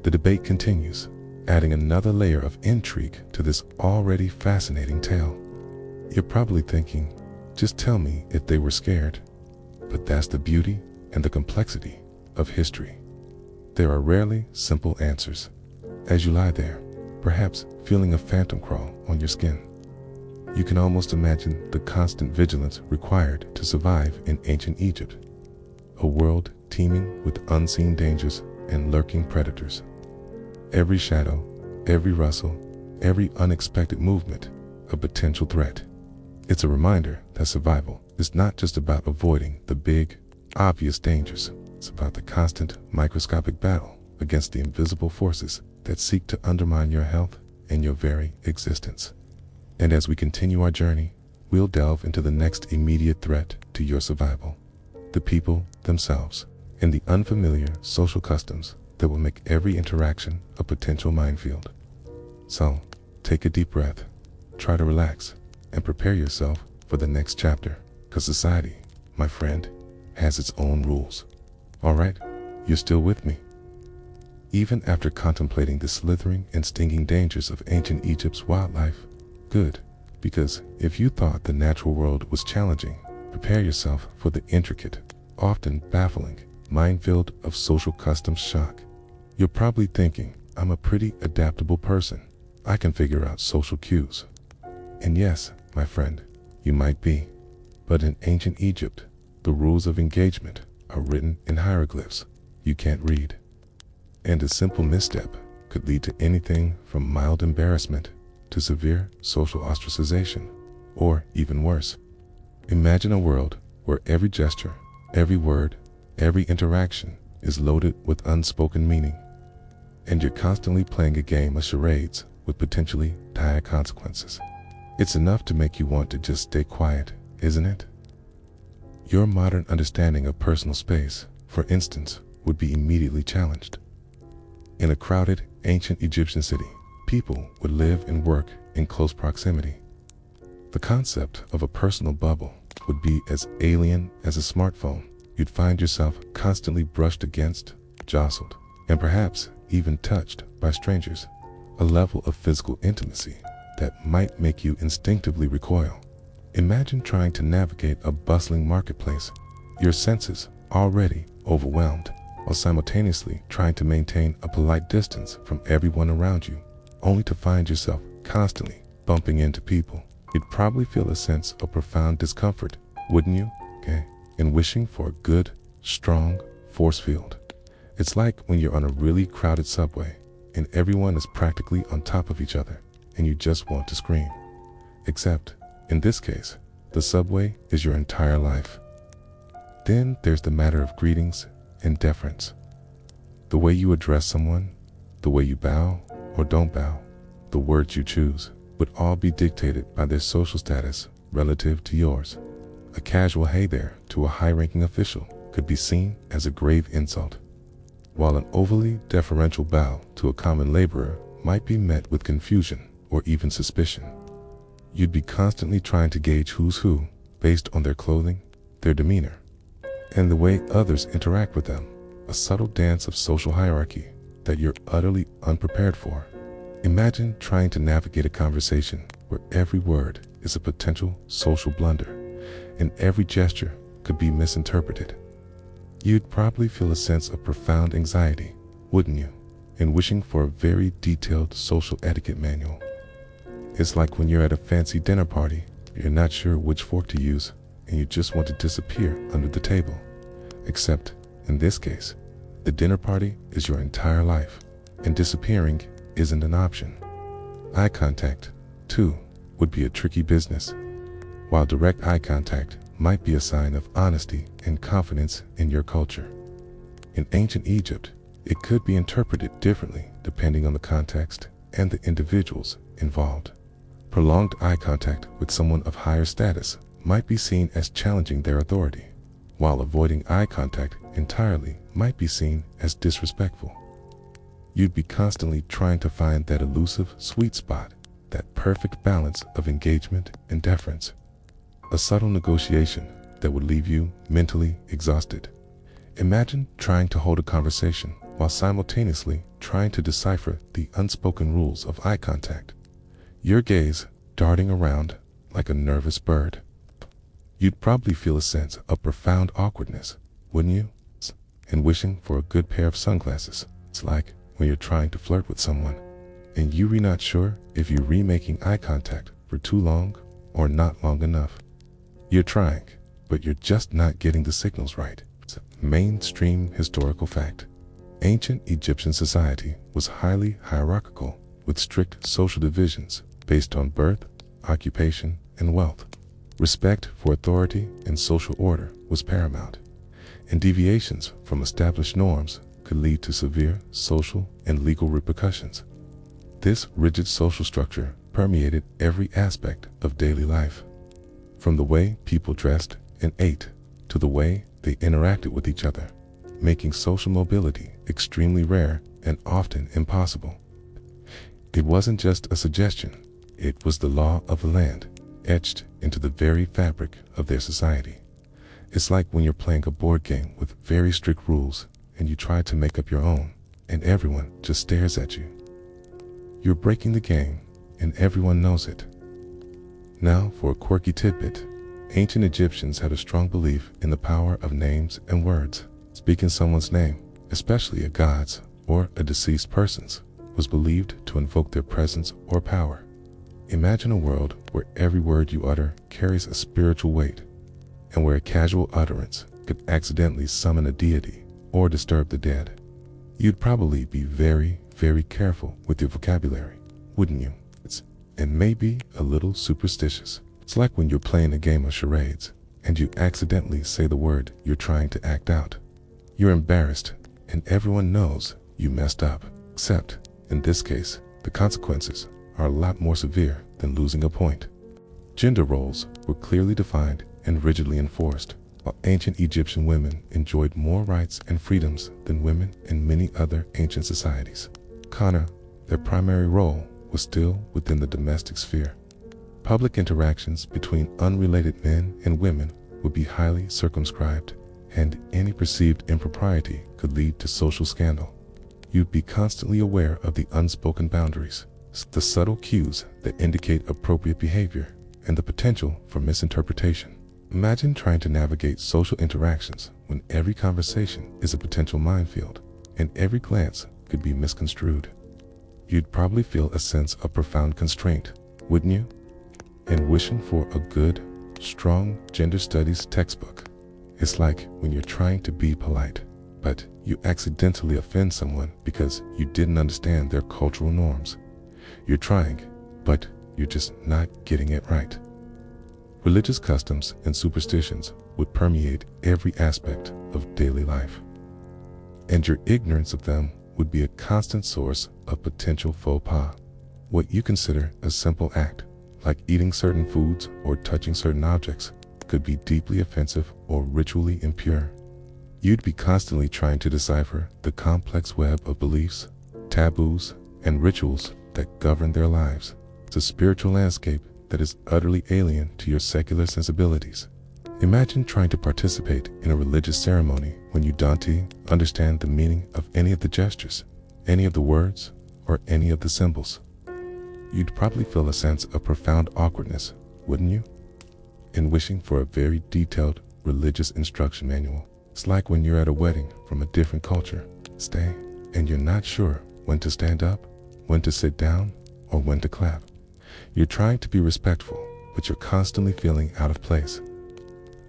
The debate continues, adding another layer of intrigue to this already fascinating tale. You're probably thinking, just tell me if they were scared. But that's the beauty and the complexity of history. There are rarely simple answers. As you lie there, perhaps feeling a phantom crawl on your skin, you can almost imagine the constant vigilance required to survive in ancient Egypt, a world teeming with unseen dangers and lurking predators. Every shadow, every rustle, every unexpected movement, a potential threat. It's a reminder that survival is not just about avoiding the big, obvious dangers. It's about the constant, microscopic battle against the invisible forces that seek to undermine your health and your very existence. And as we continue our journey, we'll delve into the next immediate threat to your survival: the people themselves, and the unfamiliar social customs that will make every interaction a potential minefield. So, take a deep breath, try to relax, and prepare yourself for the next chapter, because society, my friend, has its own rules. Alright, you're still with me? Even after contemplating the slithering and stinging dangers of ancient Egypt's wildlife, good, because if you thought the natural world was challenging, prepare yourself for the intricate, often baffling, minefield of social customs shock. You're probably thinking, I'm a pretty adaptable person. I can figure out social cues. And yes, my friend, you might be. But in ancient Egypt, the rules of engagement are written in hieroglyphs you can't read. And a simple misstep could lead to anything from mild embarrassment to severe social ostracization, or even worse. Imagine a world where every gesture, every word, every interaction is loaded with unspoken meaning, and you're constantly playing a game of charades with potentially dire consequences. It's enough to make you want to just stay quiet, isn't it? Your modern understanding of personal space, for instance, would be immediately challenged. In a crowded, ancient Egyptian city, people would live and work in close proximity. The concept of a personal bubble would be as alien as a smartphone. You'd find yourself constantly brushed against, jostled, and perhaps even touched by strangers, a level of physical intimacy that might make you instinctively recoil. Imagine trying to navigate a bustling marketplace, your senses already overwhelmed, while simultaneously trying to maintain a polite distance from everyone around you, only to find yourself constantly bumping into people. You'd probably feel a sense of profound discomfort, wouldn't you? And wishing for a good, strong force field. It's like when you're on a really crowded subway and everyone is practically on top of each other and you just want to scream. Except, in this case, the subway is your entire life. Then there's the matter of greetings and deference. The way you address someone, the way you bow or don't bow, the words you choose, would all be dictated by their social status relative to yours. A casual hey there to a high-ranking official could be seen as a grave insult, while an overly deferential bow to a common laborer might be met with confusion or even suspicion. You'd be constantly trying to gauge who's who based on their clothing, their demeanor, and the way others interact with them, a subtle dance of social hierarchy that you're utterly unprepared for. Imagine trying to navigate a conversation where every word is a potential social blunder, and every gesture could be misinterpreted. You'd probably feel a sense of profound anxiety, wouldn't you, in wishing for a very detailed social etiquette manual. It's like when you're at a fancy dinner party, you're not sure which fork to use, and you just want to disappear under the table. Except, in this case, the dinner party is your entire life, and disappearing isn't an option. Eye contact, too, would be a tricky business. While direct eye contact might be a sign of honesty and confidence in your culture, in ancient Egypt, It could be interpreted differently depending on the context and the individuals involved. Prolonged eye contact with someone of higher status might be seen as challenging their authority, while avoiding eye contact entirely might be seen as disrespectful. You'd be constantly trying to find that elusive sweet spot, that perfect balance of engagement and deference. A subtle negotiation that would leave you mentally exhausted. Imagine trying to hold a conversation while simultaneously trying to decipher the unspoken rules of eye contact. Your gaze darting around like a nervous bird. You'd probably feel a sense of profound awkwardness, wouldn't you? And wishing for a good pair of sunglasses. It's like when you're trying to flirt with someone, and you're not sure if you're remaking eye contact for too long or not long enough. You're trying, but you're just not getting the signals right. It's a mainstream historical fact. Ancient Egyptian society was highly hierarchical, with strict social divisions based on birth, occupation, and wealth. Respect for authority and social order was paramount, and deviations from established norms could lead to severe social and legal repercussions. This rigid social structure permeated every aspect of daily life, from the way people dressed and ate to the way they interacted with each other, making social mobility extremely rare and often impossible. It wasn't just a suggestion, it was the law of the land, etched into the very fabric of their society. It's like when you're playing a board game with very strict rules and you try to make up your own, and everyone just stares at you. You're breaking the game, and everyone knows it. Now for a quirky tidbit. Ancient Egyptians had a strong belief in the power of names and words. Speaking someone's name, especially a god's or a deceased person's, was believed to invoke their presence or power. Imagine a world where every word you utter carries a spiritual weight, and where a casual utterance could accidentally summon a deity or disturb the dead. You'd probably be very, very careful with your vocabulary, wouldn't you? And maybe a little superstitious. It's like when you're playing a game of charades and you accidentally say the word you're trying to act out. You're embarrassed, and everyone knows you messed up, except, in this case, the consequences are a lot more severe than losing a point. Gender roles were clearly defined and rigidly enforced, while ancient Egyptian women enjoyed more rights and freedoms than women in many other ancient societies. Kana, their primary role, was still within the domestic sphere. Public interactions between unrelated men and women would be highly circumscribed, and any perceived impropriety could lead to social scandal. You'd be constantly aware of the unspoken boundaries, the subtle cues that indicate appropriate behavior, and the potential for misinterpretation. Imagine trying to navigate social interactions when every conversation is a potential minefield, and every glance could be misconstrued. You'd probably feel a sense of profound constraint, wouldn't you? And wishing for a good, strong gender studies textbook. It's like when you're trying to be polite, but you accidentally offend someone because you didn't understand their cultural norms. You're trying, but you're just not getting it right. Religious customs and superstitions would permeate every aspect of daily life, and your ignorance of them would be a constant source of potential faux pas. What you consider a simple act, like eating certain foods or touching certain objects, could be deeply offensive or ritually impure. You'd be constantly trying to decipher the complex web of beliefs, taboos, and rituals that govern their lives. It's a spiritual landscape that is utterly alien to your secular sensibilities. Imagine trying to participate in a religious ceremony when you don't understand the meaning of any of the gestures, any of the words, or any of the symbols. You'd probably feel a sense of profound awkwardness, wouldn't you? In wishing for a very detailed religious instruction manual. It's like when you're at a wedding from a different culture, and you're not sure when to stand up, when to sit down, or when to clap. You're trying to be respectful, but you're constantly feeling out of place.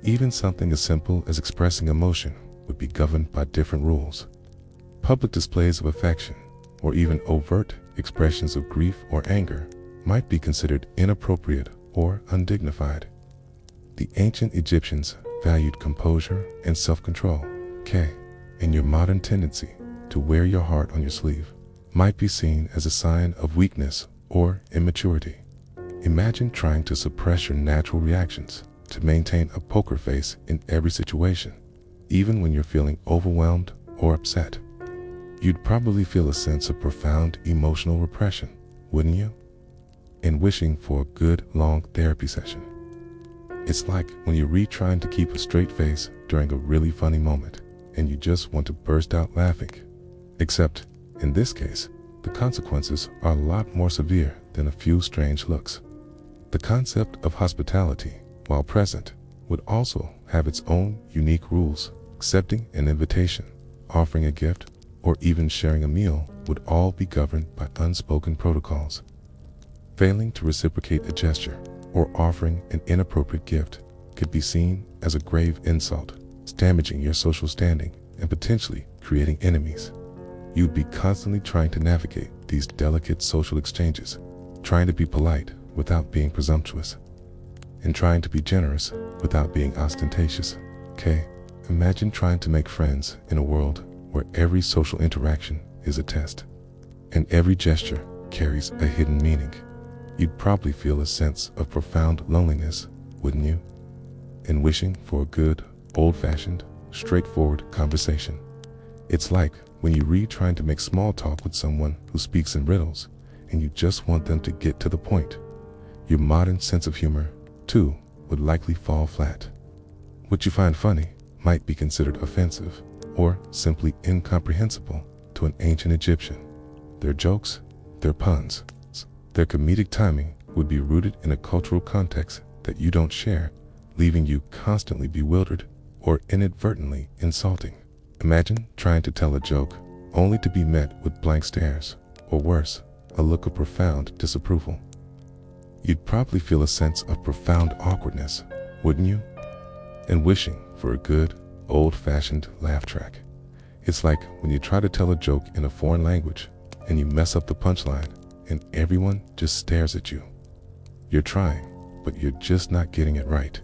Even something as simple as expressing emotion would be governed by different rules. Public displays of affection, or even overt expressions of grief or anger, might be considered inappropriate or undignified. The ancient Egyptians valued composure and self-control, and your modern tendency to wear your heart on your sleeve might be seen as a sign of weakness or immaturity. Imagine trying to suppress your natural reactions to maintain a poker face in every situation, even when you're feeling overwhelmed or upset. You'd probably feel a sense of profound emotional repression, wouldn't you? And wishing for a good, long therapy session. It's like when you're trying to keep a straight face during a really funny moment, and you just want to burst out laughing. Except, in this case, the consequences are a lot more severe than a few strange looks. The concept of hospitality, while present, would also have its own unique rules. Accepting an invitation, offering a gift, or even sharing a meal would all be governed by unspoken protocols. Failing to reciprocate a gesture or offering an inappropriate gift could be seen as a grave insult, damaging your social standing and potentially creating enemies. You'd be constantly trying to navigate these delicate social exchanges, trying to be polite without being presumptuous, and trying to be generous without being ostentatious. Okay, imagine trying to make friends in a world where every social interaction is a test, and every gesture carries a hidden meaning. You'd probably feel a sense of profound loneliness, wouldn't you? And wishing for a good, old-fashioned, straightforward conversation. It's like when you trying to make small talk with someone who speaks in riddles, and you just want them to get to the point. Your modern sense of humor, too, would likely fall flat. What you find funny might be considered offensive, or simply incomprehensible to an ancient Egyptian. Their jokes, their puns, their comedic timing would be rooted in a cultural context that you don't share, leaving you constantly bewildered or inadvertently insulting. Imagine trying to tell a joke only to be met with blank stares, or worse, a look of profound disapproval. You'd probably feel a sense of profound awkwardness, wouldn't you? And wishing for a good, old-fashioned laugh track. It's like when you try to tell a joke in a foreign language and you mess up the punchline and everyone just stares at you. You're trying, but you're just not getting it right.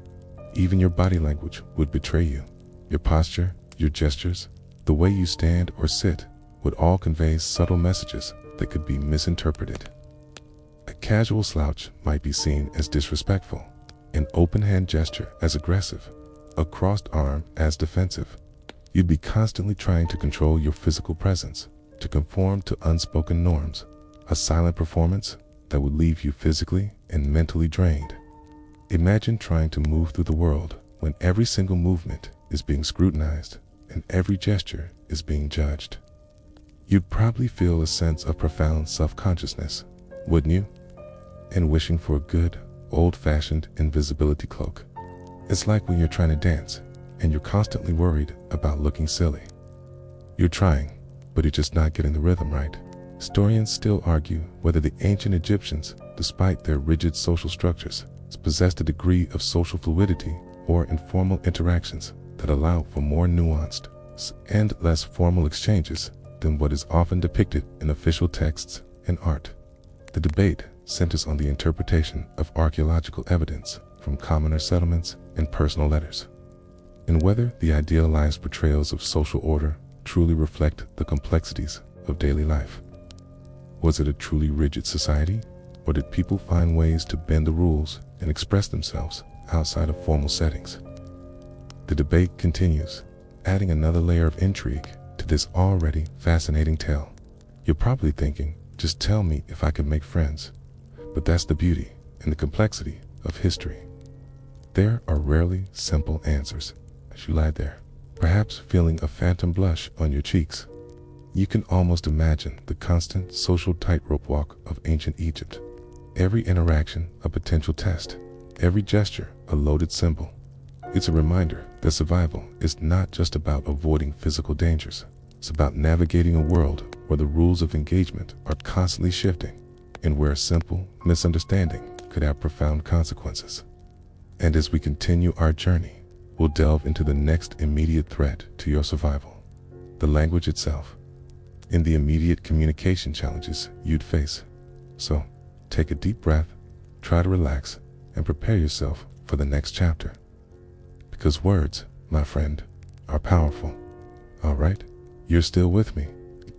Even your body language would betray you. Your posture, your gestures, the way you stand or sit would all convey subtle messages that could be misinterpreted. A casual slouch might be seen as disrespectful, an open hand gesture as aggressive, a crossed arm as defensive. You'd be constantly trying to control your physical presence, to conform to unspoken norms, a silent performance that would leave you physically and mentally drained. Imagine trying to move through the world when every single movement is being scrutinized and every gesture is being judged. You'd probably feel a sense of profound self-consciousness, wouldn't you? And wishing for a good, old-fashioned invisibility cloak. It's like when you're trying to dance and you're constantly worried about looking silly. You're trying, but you're just not getting the rhythm right. Historians still argue whether the ancient Egyptians, despite their rigid social structures, possessed a degree of social fluidity or informal interactions that allow for more nuanced and less formal exchanges than what is often depicted in official texts and art. The debate centers on the interpretation of archaeological evidence from commoner settlements and personal letters, and whether the idealized portrayals of social order truly reflect the complexities of daily life. Was it a truly rigid society, or did people find ways to bend the rules and express themselves outside of formal settings? The debate continues, adding another layer of intrigue to this already fascinating tale. You're probably thinking, just tell me if I can make friends. But that's the beauty and the complexity of history. There are rarely simple answers. As you lie there, perhaps feeling a phantom blush on your cheeks, you can almost imagine the constant social tightrope walk of ancient Egypt. Every interaction a potential test, every gesture a loaded symbol. It's a reminder that survival is not just about avoiding physical dangers. It's about navigating a world where the rules of engagement are constantly shifting and where a simple misunderstanding could have profound consequences. And as we continue our journey, we'll delve into the next immediate threat to your survival, the language itself, and the immediate communication challenges you'd face. So, take a deep breath, try to relax, and prepare yourself for the next chapter. Because words, my friend, are powerful. All right, you're still with me.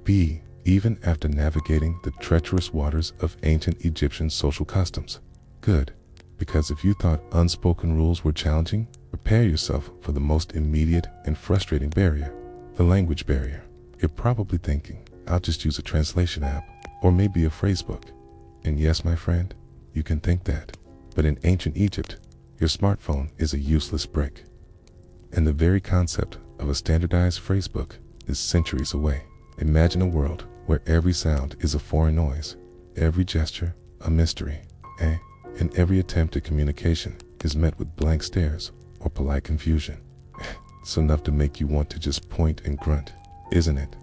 B. Even after navigating the treacherous waters of ancient Egyptian social customs. Good, because if you thought unspoken rules were challenging, prepare yourself for the most immediate and frustrating barrier, the language barrier. You're probably thinking, I'll just use a translation app, or maybe a phrasebook. And yes, my friend, you can think that. But in ancient Egypt, your smartphone is a useless brick. And the very concept of a standardized phrasebook is centuries away. Imagine a world where every sound is a foreign noise, every gesture a mystery, and every attempt at communication is met with blank stares or polite confusion. It's enough to make you want to just point and grunt, isn't it?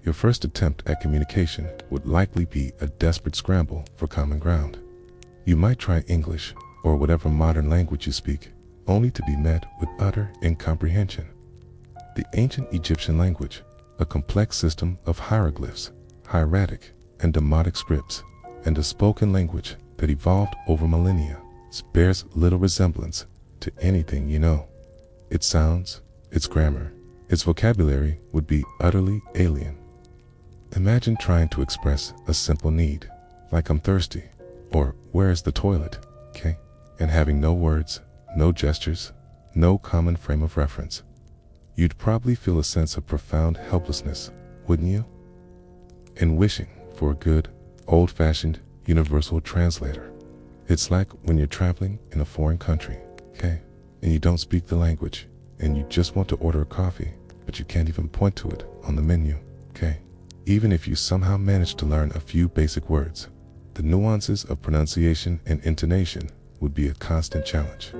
Your first attempt at communication would likely be a desperate scramble for common ground. You might try English or whatever modern language you speak, only to be met with utter incomprehension. The ancient Egyptian language, a complex system of hieroglyphs, hieratic and demotic scripts, and a spoken language that evolved over millennia, bears little resemblance to anything you know. Its sounds, its grammar, its vocabulary would be utterly alien. Imagine trying to express a simple need, like I'm thirsty, or where's the toilet, and having no words, no gestures, no common frame of reference. You'd probably feel a sense of profound helplessness, wouldn't you? And wishing for a good, old-fashioned, universal translator. It's like when you're traveling in a foreign country, and you don't speak the language, and you just want to order a coffee, but you can't even point to it on the menu, Even if you somehow manage to learn a few basic words, the nuances of pronunciation and intonation would be a constant challenge.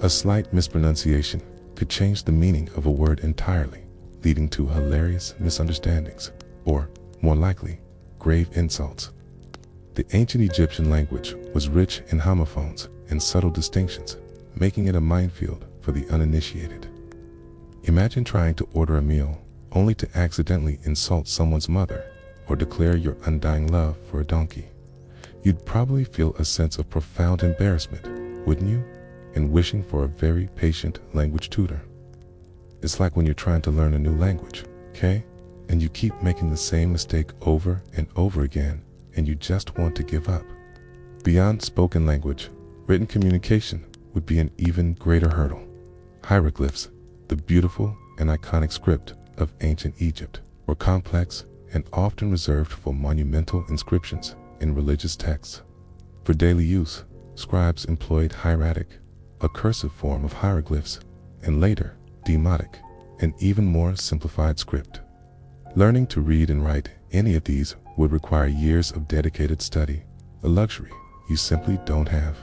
A slight mispronunciation could change the meaning of a word entirely, leading to hilarious misunderstandings, or, more likely, grave insults. The ancient Egyptian language was rich in homophones and subtle distinctions, making it a minefield for the uninitiated. Imagine trying to order a meal only to accidentally insult someone's mother or declare your undying love for a donkey. You'd probably feel a sense of profound embarrassment, wouldn't you? And wishing for a very patient language tutor. It's like when you're trying to learn a new language, and you keep making the same mistake over and over again, and you just want to give up. Beyond spoken language, written communication would be an even greater hurdle. Hieroglyphs, the beautiful and iconic script of ancient Egypt, were complex and often reserved for monumental inscriptions in religious texts. For daily use, scribes employed hieratic, a cursive form of hieroglyphs, and later, demotic, an even more simplified script. Learning to read and write any of these would require years of dedicated study, a luxury you simply don't have.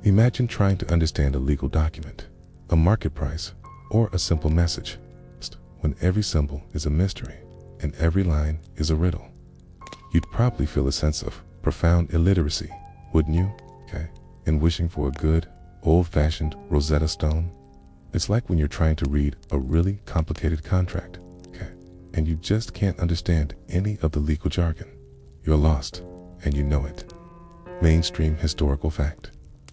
Imagine trying to understand a legal document, a market price, or a simple message, when every symbol is a mystery and every line is a riddle. You'd probably feel a sense of profound illiteracy, wouldn't you? And wishing for a good, old-fashioned Rosetta Stone. It's like when you're trying to read a really complicated contract, and you just can't understand any of the legal jargon. You're lost, and you know it. Mainstream historical fact.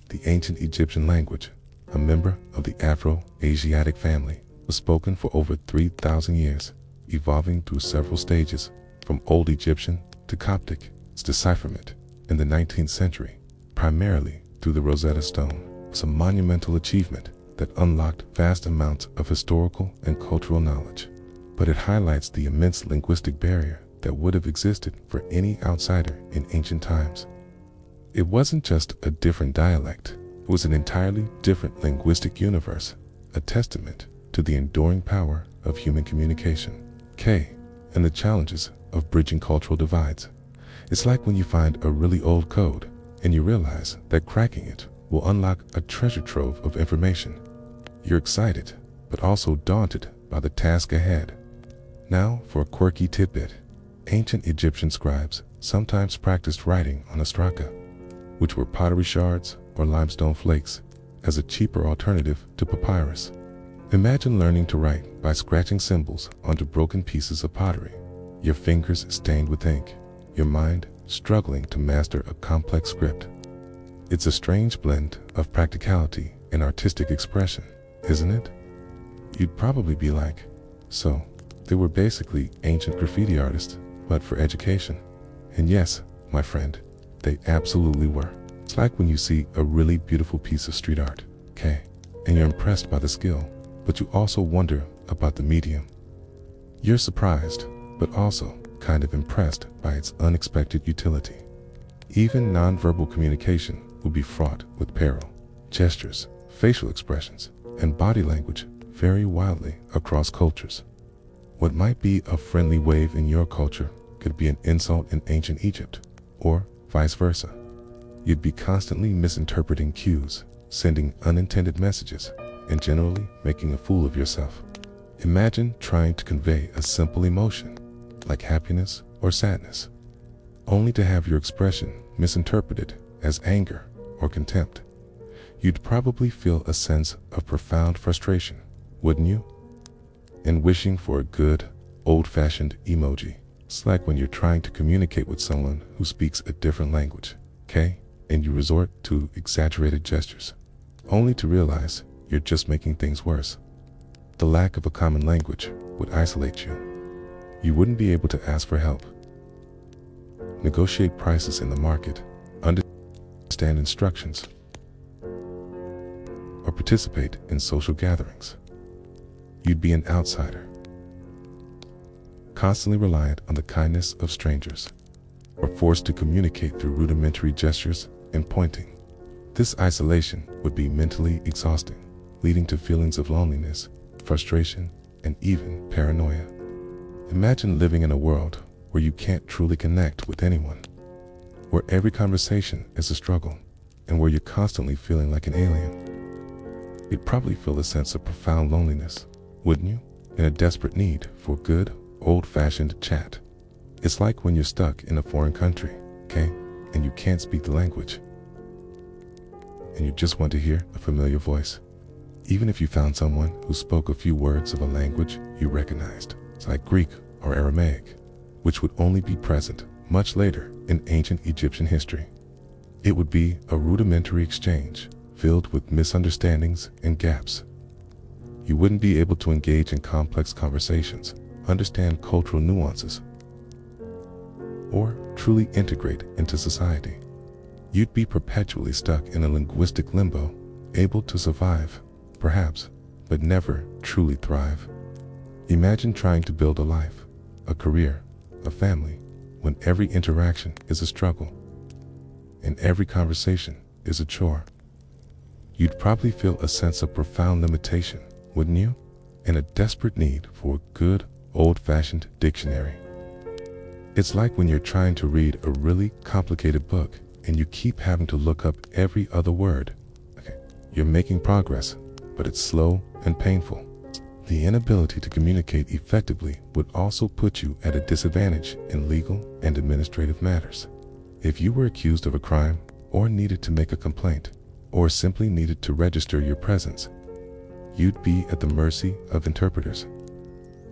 The ancient Egyptian language, a member of the Afro-Asiatic family, was spoken for over 3,000 years, evolving through several stages, from Old Egyptian to Coptic. Its decipherment in the 19th century, primarily through the Rosetta Stone, was a monumental achievement that unlocked vast amounts of historical and cultural knowledge. But it highlights the immense linguistic barrier that would have existed for any outsider in ancient times. It wasn't just a different dialect, it was an entirely different linguistic universe, a testament to the enduring power of human communication. And the challenges of bridging cultural divides. It's like when you find a really old code and you realize that cracking it will unlock a treasure trove of information. You're excited, but also daunted by the task ahead. Now for a quirky tidbit. Ancient Egyptian scribes sometimes practiced writing on ostraca, which were pottery shards or limestone flakes, as a cheaper alternative to papyrus. Imagine learning to write by scratching symbols onto broken pieces of pottery, your fingers stained with ink, your mind struggling to master a complex script. It's a strange blend of practicality and artistic expression, isn't it? You'd probably be like, so, they were basically ancient graffiti artists, but for education. And yes, my friend, they absolutely were. It's like when you see a really beautiful piece of street art, okay, and you're impressed by the skill, but you also wonder about the medium. You're surprised, but also kind of impressed by its unexpected utility. Even nonverbal communication will be fraught with peril. Gestures, facial expressions, and body language vary wildly across cultures. What might be a friendly wave in your culture could be an insult in ancient Egypt, or vice versa. You'd be constantly misinterpreting cues, sending unintended messages, and generally making a fool of yourself. Imagine trying to convey a simple emotion, like happiness or sadness, only to have your expression misinterpreted as anger or contempt. You'd probably feel a sense of profound frustration, wouldn't you? And wishing for a good, old-fashioned emoji. It's like when you're trying to communicate with someone who speaks a different language, okay? And you resort to exaggerated gestures, only to realize you're just making things worse. The lack of a common language would isolate you. You wouldn't be able to ask for help, negotiate prices in the market, understand instructions, or participate in social gatherings. You'd be an outsider, constantly reliant on the kindness of strangers, or forced to communicate through rudimentary gestures and pointing. This isolation would be mentally exhausting, leading to feelings of loneliness, frustration, and even paranoia. Imagine living in a world where you can't truly connect with anyone, where every conversation is a struggle, and where you're constantly feeling like an alien. You'd probably feel a sense of profound loneliness, wouldn't you? In a desperate need for good, old-fashioned chat. It's like when you're stuck in a foreign country, okay, and you can't speak the language, and you just want to hear a familiar voice. Even if you found someone who spoke a few words of a language you recognized, it's like Greek or Aramaic, which would only be present much later in ancient Egyptian history. It would be a rudimentary exchange filled with misunderstandings and gaps. You wouldn't be able to engage in complex conversations, understand cultural nuances, or truly integrate into society. You'd be perpetually stuck in a linguistic limbo, able to survive, perhaps, but never truly thrive. Imagine trying to build a life, a career, a family, when every interaction is a struggle, and every conversation is a chore. You'd probably feel a sense of profound limitation, wouldn't you? And a desperate need for a good, old-fashioned dictionary. It's like when you're trying to read a really complicated book and you keep having to look up every other word. Okay, you're making progress, but it's slow and painful. The inability to communicate effectively would also put you at a disadvantage in legal and administrative matters. If you were accused of a crime, or needed to make a complaint, or simply needed to register your presence, you'd be at the mercy of interpreters,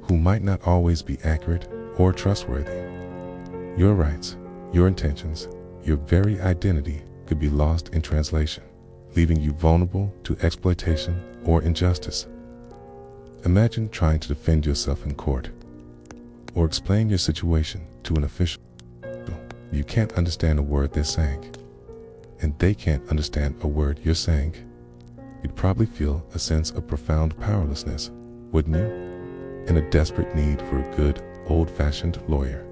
who might not always be accurate or trustworthy. Your rights, your intentions, your very identity could be lost in translation, leaving you vulnerable to exploitation or injustice. Imagine trying to defend yourself in court, or explain your situation to an official. You can't understand a word they're saying, and they can't understand a word you're saying. You'd probably feel a sense of profound powerlessness, wouldn't you? And a desperate need for a good, old-fashioned lawyer.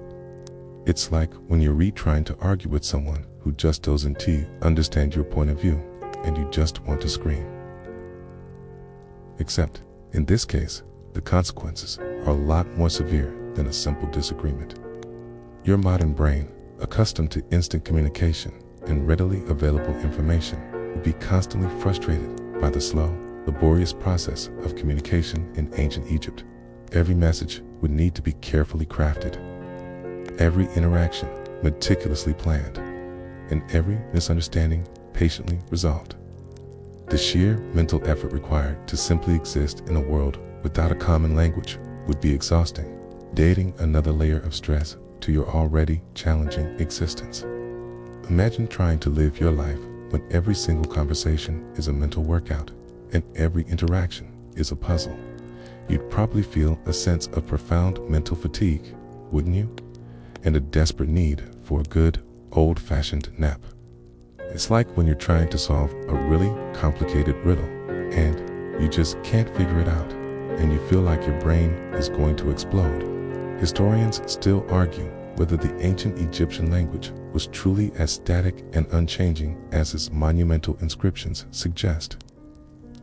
It's like when you're trying to argue with someone who just doesn't understand your point of view, and you just want to scream. Except, in this case, the consequences are a lot more severe than a simple disagreement. Your modern brain, accustomed to instant communication and readily available information, would be constantly frustrated by the slow, laborious process of communication in ancient Egypt. Every message would need to be carefully crafted, every interaction meticulously planned, and every misunderstanding patiently resolved. The sheer mental effort required to simply exist in a world without a common language would be exhausting, adding another layer of stress to your already challenging existence. Imagine trying to live your life when every single conversation is a mental workout and every interaction is a puzzle. You'd probably feel a sense of profound mental fatigue, wouldn't you? and a desperate need for a good, old-fashioned nap. It's like when you're trying to solve a really complicated riddle, and you just can't figure it out, and you feel like your brain is going to explode. Historians still argue whether the ancient Egyptian language was truly as static and unchanging as its monumental inscriptions suggest,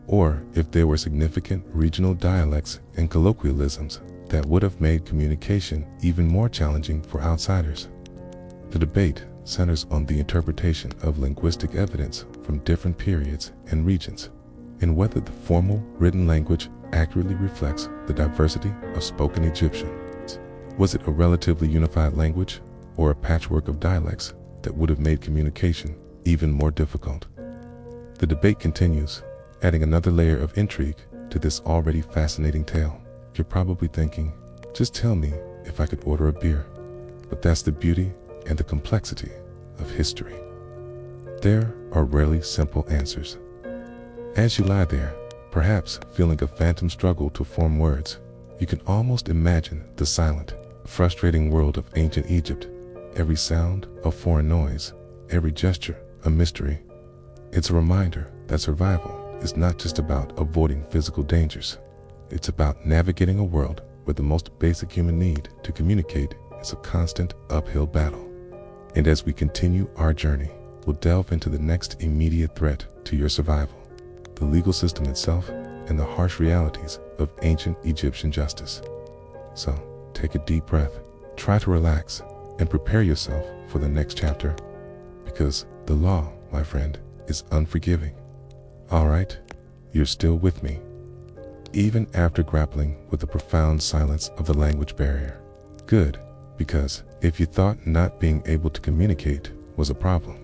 or if there were significant regional dialects and colloquialisms that would have made communication even more challenging for outsiders. The debate centers on the interpretation of linguistic evidence from different periods and regions, and whether the formal written language accurately reflects the diversity of spoken Egyptian. Was it a relatively unified language, or a patchwork of dialects that would have made communication even more difficult? The debate continues, adding another layer of intrigue to this already fascinating tale. You're probably thinking, just tell me if I could order a beer. But that's the beauty and the complexity of history. There are rarely simple answers. As you lie there, perhaps feeling a phantom struggle to form words, you can almost imagine the silent, frustrating world of ancient Egypt, every sound a foreign noise, every gesture a mystery. It's a reminder that survival is not just about avoiding physical dangers. It's about navigating a world where the most basic human need to communicate is a constant uphill battle. And as we continue our journey, we'll delve into the next immediate threat to your survival, the legal system itself and the harsh realities of ancient Egyptian justice. So, take a deep breath, try to relax, and prepare yourself for the next chapter, because the law, my friend, is unforgiving. All right, you're still with me, even after grappling with the profound silence of the language barrier. Good, because if you thought not being able to communicate was a problem,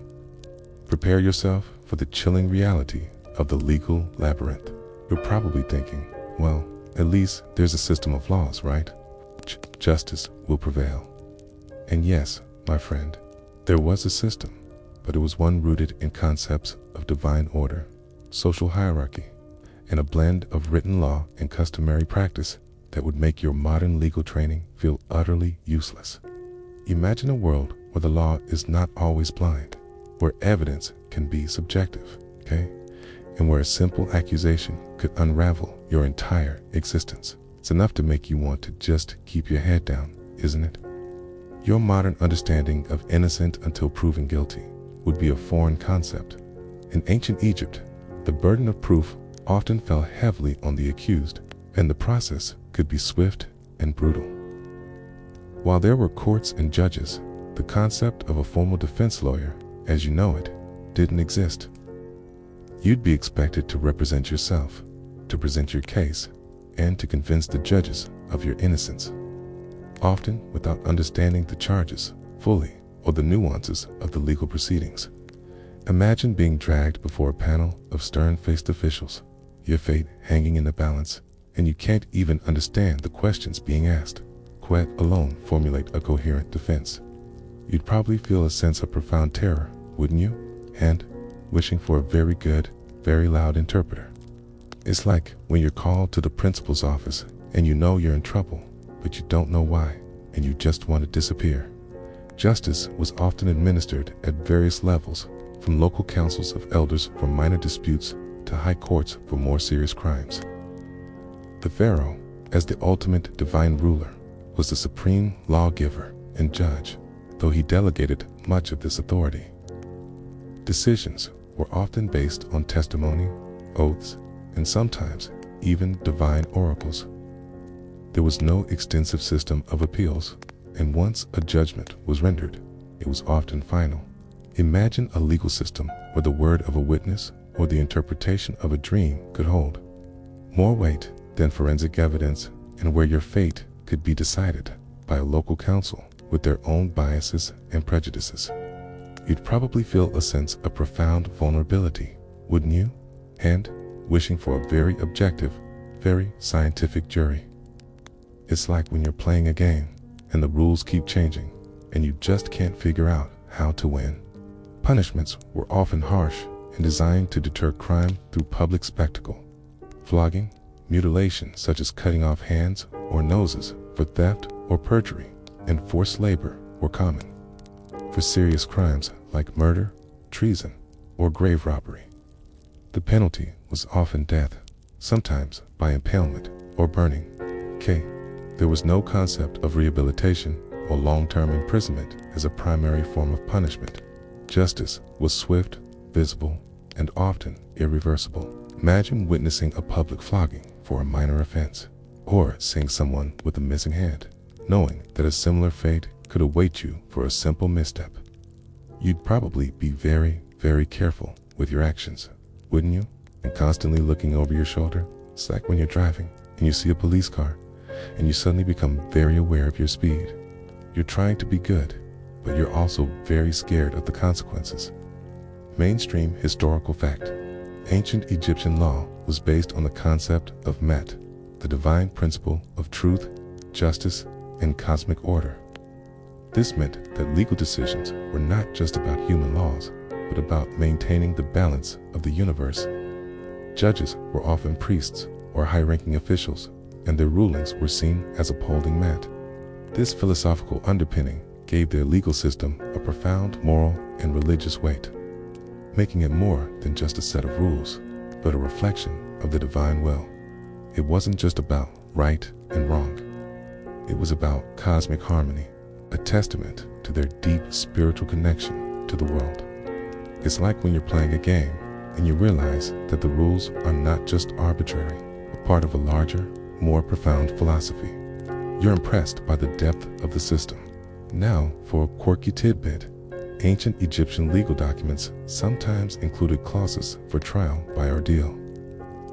prepare yourself for the chilling reality of the legal labyrinth. You're probably thinking, well, at least there's a system of laws, right? Justice will prevail. And yes, my friend, there was a system, but it was one rooted in concepts of divine order, social hierarchy, and a blend of written law and customary practice that would make your modern legal training feel utterly useless. Imagine a world where the law is not always blind, where evidence can be subjective, okay? And where a simple accusation could unravel your entire existence. It's enough to make you want to just keep your head down, isn't it? Your modern understanding of innocent until proven guilty would be a foreign concept. In ancient Egypt, the burden of proof often fell heavily on the accused, and the process could be swift and brutal. While there were courts and judges, the concept of a formal defense lawyer, as you know it, didn't exist. You'd be expected to represent yourself, to present your case, and to convince the judges of your innocence, often without understanding the charges fully or the nuances of the legal proceedings. Imagine being dragged before a panel of stern-faced officials, your fate hanging in the balance, and you can't even understand the questions being asked, let alone formulate a coherent defense. You'd probably feel a sense of profound terror, wouldn't you? And wishing for a very good, very loud interpreter. It's like when you're called to the principal's office and you know you're in trouble, but you don't know why, and you just want to disappear. Justice was often administered at various levels, from local councils of elders for minor disputes to high courts for more serious crimes. The pharaoh, as the ultimate divine ruler, was the supreme lawgiver and judge, though he delegated much of this authority. Decisions were often based on testimony, oaths, and sometimes even divine oracles. There was no extensive system of appeals, and once a judgment was rendered, it was often final. Imagine a legal system where the word of a witness or the interpretation of a dream could hold more weight than forensic evidence, and where your fate could be decided by a local council with their own biases and prejudices. You'd probably feel a sense of profound vulnerability, wouldn't you? And wishing for a very objective, very scientific jury. It's like when you're playing a game and the rules keep changing and you just can't figure out how to win. Punishments were often harsh and designed to deter crime through public spectacle. Flogging, mutilation such as cutting off hands or noses for theft or perjury, and forced labor were common. For serious crimes like murder, treason, or grave robbery, the penalty was often death, sometimes by impalement or burning. There was no concept of rehabilitation or long-term imprisonment as a primary form of punishment. Justice was swift, visible, and often irreversible. Imagine witnessing a public flogging for a minor offense, or seeing someone with a missing hand, knowing that a similar fate could await you for a simple misstep. You'd probably be very, very careful with your actions, wouldn't you? And constantly looking over your shoulder. It's like when you're driving and you see a police car and you suddenly become very aware of your speed. You're trying to be good, but you're also very scared of the consequences. Mainstream historical fact: ancient Egyptian law was based on the concept of Met, the divine principle of truth, justice, and cosmic order. This meant that legal decisions were not just about human laws, but about maintaining the balance of the universe. Judges were often priests or high-ranking officials, and their rulings were seen as upholding Met. This philosophical underpinning gave their legal system a profound moral and religious weight, making it more than just a set of rules, but a reflection of the divine will. It wasn't just about right and wrong. It was about cosmic harmony, a testament to their deep spiritual connection to the world. It's like when you're playing a game and you realize that the rules are not just arbitrary, but part of a larger, more profound philosophy. You're impressed by the depth of the system. Now, for a quirky tidbit, ancient Egyptian legal documents sometimes included clauses for trial by ordeal,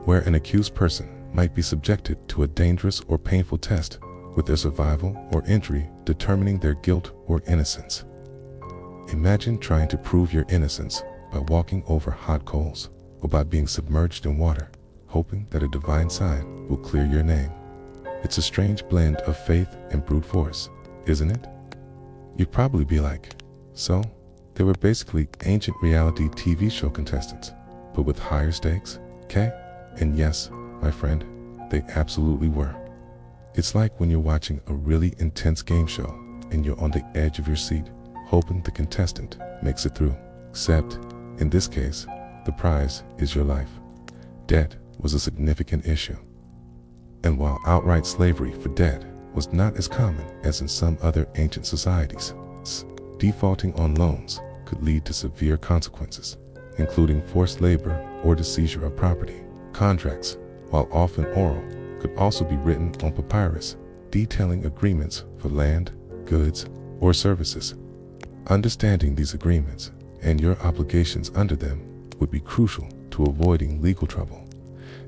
where an accused person might be subjected to a dangerous or painful test, with their survival or injury determining their guilt or innocence. Imagine trying to prove your innocence by walking over hot coals or by being submerged in water, hoping that a divine sign will clear your name. It's a strange blend of faith and brute force, isn't it? You'd probably be like, so, they were basically ancient reality TV show contestants, but with higher stakes, okay? And yes, my friend, they absolutely were. It's like when you're watching a really intense game show and you're on the edge of your seat, hoping the contestant makes it through. Except, in this case, the prize is your life. Debt was a significant issue. And while outright slavery for debt was not as common as in some other ancient societies, defaulting on loans could lead to severe consequences, including forced labor or the seizure of property. Contracts, while often oral, could also be written on papyrus, detailing agreements for land, goods, or services. Understanding these agreements and your obligations under them would be crucial to avoiding legal trouble.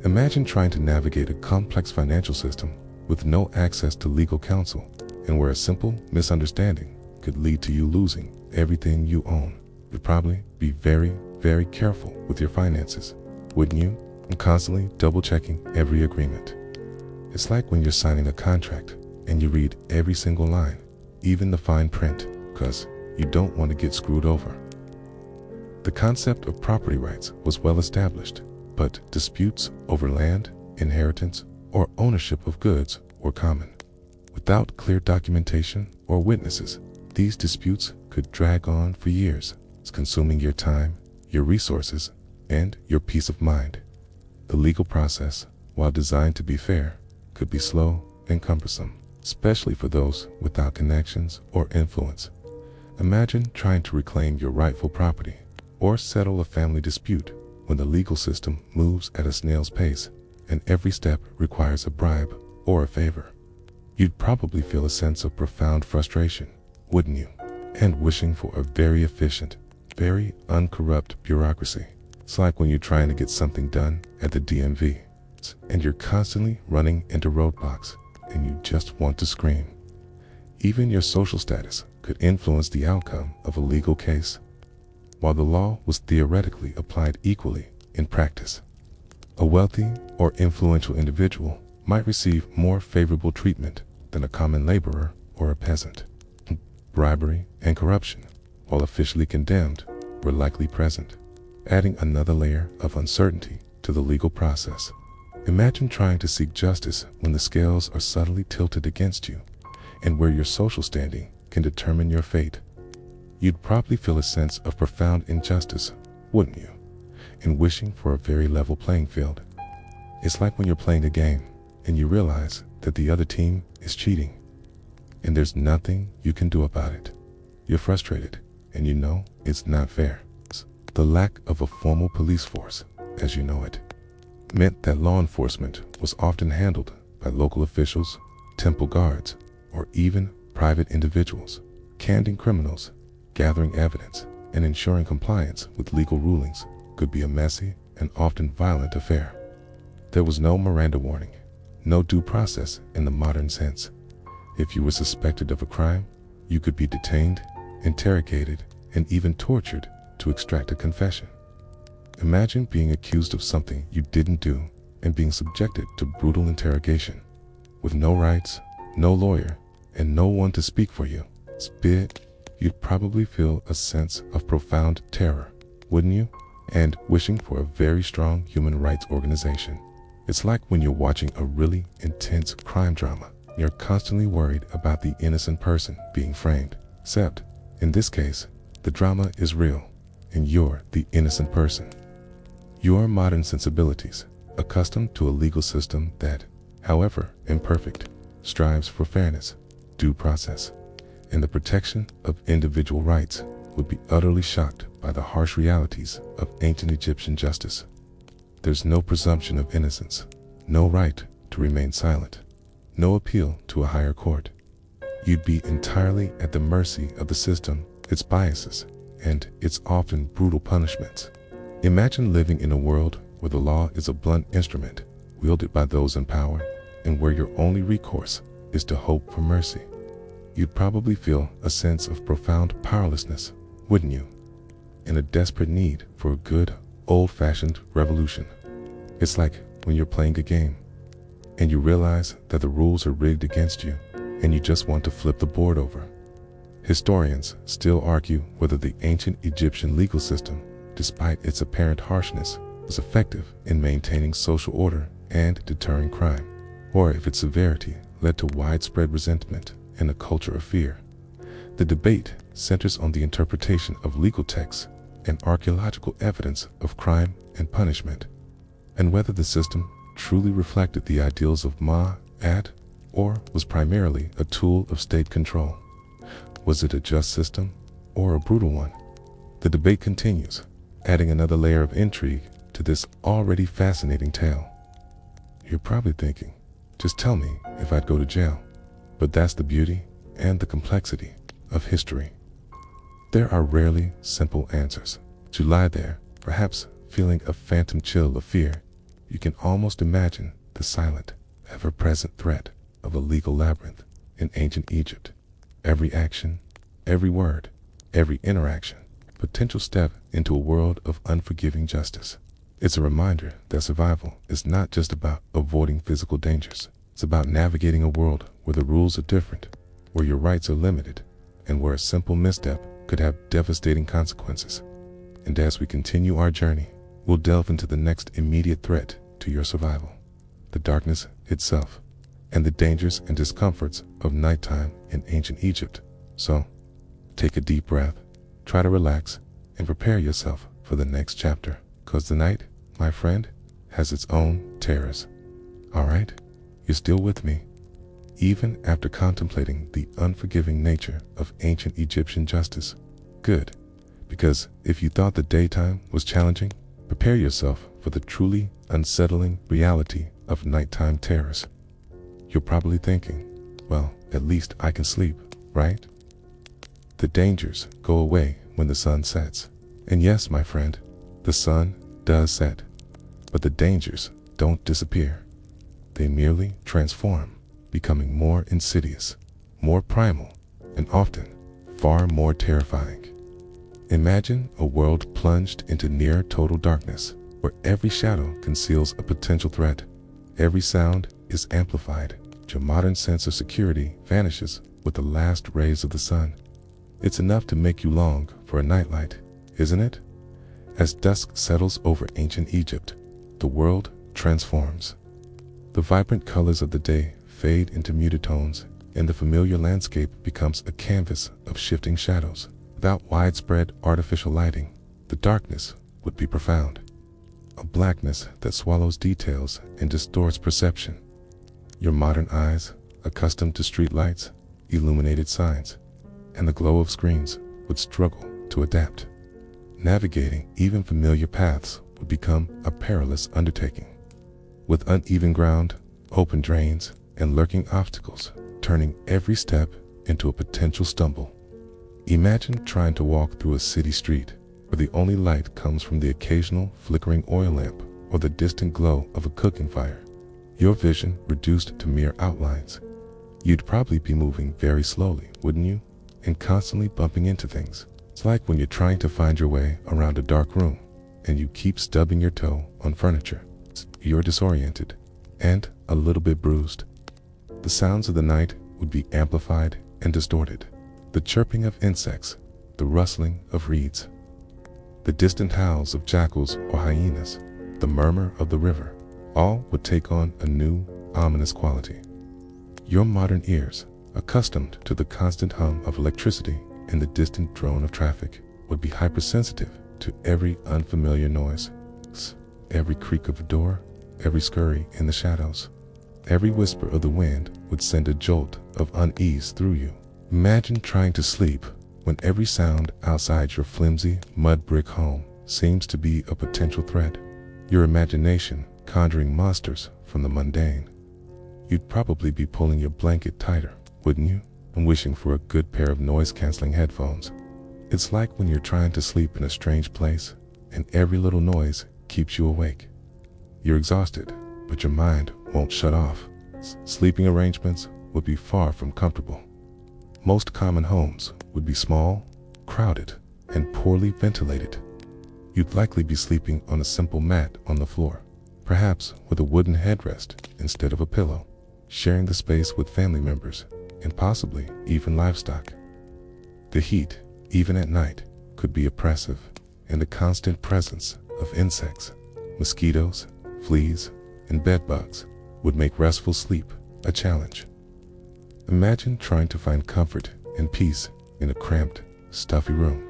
Imagine trying to navigate a complex financial system with no access to legal counsel, and where a simple misunderstanding could lead to you losing everything you own. You'd probably be very, very careful with your finances, wouldn't you? And constantly double-checking every agreement. It's like when you're signing a contract and you read every single line, even the fine print, because you don't want to get screwed over. The concept of property rights was well established, but disputes over land, inheritance, or ownership of goods were common. Without clear documentation or witnesses, these disputes could drag on for years, consuming your time, your resources, and your peace of mind. The legal process, while designed to be fair, could be slow and cumbersome, especially for those without connections or influence. Imagine trying to reclaim your rightful property or settle a family dispute when the legal system moves at a snail's pace and every step requires a bribe or a favor. You'd probably feel a sense of profound frustration, wouldn't you? And wishing for a very efficient, very uncorrupt bureaucracy. It's like when you're trying to get something done at the DMV and you're constantly running into roadblocks and you just want to scream. Even your social status could influence the outcome of a legal case. While the law was theoretically applied equally in practice, a wealthy or influential individual might receive more favorable treatment than a common laborer or a peasant. Bribery and corruption, while officially condemned, were likely present, adding another layer of uncertainty to the legal process. Imagine trying to seek justice when the scales are subtly tilted against you, and where your social standing can determine your fate. You'd probably feel a sense of profound injustice, wouldn't you? In wishing for a very level playing field. It's like when you're playing a game and you realize that the other team is cheating, and there's nothing you can do about it. You're frustrated, and you know it's not fair. The lack of a formal police force, as you know it, meant that law enforcement was often handled by local officials, temple guards, or even private individuals. Canning criminals, gathering evidence, and ensuring compliance with legal rulings could be a messy and often violent affair. There was no Miranda warning, no due process in the modern sense. If you were suspected of a crime, you could be detained, interrogated, and even tortured to extract a confession. Imagine being accused of something you didn't do and being subjected to brutal interrogation, with no rights, no lawyer, and no one to speak for you. You'd probably feel a sense of profound terror, wouldn't you? And wishing for a very strong human rights organization. It's like when you're watching a really intense crime drama. You're constantly worried about the innocent person being framed. Except, in this case, the drama is real, and you're the innocent person. Your modern sensibilities, accustomed to a legal system that, however imperfect, strives for fairness, due process, and the protection of individual rights, would be utterly shocked by the harsh realities of ancient Egyptian justice. There's no presumption of innocence, no right to remain silent, no appeal to a higher court. You'd be entirely at the mercy of the system, its biases, and its often brutal punishments. Imagine living in a world where the law is a blunt instrument wielded by those in power, and where your only recourse is to hope for mercy. You'd probably feel a sense of profound powerlessness, wouldn't you? In a desperate need for a good, old-fashioned revolution. It's like when you're playing a game, and you realize that the rules are rigged against you, and you just want to flip the board over. Historians still argue whether the ancient Egyptian legal system, despite its apparent harshness, was effective in maintaining social order and deterring crime, or if its severity led to widespread resentment and a culture of fear. The debate centers on the interpretation of legal texts and archaeological evidence of crime and punishment, and whether the system truly reflected the ideals of Ma'at or was primarily a tool of state control. Was it a just system or a brutal one? The debate continues, adding another layer of intrigue to this already fascinating tale. You're probably thinking, just tell me if I'd go to jail. But that's the beauty and the complexity of history. There are rarely simple answers. To lie there, perhaps feeling a phantom chill of fear, you can almost imagine the silent, ever-present threat of a legal labyrinth in ancient Egypt. Every action, every word, every interaction, potential step into a world of unforgiving justice. It's a reminder that survival is not just about avoiding physical dangers. It's about navigating a world where the rules are different, where your rights are limited, and where a simple misstep could have devastating consequences. And as we continue our journey, we'll delve into the next immediate threat to your survival, the darkness itself, and the dangers and discomforts of nighttime in ancient Egypt. So, take a deep breath, try to relax, and prepare yourself for the next chapter, because the night, my friend, has its own terrors. Alright? You're still with me, even after contemplating the unforgiving nature of ancient Egyptian justice. Good, because if you thought the daytime was challenging, prepare yourself for the truly unsettling reality of nighttime terrors. You're probably thinking, well, at least I can sleep, right? The dangers go away when the sun sets. And yes, my friend, the sun does set, but the dangers don't disappear. They merely transform, becoming more insidious, more primal, and often far more terrifying. Imagine a world plunged into near total darkness, where every shadow conceals a potential threat, every sound is amplified, your modern sense of security vanishes with the last rays of the sun. It's enough to make you long for a nightlight, isn't it? As dusk settles over ancient Egypt, the world transforms. The vibrant colors of the day fade into muted tones, and the familiar landscape becomes a canvas of shifting shadows. Without widespread artificial lighting, the darkness would be profound, a blackness that swallows details and distorts perception. Your modern eyes, accustomed to streetlights, illuminated signs, and the glow of screens, would struggle to adapt. Navigating even familiar paths would become a perilous undertaking, with uneven ground, open drains, and lurking obstacles, turning every step into a potential stumble. Imagine trying to walk through a city street where the only light comes from the occasional flickering oil lamp or the distant glow of a cooking fire. Your vision reduced to mere outlines. You'd probably be moving very slowly, wouldn't you? And constantly bumping into things. It's like when you're trying to find your way around a dark room and you keep stubbing your toe on furniture. You're disoriented and a little bit bruised. The sounds of the night would be amplified and distorted. The chirping of insects, the rustling of reeds, the distant howls of jackals or hyenas, the murmur of the river, all would take on a new, ominous quality. Your modern ears, accustomed to the constant hum of electricity and the distant drone of traffic, would be hypersensitive to every unfamiliar noise, every creak of a door, every scurry in the shadows. Every whisper of the wind would send a jolt of unease through you. Imagine trying to sleep when every sound outside your flimsy mud brick home seems to be a potential threat. Your imagination conjuring monsters from the mundane. You'd probably be pulling your blanket tighter, wouldn't you? And wishing for a good pair of noise-canceling headphones. It's like when you're trying to sleep in a strange place and every little noise keeps you awake. You're exhausted, but your mind won't shut off. Sleeping arrangements would be far from comfortable. Most common homes would be small, crowded, and poorly ventilated. You'd likely be sleeping on a simple mat on the floor, perhaps with a wooden headrest instead of a pillow, sharing the space with family members and possibly even livestock. The heat, even at night, could be oppressive, and the constant presence of insects, mosquitoes, fleas, and bedbugs would make restful sleep a challenge. Imagine trying to find comfort and peace in a cramped, stuffy room,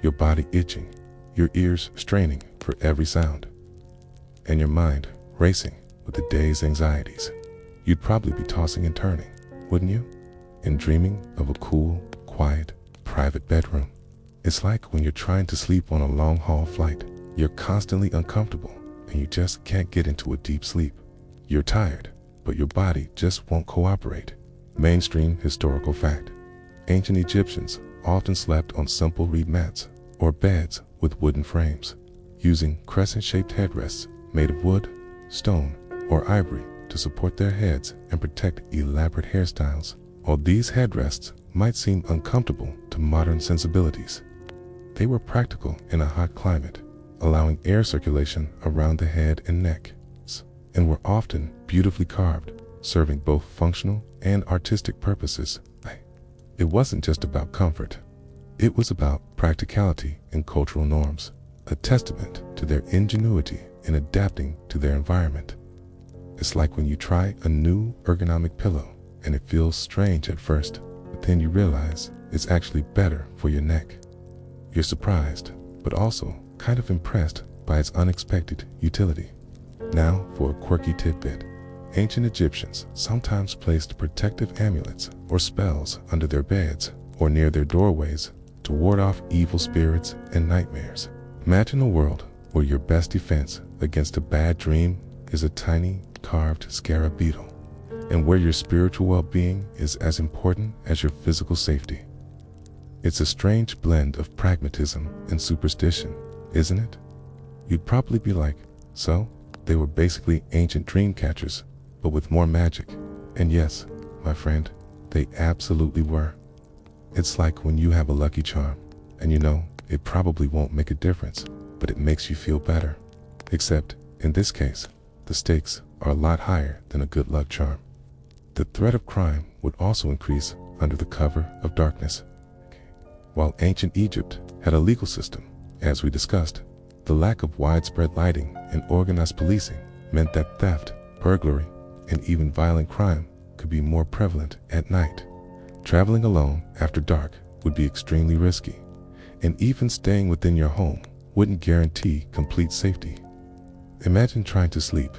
your body itching, your ears straining for every sound, and your mind racing with the day's anxieties. You'd probably be tossing and turning, wouldn't you? And dreaming of a cool, quiet, private bedroom. It's like when you're trying to sleep on a long-haul flight. You're constantly uncomfortable and you just can't get into a deep sleep. You're tired, but your body just won't cooperate. Mainstream historical fact. Ancient Egyptians often slept on simple reed mats or beds with wooden frames, using crescent-shaped headrests made of wood, stone, or ivory to support their heads and protect elaborate hairstyles. While these headrests might seem uncomfortable to modern sensibilities, they were practical in a hot climate, allowing air circulation around the head and neck, and were often beautifully carved, serving both functional and artistic purposes. It wasn't just about comfort. It was about practicality and cultural norms, a testament to their ingenuity in adapting to their environment. It's like when you try a new ergonomic pillow and it feels strange at first, but then you realize it's actually better for your neck. You're surprised, but also kind of impressed by its unexpected utility. Now for a quirky tidbit. Ancient Egyptians sometimes placed protective amulets or spells under their beds or near their doorways to ward off evil spirits and nightmares. Imagine a world where your best defense against a bad dream is a tiny carved scarab beetle, and where your spiritual well-being is as important as your physical safety. It's a strange blend of pragmatism and superstition, isn't it? You'd probably be like, so they were basically ancient dream catchers, but with more magic. And yes, my friend, they absolutely were. It's like when you have a lucky charm, and you know it probably won't make a difference, but it makes you feel better. Except, in this case, the stakes are a lot higher than a good luck charm. The threat of crime would also increase under the cover of darkness. While ancient Egypt had a legal system, as we discussed, the lack of widespread lighting and organized policing meant that theft, burglary, and even violent crime could could be more prevalent at night. Traveling alone after dark would be extremely risky, and even staying within your home wouldn't guarantee complete safety. Imagine trying to sleep,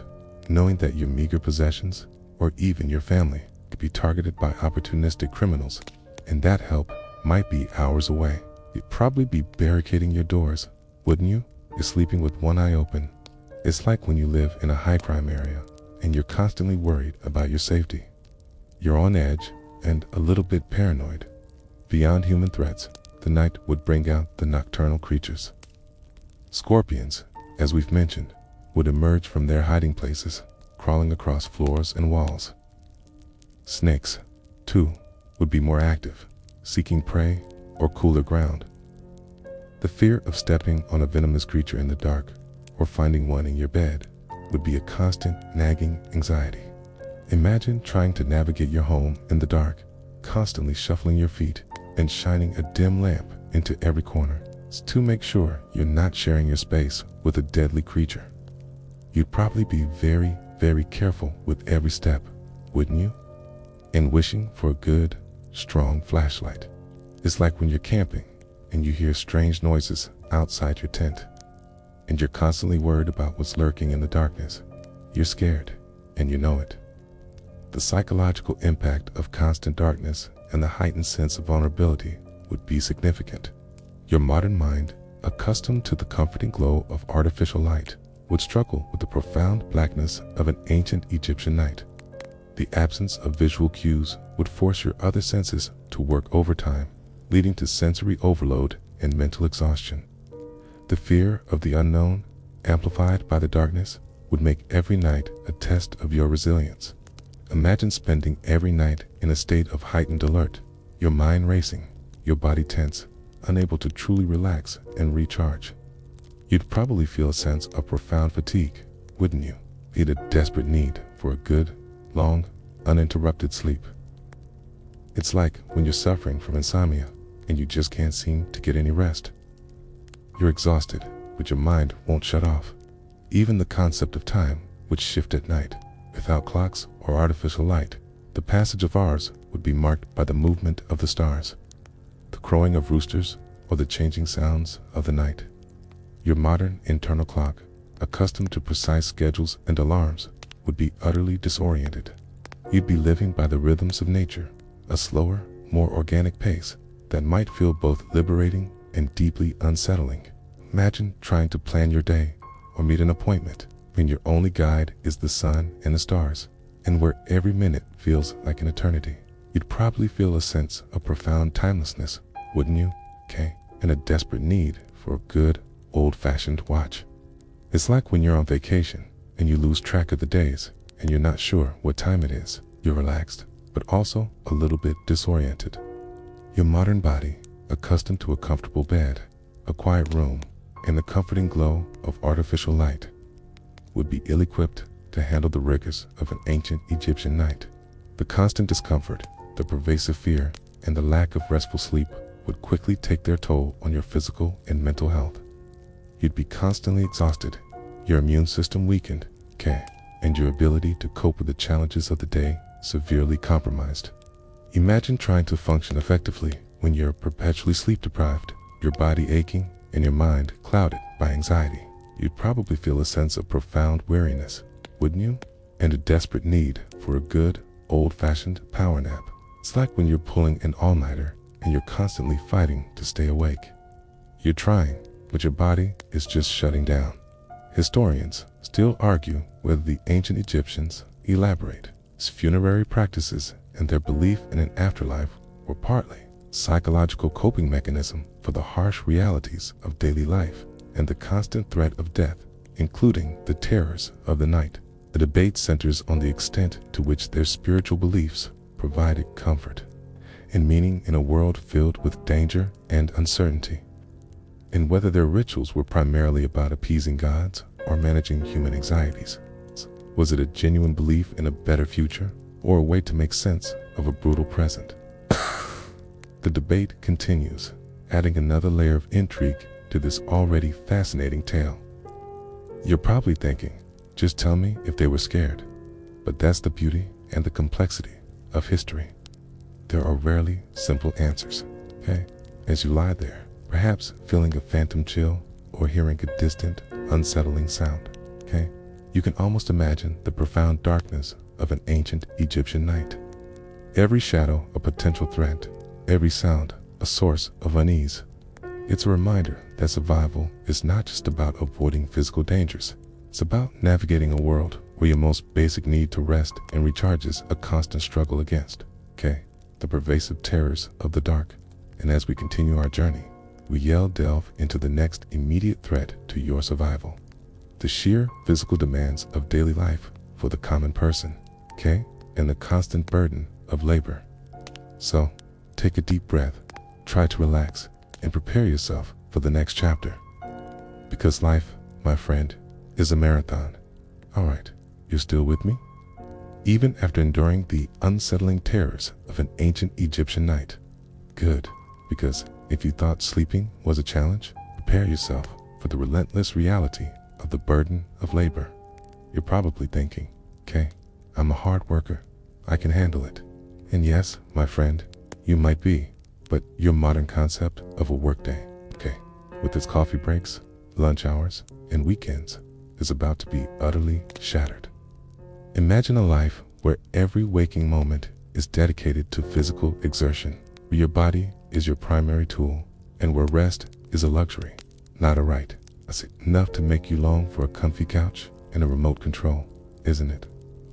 knowing that your meager possessions, or even your family, could be targeted by opportunistic criminals, and that help might be hours away. You'd probably be barricading your doors, wouldn't you? You're sleeping with one eye open. It's like when you live in a high-crime area, and you're constantly worried about your safety. You're on edge and a little bit paranoid. Beyond human threats, the night would bring out the nocturnal creatures. Scorpions, as we've mentioned, would emerge from their hiding places, crawling across floors and walls. Snakes, too, would be more active, seeking prey or cooler ground. The fear of stepping on a venomous creature in the dark or finding one in your bed would be a constant nagging anxiety. Imagine trying to navigate your home in the dark, constantly shuffling your feet and shining a dim lamp into every corner to make sure you're not sharing your space with a deadly creature. You'd probably be very, very careful with every step, wouldn't you? And wishing for a good, strong flashlight. It's like when you're camping and you hear strange noises outside your tent, and you're constantly worried about what's lurking in the darkness. You're scared, and you know it. The psychological impact of constant darkness and the heightened sense of vulnerability would be significant. Your modern mind, accustomed to the comforting glow of artificial light, would struggle with the profound blackness of an ancient Egyptian night. The absence of visual cues would force your other senses to work overtime, leading to sensory overload and mental exhaustion. The fear of the unknown, amplified by the darkness, would make every night a test of your resilience. Imagine spending every night in a state of heightened alert, your mind racing, your body tense, unable to truly relax and recharge. You'd probably feel a sense of profound fatigue, wouldn't you? You'd a desperate need for a good, long, uninterrupted sleep. It's like when you're suffering from insomnia and you just can't seem to get any rest. You're exhausted, but your mind won't shut off. Even the concept of time would shift at night. Without clocks or artificial light, the passage of hours would be marked by the movement of the stars, the crowing of roosters, or the changing sounds of the night. Your modern internal clock, accustomed to precise schedules and alarms, would be utterly disoriented. You'd be living by the rhythms of nature, a slower, more organic pace that might feel both liberating and deeply unsettling. Imagine trying to plan your day or meet an appointment when your only guide is the sun and the stars, and where every minute feels like an eternity. You'd probably feel a sense of profound timelessness, wouldn't you? And a desperate need for a good, old-fashioned watch. It's like when you're on vacation and you lose track of the days and you're not sure what time it is. You're relaxed, but also a little bit disoriented. Your modern body, accustomed to a comfortable bed, a quiet room, and the comforting glow of artificial light, would be ill-equipped to handle the rigors of an ancient Egyptian night. The constant discomfort, the pervasive fear, and the lack of restful sleep would quickly take their toll on your physical and mental health. You'd be constantly exhausted, your immune system weakened, and your ability to cope with the challenges of the day severely compromised. Imagine trying to function effectively when you're perpetually sleep-deprived, your body aching, and your mind clouded by anxiety. You'd probably feel a sense of profound weariness, wouldn't you? And a desperate need for a good, old-fashioned power nap. It's like when you're pulling an all-nighter and you're constantly fighting to stay awake. You're trying, but your body is just shutting down. Historians still argue whether the ancient Egyptians' elaborate funerary practices and their belief in an afterlife were partly psychological coping mechanism for the harsh realities of daily life and the constant threat of death, including the terrors of the night. The debate centers on the extent to which their spiritual beliefs provided comfort and meaning in a world filled with danger and uncertainty, and whether their rituals were primarily about appeasing gods or managing human anxieties. Was it a genuine belief in a better future, or a way to make sense of a brutal present? The debate continues, adding another layer of intrigue to this already fascinating tale. You're probably thinking, just tell me if they were scared. But that's the beauty and the complexity. of history. There are rarely simple answers, okay? As you lie there, perhaps feeling a phantom chill or hearing a distant, unsettling sound, okay? You can almost imagine the profound darkness of an ancient Egyptian night. Every shadow a potential threat, every sound a source of unease. It's a reminder that survival is not just about avoiding physical dangers. It's about navigating a world where your most basic need to rest and recharge is a constant struggle against, okay? The pervasive terrors of the dark. And as we continue our journey, we delve into the next immediate threat to your survival. The sheer physical demands of daily life for the common person, okay? And the constant burden of labor. So, take a deep breath, try to relax, and prepare yourself for the next chapter. Because life, my friend, is a marathon. Alright, you're still with me? Even after enduring the unsettling terrors of an ancient Egyptian night. Good, because if you thought sleeping was a challenge, prepare yourself for the relentless reality of the burden of labor. You're probably thinking, okay, I'm a hard worker, I can handle it. And yes, my friend, you might be, but your modern concept of a workday, okay, with its coffee breaks, lunch hours, and weekends, is about to be utterly shattered. Imagine a life where every waking moment is dedicated to physical exertion, where your body is your primary tool, and where rest is a luxury, not a right. That's enough to make you long for a comfy couch and a remote control, isn't it?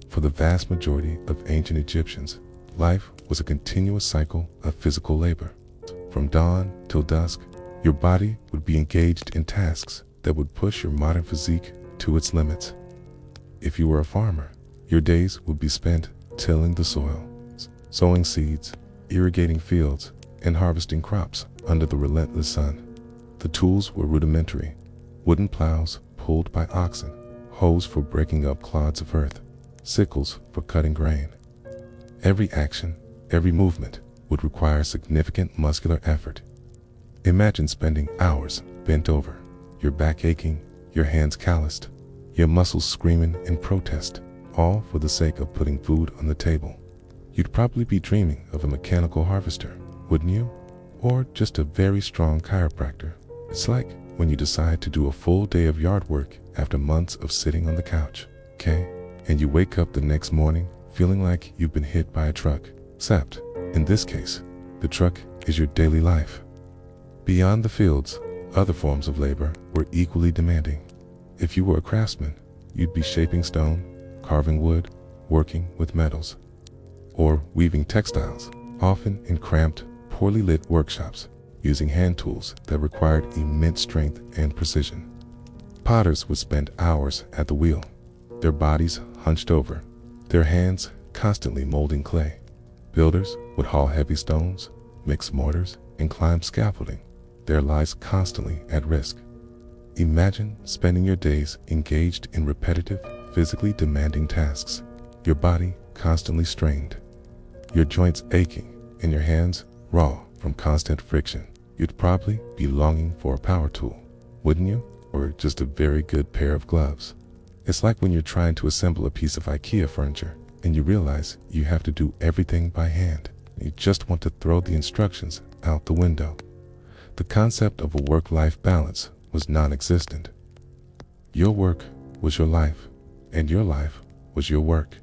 For the vast majority of ancient Egyptians, life was a continuous cycle of physical labor. From dawn till dusk, your body would be engaged in tasks that would push your modern physique to its limits. If you were a farmer, your days would be spent tilling the soil, sowing seeds, irrigating fields, and harvesting crops under the relentless sun. The tools were rudimentary: wooden plows pulled by oxen, hoes for breaking up clods of earth, sickles for cutting grain. Every action, every movement would require significant muscular effort. Imagine spending hours bent over, your back aching, your hands calloused, your muscles screaming in protest, all for the sake of putting food on the table. You'd probably be dreaming of a mechanical harvester, wouldn't you? Or just a very strong chiropractor. It's like when you decide to do a full day of yard work after months of sitting on the couch, okay? And you wake up the next morning feeling like you've been hit by a truck. Except, in this case, the truck is your daily life. Beyond the fields, other forms of labor were equally demanding. If you were a craftsman, you'd be shaping stone, carving wood, working with metals, or weaving textiles, often in cramped, poorly lit workshops, using hand tools that required immense strength and precision. Potters would spend hours at the wheel, their bodies hunched over, their hands constantly molding clay. Builders would haul heavy stones, mix mortars, and climb scaffolding, their lives constantly at risk. Imagine spending your days engaged in repetitive, physically demanding tasks, your body constantly strained, your joints aching, and your hands raw from constant friction. You'd probably be longing for a power tool, wouldn't you? Or just a very good pair of gloves. It's like when you're trying to assemble a piece of IKEA furniture and you realize you have to do everything by hand. You just want to throw the instructions out the window. The concept of a work-life balance was non-existent. Your work was your life, and your life was your work.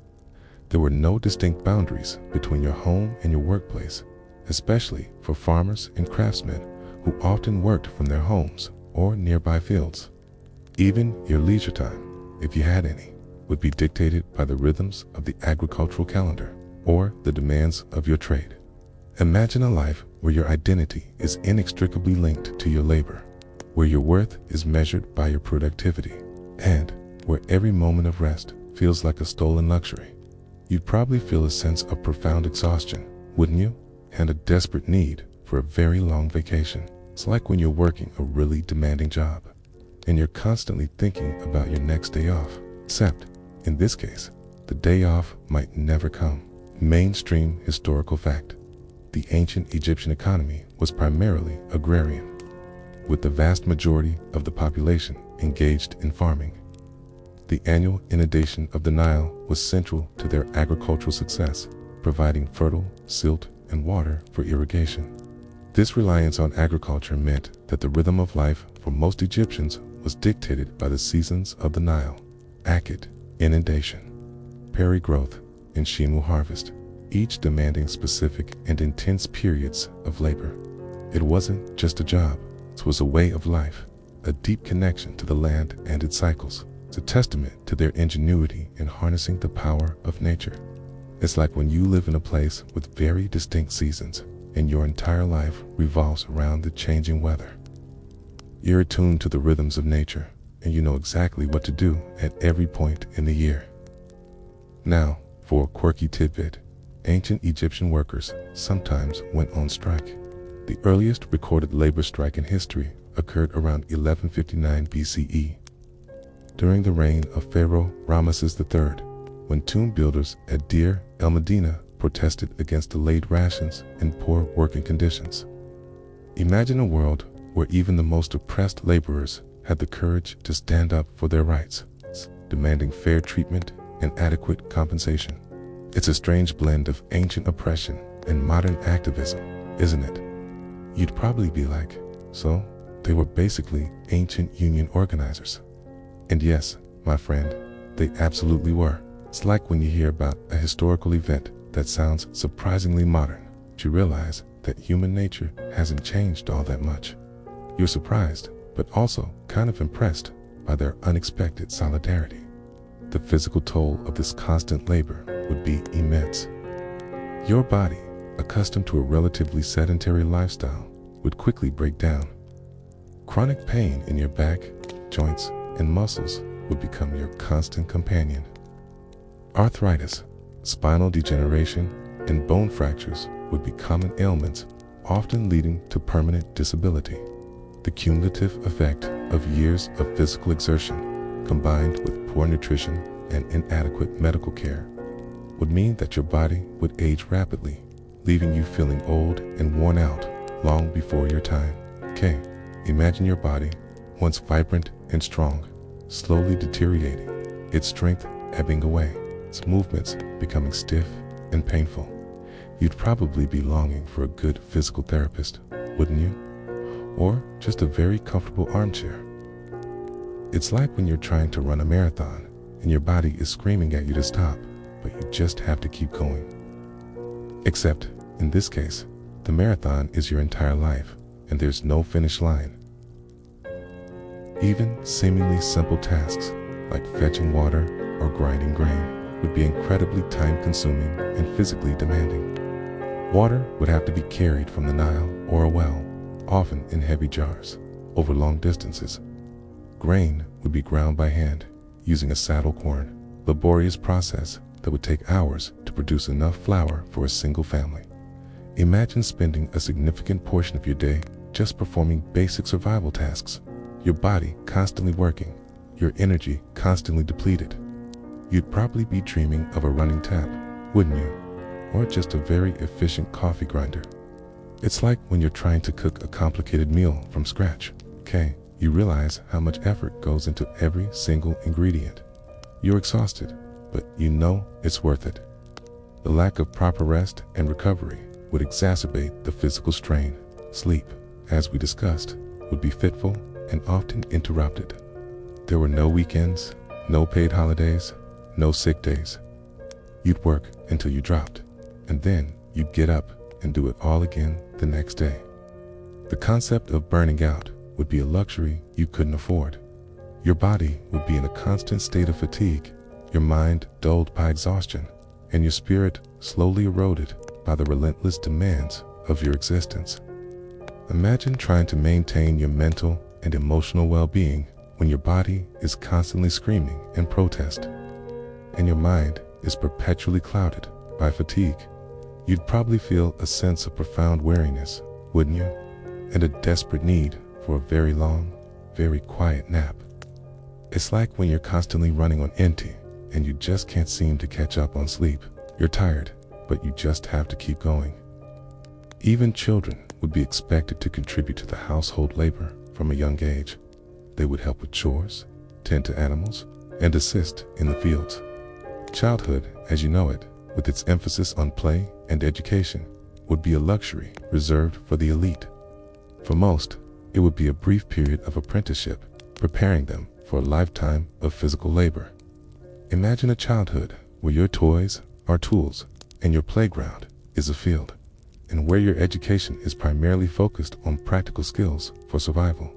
There were no distinct boundaries between your home and your workplace, especially for farmers and craftsmen who often worked from their homes or nearby fields. Even your leisure time, if you had any, would be dictated by the rhythms of the agricultural calendar or the demands of your trade. Imagine a life where your identity is inextricably linked to your labor, where your worth is measured by your productivity, and where every moment of rest feels like a stolen luxury. You'd probably feel a sense of profound exhaustion, wouldn't you? And a desperate need for a very long vacation. It's like when you're working a really demanding job, and you're constantly thinking about your next day off. Except, in this case, the day off might never come. Mainstream historical fact: the ancient Egyptian economy was primarily agrarian, with the vast majority of the population engaged in farming. The annual inundation of the Nile was central to their agricultural success, providing fertile silt and water for irrigation. This reliance on agriculture meant that the rhythm of life for most Egyptians was dictated by the seasons of the Nile, Akhet, inundation, peri-growth, and Shimu harvest, each demanding specific and intense periods of labor. It wasn't just a job, it was a way of life, a deep connection to the land and its cycles. It's a testament to their ingenuity in harnessing the power of nature. It's like when you live in a place with very distinct seasons, and your entire life revolves around the changing weather. You're attuned to the rhythms of nature, and you know exactly what to do at every point in the year. Now, for a quirky tidbit, ancient Egyptian workers sometimes went on strike. The earliest recorded labor strike in history occurred around 1159 BCE, during the reign of Pharaoh Ramesses III, when tomb builders at Deir el-Medina protested against delayed rations and poor working conditions. Imagine a world where even the most oppressed laborers had the courage to stand up for their rights, demanding fair treatment and adequate compensation. It's a strange blend of ancient oppression and modern activism, isn't it? You'd probably be like, so they were basically ancient union organizers. And yes, my friend, they absolutely were. It's like when you hear about a historical event that sounds surprisingly modern, but you realize that human nature hasn't changed all that much. You're surprised, but also kind of impressed by their unexpected solidarity. The physical toll of this constant labor would be immense. Your body, accustomed to a relatively sedentary lifestyle, would quickly break down. Chronic pain in your back, joints, and muscles would become your constant companion. Arthritis, spinal degeneration, and bone fractures would be common ailments, often leading to permanent disability. The cumulative effect of years of physical exertion, combined with poor nutrition and inadequate medical care, would mean that your body would age rapidly, leaving you feeling old and worn out long before your time. Okay, imagine your body, once vibrant and strong, slowly deteriorating, its strength ebbing away, its movements becoming stiff and painful. You'd probably be longing for a good physical therapist, wouldn't you? Or just a very comfortable armchair. It's like when you're trying to run a marathon and your body is screaming at you to stop, but you just have to keep going. Except, in this case, the marathon is your entire life, and there's no finish line. Even seemingly simple tasks, like fetching water or grinding grain, would be incredibly time-consuming and physically demanding. Water would have to be carried from the Nile or a well, often in heavy jars, over long distances. Grain would be ground by hand, using a saddle quern, laborious process that would take hours to produce enough flour for a single family. Imagine spending a significant portion of your day just performing basic survival tasks, your body constantly working, your energy constantly depleted. You'd probably be dreaming of a running tap, wouldn't you? Or just a very efficient coffee grinder. It's like when you're trying to cook a complicated meal from scratch. Okay, you realize how much effort goes into every single ingredient. You're exhausted, but you know it's worth it. The lack of proper rest and recovery would exacerbate the physical strain. Sleep, as we discussed, would be fitful and often interrupted. There were no weekends, no paid holidays, no sick days. You'd work until you dropped, and then you'd get up and do it all again the next day. The concept of burning out would be a luxury you couldn't afford. Your body would be in a constant state of fatigue, your mind dulled by exhaustion, and your spirit slowly eroded by the relentless demands of your existence. Imagine trying to maintain your mental and emotional well-being when your body is constantly screaming in protest, and your mind is perpetually clouded by fatigue. You'd probably feel a sense of profound weariness, wouldn't you? And a desperate need for a very long, very quiet nap. It's like when you're constantly running on empty and you just can't seem to catch up on sleep. You're tired, but you just have to keep going. Even children would be expected to contribute to the household labor from a young age. They would help with chores, tend to animals, and assist in the fields. Childhood, as you know it, would with its emphasis on play and education, would be a luxury reserved for the elite. For most, it would be a brief period of apprenticeship, preparing them for a lifetime of physical labor. Imagine a childhood where your toys are tools and your playground is a field, and where your education is primarily focused on practical skills for survival.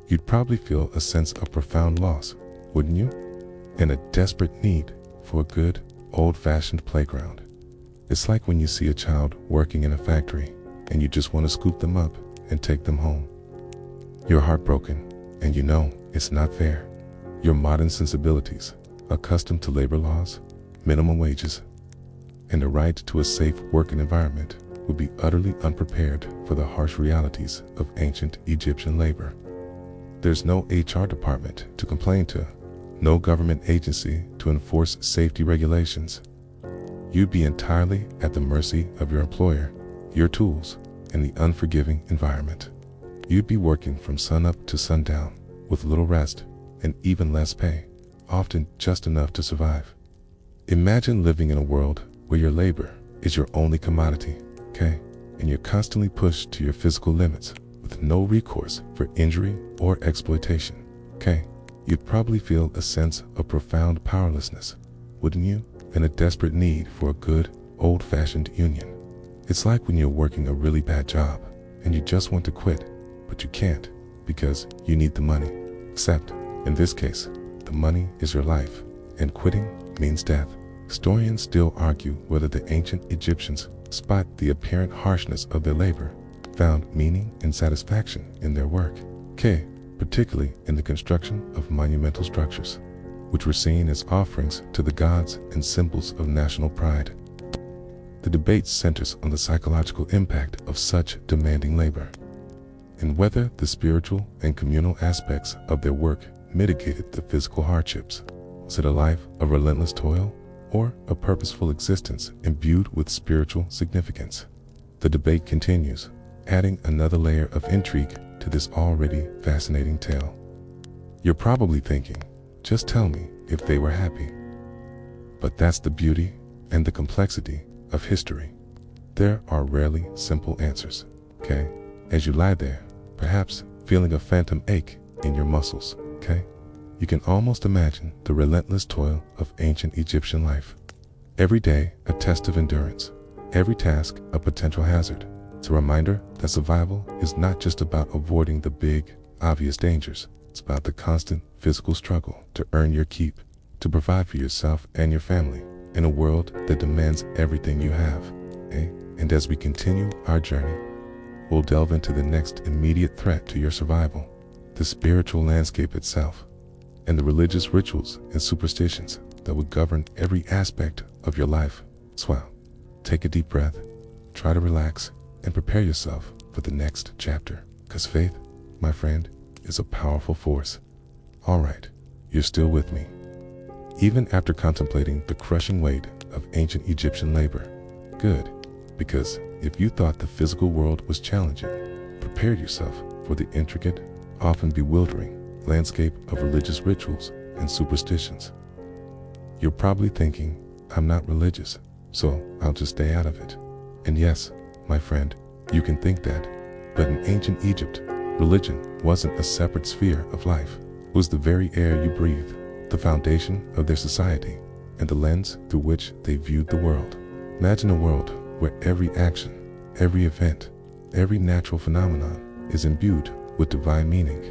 You'd probably feel a sense of profound loss, wouldn't you? And a desperate need for a good, old-fashioned playground. It's like when you see a child working in a factory and you just want to scoop them up and take them home. You're heartbroken, and you know it's not fair. Your modern sensibilities, accustomed to labor laws, minimum wages, and a right to a safe working environment, would be utterly unprepared for the harsh realities of ancient Egyptian labor. There's no HR department to complain to, no government agency to enforce safety regulations. You'd be entirely at the mercy of your employer, your tools, and the unforgiving environment. You'd be working from sunup to sundown, with little rest and even less pay, often just enough to survive. Imagine living in a world where your labor is your only commodity, okay? And you're constantly pushed to your physical limits with no recourse for injury or exploitation, okay? You'd probably feel a sense of profound powerlessness, wouldn't you? And a desperate need for a good, old-fashioned union. It's like when you're working a really bad job and you just want to quit, but you can't because you need the money. Except, in this case, the money is your life, and quitting means death. Historians still argue whether the ancient Egyptians, despite the apparent harshness of their labor, found meaning and satisfaction in their work, particularly in the construction of monumental structures, which were seen as offerings to the gods and symbols of national pride. The debate centers on the psychological impact of such demanding labor, and whether the spiritual and communal aspects of their work mitigated the physical hardships. Was it a life of relentless toil, or a purposeful existence imbued with spiritual significance? The debate continues, adding another layer of intrigue to this already fascinating tale. You're probably thinking, just tell me if they were happy. But that's the beauty and the complexity of history. There are rarely simple answers, okay? As you lie there, perhaps feeling a phantom ache in your muscles, okay? You can almost imagine the relentless toil of ancient Egyptian life. Every day, a test of endurance. Every task, a potential hazard. It's a reminder that survival is not just about avoiding the big, obvious dangers. It's about the constant physical struggle to earn your keep, to provide for yourself and your family in a world that demands everything you have. And as we continue our journey, we'll delve into the next immediate threat to your survival, the spiritual landscape itself, and the religious rituals and superstitions that would govern every aspect of your life. So, take a deep breath, try to relax, and prepare yourself for the next chapter, because faith, my friend, is a powerful force. All right, you're still with me. Even after contemplating the crushing weight of ancient Egyptian labor. Good, because if you thought the physical world was challenging, prepare yourself for the intricate, often bewildering landscape of religious rituals and superstitions. You're probably thinking, I'm not religious, so I'll just stay out of it. And yes, my friend, you can think that, but in ancient Egypt, religion wasn't a separate sphere of life. It was the very air you breathed, the foundation of their society, and the lens through which they viewed the world. Imagine a world where every action, every event, every natural phenomenon is imbued with divine meaning,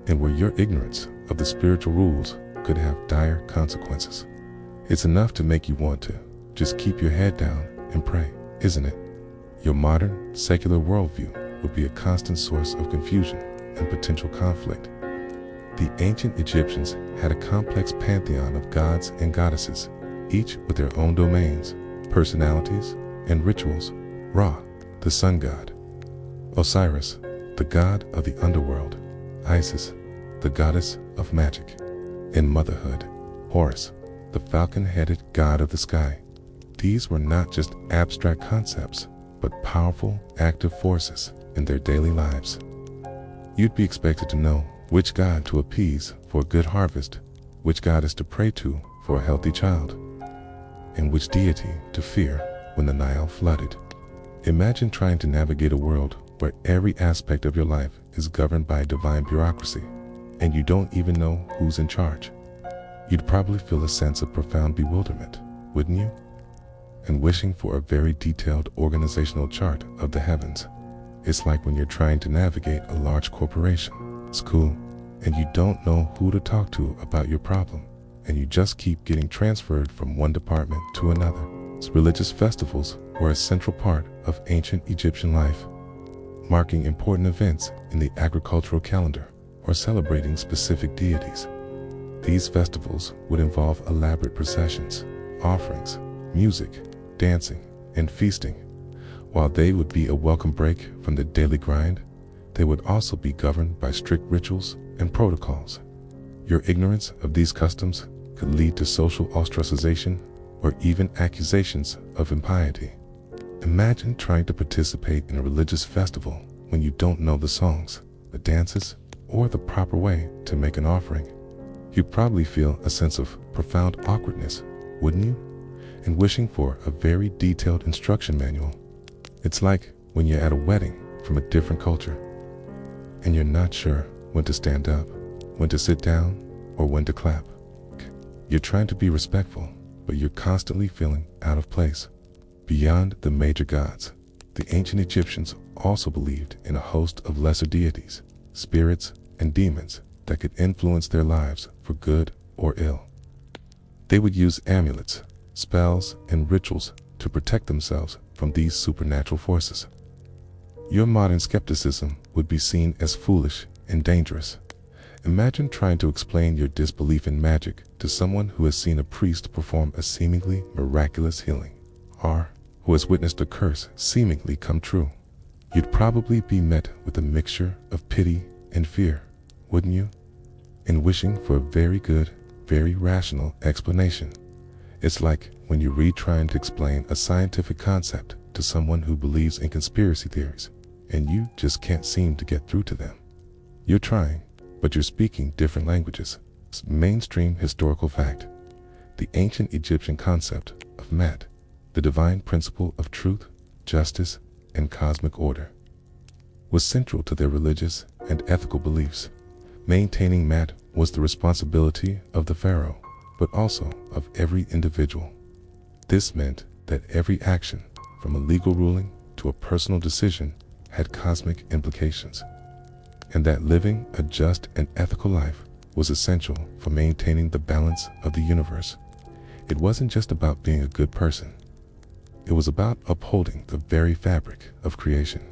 and where your ignorance of the spiritual rules could have dire consequences. It's enough to make you want to just keep your head down and pray, isn't it? Your modern, secular worldview would be a constant source of confusion and potential conflict. The ancient Egyptians had a complex pantheon of gods and goddesses, each with their own domains, personalities, and rituals. Ra, the sun god; Osiris, the god of the underworld; Isis, the goddess of magic and motherhood; Horus, the falcon-headed god of the sky. These were not just abstract concepts, but powerful, active forces in their daily lives. You'd be expected to know which god to appease for a good harvest, which goddess to pray to for a healthy child, and which deity to fear when the Nile flooded. Imagine trying to navigate a world where every aspect of your life is governed by divine bureaucracy, and you don't even know who's in charge. You'd probably feel a sense of profound bewilderment, wouldn't you? And wishing for a very detailed organizational chart of the heavens. It's like when you're trying to navigate a large corporation, school, and you don't know who to talk to about your problem, and you just keep getting transferred from one department to another. Religious festivals were a central part of ancient Egyptian life, marking important events in the agricultural calendar or celebrating specific deities. These festivals would involve elaborate processions, offerings, music, dancing, and feasting. While they would be a welcome break from the daily grind, they would also be governed by strict rituals and protocols. Your ignorance of these customs could lead to social ostracization or even accusations of impiety. Imagine trying to participate in a religious festival when you don't know the songs, the dances, or the proper way to make an offering. You'd probably feel a sense of profound awkwardness, wouldn't you? And wishing for a very detailed instruction manual. It's like when you're at a wedding from a different culture, and you're not sure when to stand up, when to sit down, or when to clap. You're trying to be respectful, but you're constantly feeling out of place. Beyond the major gods, the ancient Egyptians also believed in a host of lesser deities, spirits, and demons that could influence their lives for good or ill. They would use amulets, spells, and rituals to protect themselves from these supernatural forces. Your modern skepticism would be seen as foolish and dangerous. Imagine trying to explain your disbelief in magic to someone who has seen a priest perform a seemingly miraculous healing, or who has witnessed a curse seemingly come true. You'd probably be met with a mixture of pity and fear, wouldn't you? And wishing for a very good, very rational explanation. It's like when you read trying to explain a scientific concept to someone who believes in conspiracy theories, and you just can't seem to get through to them. You're trying, but you're speaking different languages. It's mainstream historical fact. The ancient Egyptian concept of Mat, the divine principle of truth, justice, and cosmic order, was central to their religious and ethical beliefs. Maintaining Mat was the responsibility of the pharaoh, but also of every individual. This meant that every action, from a legal ruling to a personal decision, had cosmic implications, and that living a just and ethical life was essential for maintaining the balance of the universe. It wasn't just about being a good person. It was about upholding the very fabric of creation,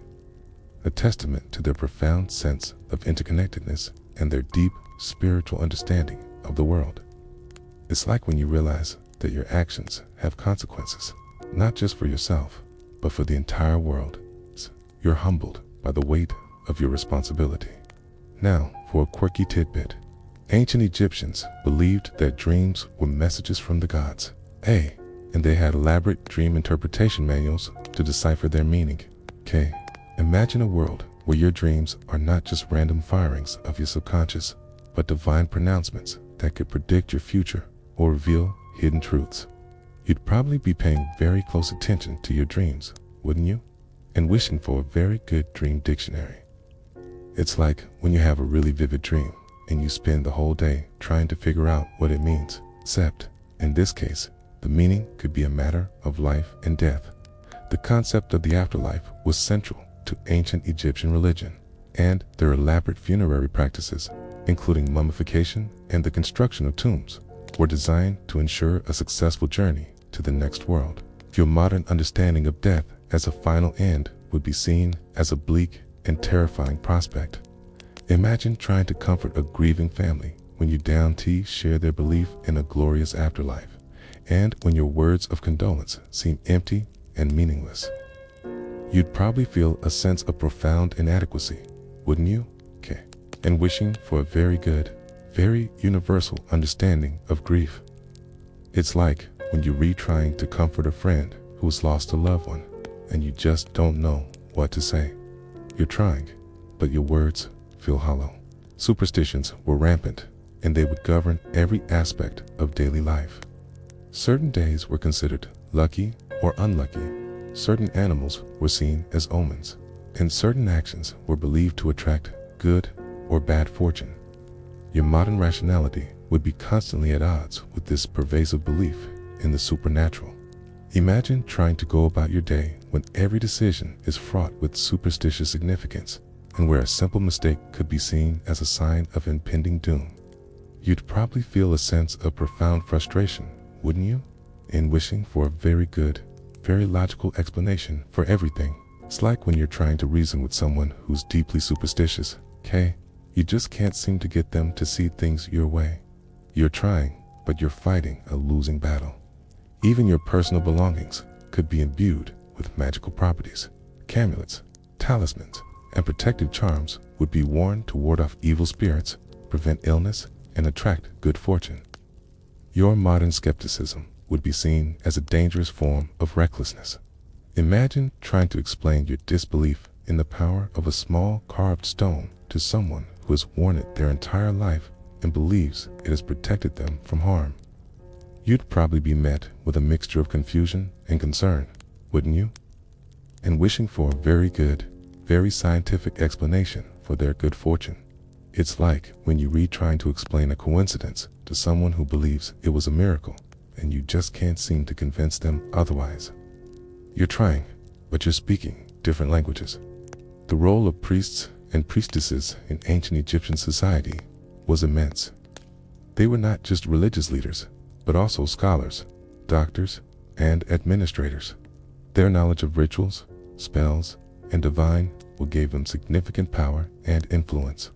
a testament to their profound sense of interconnectedness and their deep spiritual understanding of the world. It's like when you realize that your actions have consequences, not just for yourself, but for the entire world. You're humbled by the weight of your responsibility. Now, for a quirky tidbit. Ancient Egyptians believed that dreams were messages from the gods, and they had elaborate dream interpretation manuals to decipher their meaning. Imagine a world where your dreams are not just random firings of your subconscious, but divine pronouncements that could predict your future or reveal hidden truths. You'd probably be paying very close attention to your dreams, wouldn't you? And wishing for a very good dream dictionary. It's like when you have a really vivid dream and you spend the whole day trying to figure out what it means, except, in this case, the meaning could be a matter of life and death. The concept of the afterlife was central to ancient Egyptian religion, and their elaborate funerary practices, including mummification and the construction of tombs, were designed to ensure a successful journey to the next world. Your modern understanding of death as a final end would be seen as a bleak and terrifying prospect. Imagine trying to comfort a grieving family when you share their belief in a glorious afterlife, and when your words of condolence seem empty and meaningless. You'd probably feel a sense of profound inadequacy, wouldn't you? And wishing for a very good, very universal understanding of grief. It's like when you read trying to comfort a friend who's lost a loved one, and you just don't know what to say. You're trying, but your words feel hollow. Superstitions were rampant, and they would govern every aspect of daily life. Certain days were considered lucky or unlucky. Certain animals were seen as omens, and certain actions were believed to attract good or bad fortune. Your modern rationality would be constantly at odds with this pervasive belief in the supernatural. Imagine trying to go about your day when every decision is fraught with superstitious significance, and where a simple mistake could be seen as a sign of impending doom. You'd probably feel a sense of profound frustration, wouldn't you? In wishing for a very good, very logical explanation for everything. It's like when you're trying to reason with someone who's deeply superstitious, okay? You just can't seem to get them to see things your way. You're trying, but you're fighting a losing battle. Even your personal belongings could be imbued with magical properties. Amulets, talismans, and protective charms would be worn to ward off evil spirits, prevent illness, and attract good fortune. Your modern skepticism would be seen as a dangerous form of recklessness. Imagine trying to explain your disbelief in the power of a small carved stone to someone who has worn it their entire life and believes it has protected them from harm. You'd probably be met with a mixture of confusion and concern, wouldn't you? And wishing for a very good, very scientific explanation for their good fortune. It's like when you read trying to explain a coincidence to someone who believes it was a miracle, and you just can't seem to convince them otherwise. You're trying, but you're speaking different languages. The role of priests and priestesses in ancient Egyptian society was immense. They were not just religious leaders, but also scholars, doctors, and administrators. Their knowledge of rituals, spells, and divine will give them significant power and influence.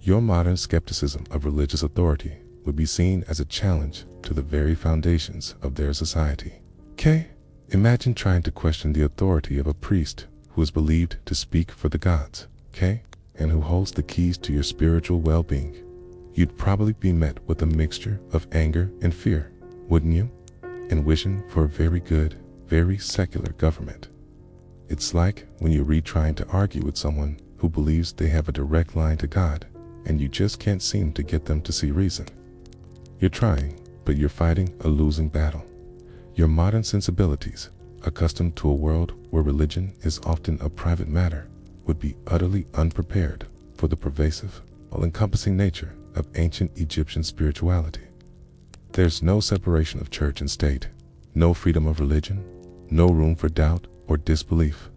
Your modern skepticism of religious authority would be seen as a challenge to the very foundations of their society. Okay? Imagine trying to question the authority of a priest who is believed to speak for the gods, okay? And who holds the keys to your spiritual well-being. You'd probably be met with a mixture of anger and fear, wouldn't you? And wishing for a very good, very secular government. It's like when you read trying to argue with someone who believes they have a direct line to God, and you just can't seem to get them to see reason. You're trying, but you're fighting a losing battle. Your modern sensibilities, accustomed to a world where religion is often a private matter, would be utterly unprepared for the pervasive, all-encompassing nature of ancient Egyptian spirituality. There's no separation of church and state, no freedom of religion, no room for doubt or disbelief.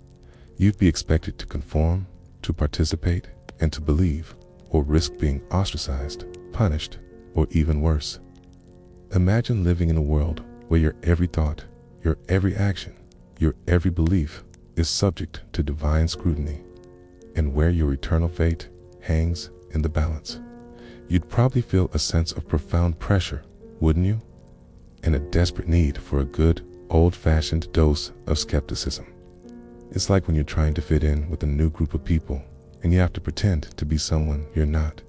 You'd be expected to conform, to participate, and to believe, or risk being ostracized, punished, or even worse. Imagine living in a world where your every thought, your every action, your every belief is subject to divine scrutiny, and where your eternal fate hangs in the balance. You'd probably feel a sense of profound pressure, wouldn't you? And a desperate need for a good, old-fashioned dose of skepticism. It's like when you're trying to fit in with a new group of people, and you have to pretend to be someone you're not.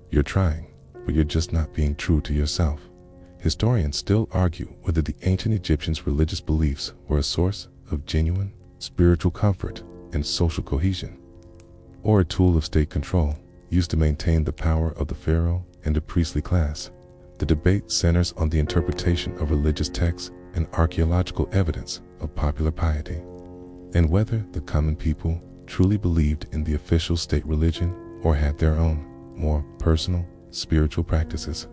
You're trying, but you're just not being true to yourself. Historians still argue whether the ancient Egyptians' religious beliefs were a source of genuine spiritual comfort and social cohesion, or a tool of state control used to maintain the power of the pharaoh and the priestly class. The debate centers on the interpretation of religious texts and archaeological evidence of popular piety, and whether the common people truly believed in the official state religion or had their own, more personal, spiritual practices.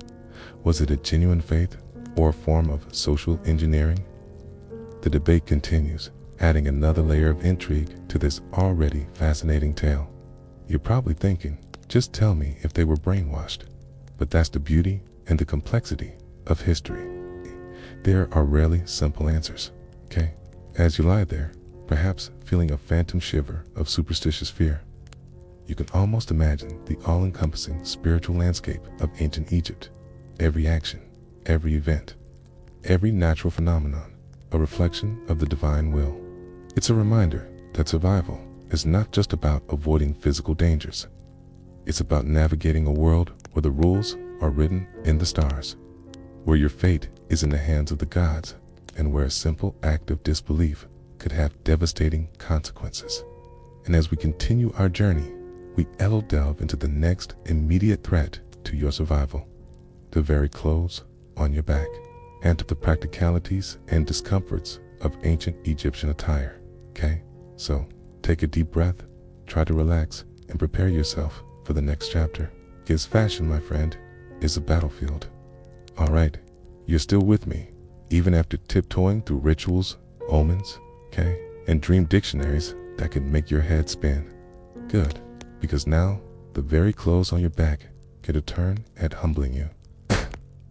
Was it a genuine faith or a form of social engineering? The debate continues, adding another layer of intrigue to this already fascinating tale. You're probably thinking, just tell me if they were brainwashed. But that's the beauty and the complexity of history. There are rarely simple answers, okay? As you lie there, perhaps feeling a phantom shiver of superstitious fear, you can almost imagine the all-encompassing spiritual landscape of ancient Egypt. Every action, every event, every natural phenomenon, a reflection of the divine will. It's a reminder that survival is not just about avoiding physical dangers. It's about navigating a world where the rules are written in the stars, where your fate is in the hands of the gods, and where a simple act of disbelief could have devastating consequences. And as we continue our journey, we delve into the next immediate threat to your survival, the very clothes on your back. and to the practicalities and discomforts of ancient Egyptian attire. Okay? So, take a deep breath, try to relax, and prepare yourself for the next chapter. Because fashion, my friend, is a battlefield. Alright, you're still with me, even after tiptoeing through rituals, omens, okay, and dream dictionaries that can make your head spin. Good, because now, the very clothes on your back get a turn at humbling you.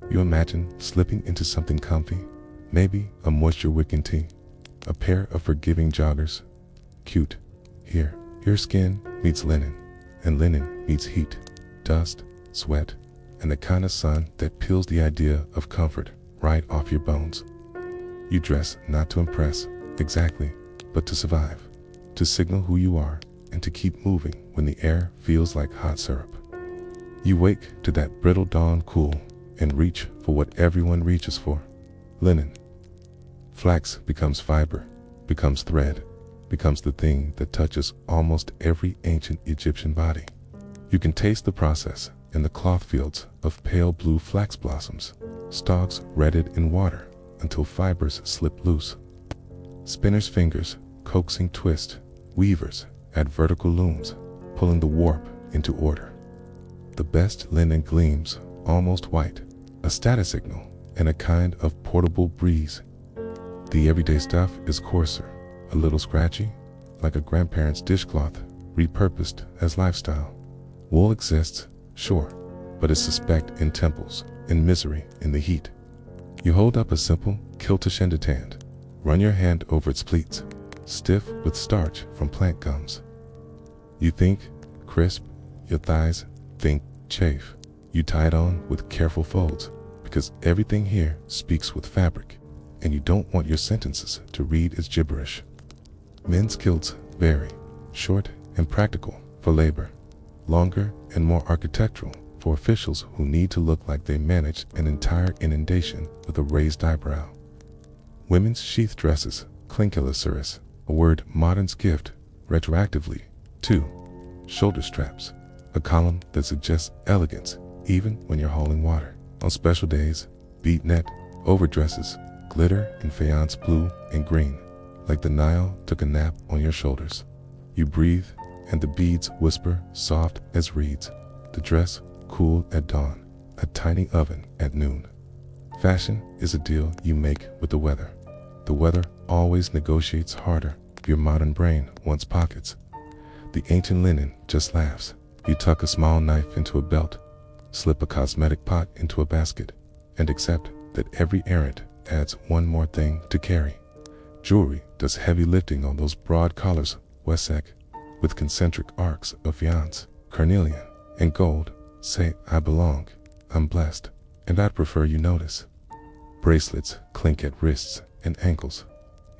You imagine slipping into something comfy, maybe a moisture wicking tee, a pair of forgiving joggers. Cute. Here, your skin meets linen, and linen meets heat, dust, sweat, and the kind of sun that peels the idea of comfort right off your bones. You dress not to impress, exactly, but to survive, to signal who you are, and to keep moving when the air feels like hot syrup. You wake to that brittle dawn cool and reach for what everyone reaches for: linen. Flax becomes fiber, becomes thread, becomes the thing that touches almost every ancient Egyptian body. You can taste the process in the cloth fields of pale blue flax blossoms, stalks redded in water until fibers slip loose. Spinners' fingers coaxing twist, weavers at vertical looms, pulling the warp into order. The best linen gleams almost white, a status signal and a kind of portable breeze. The everyday stuff is coarser, a little scratchy, like a grandparent's dishcloth, repurposed as lifestyle. Wool exists, sure, but is suspect in temples, in misery, in the heat. You hold up a simple kilt-a-shendetand, run your hand over its pleats, stiff with starch from plant gums. You think crisp, your thighs think chafe. You tie it on with careful folds, because everything here speaks with fabric, and you don't want your sentences to read as gibberish. Men's kilts vary, short and practical for labor, longer and more architectural for officials who need to look like they managed an entire inundation with a raised eyebrow. Women's sheath dresses, clinkiloceris, a word modern's gift, retroactively, to shoulder straps, a column that suggests elegance even when you're hauling water. On special days, bead net, overdresses, glitter in faience blue and green, like the Nile took a nap on your shoulders. You breathe, and the beads whisper soft as reeds. The dress cool at dawn, a tiny oven at noon. Fashion is a deal you make with the weather. The weather always negotiates harder. Your modern brain wants pockets. The ancient linen just laughs. You tuck a small knife into a belt, slip a cosmetic pot into a basket, and accept that every errand adds one more thing to carry. Jewelry does heavy lifting on those broad collars, Wessex, with concentric arcs of faience, carnelian, and gold. Say, I belong, I'm blessed, and I'd prefer you notice. Bracelets clink at wrists and ankles.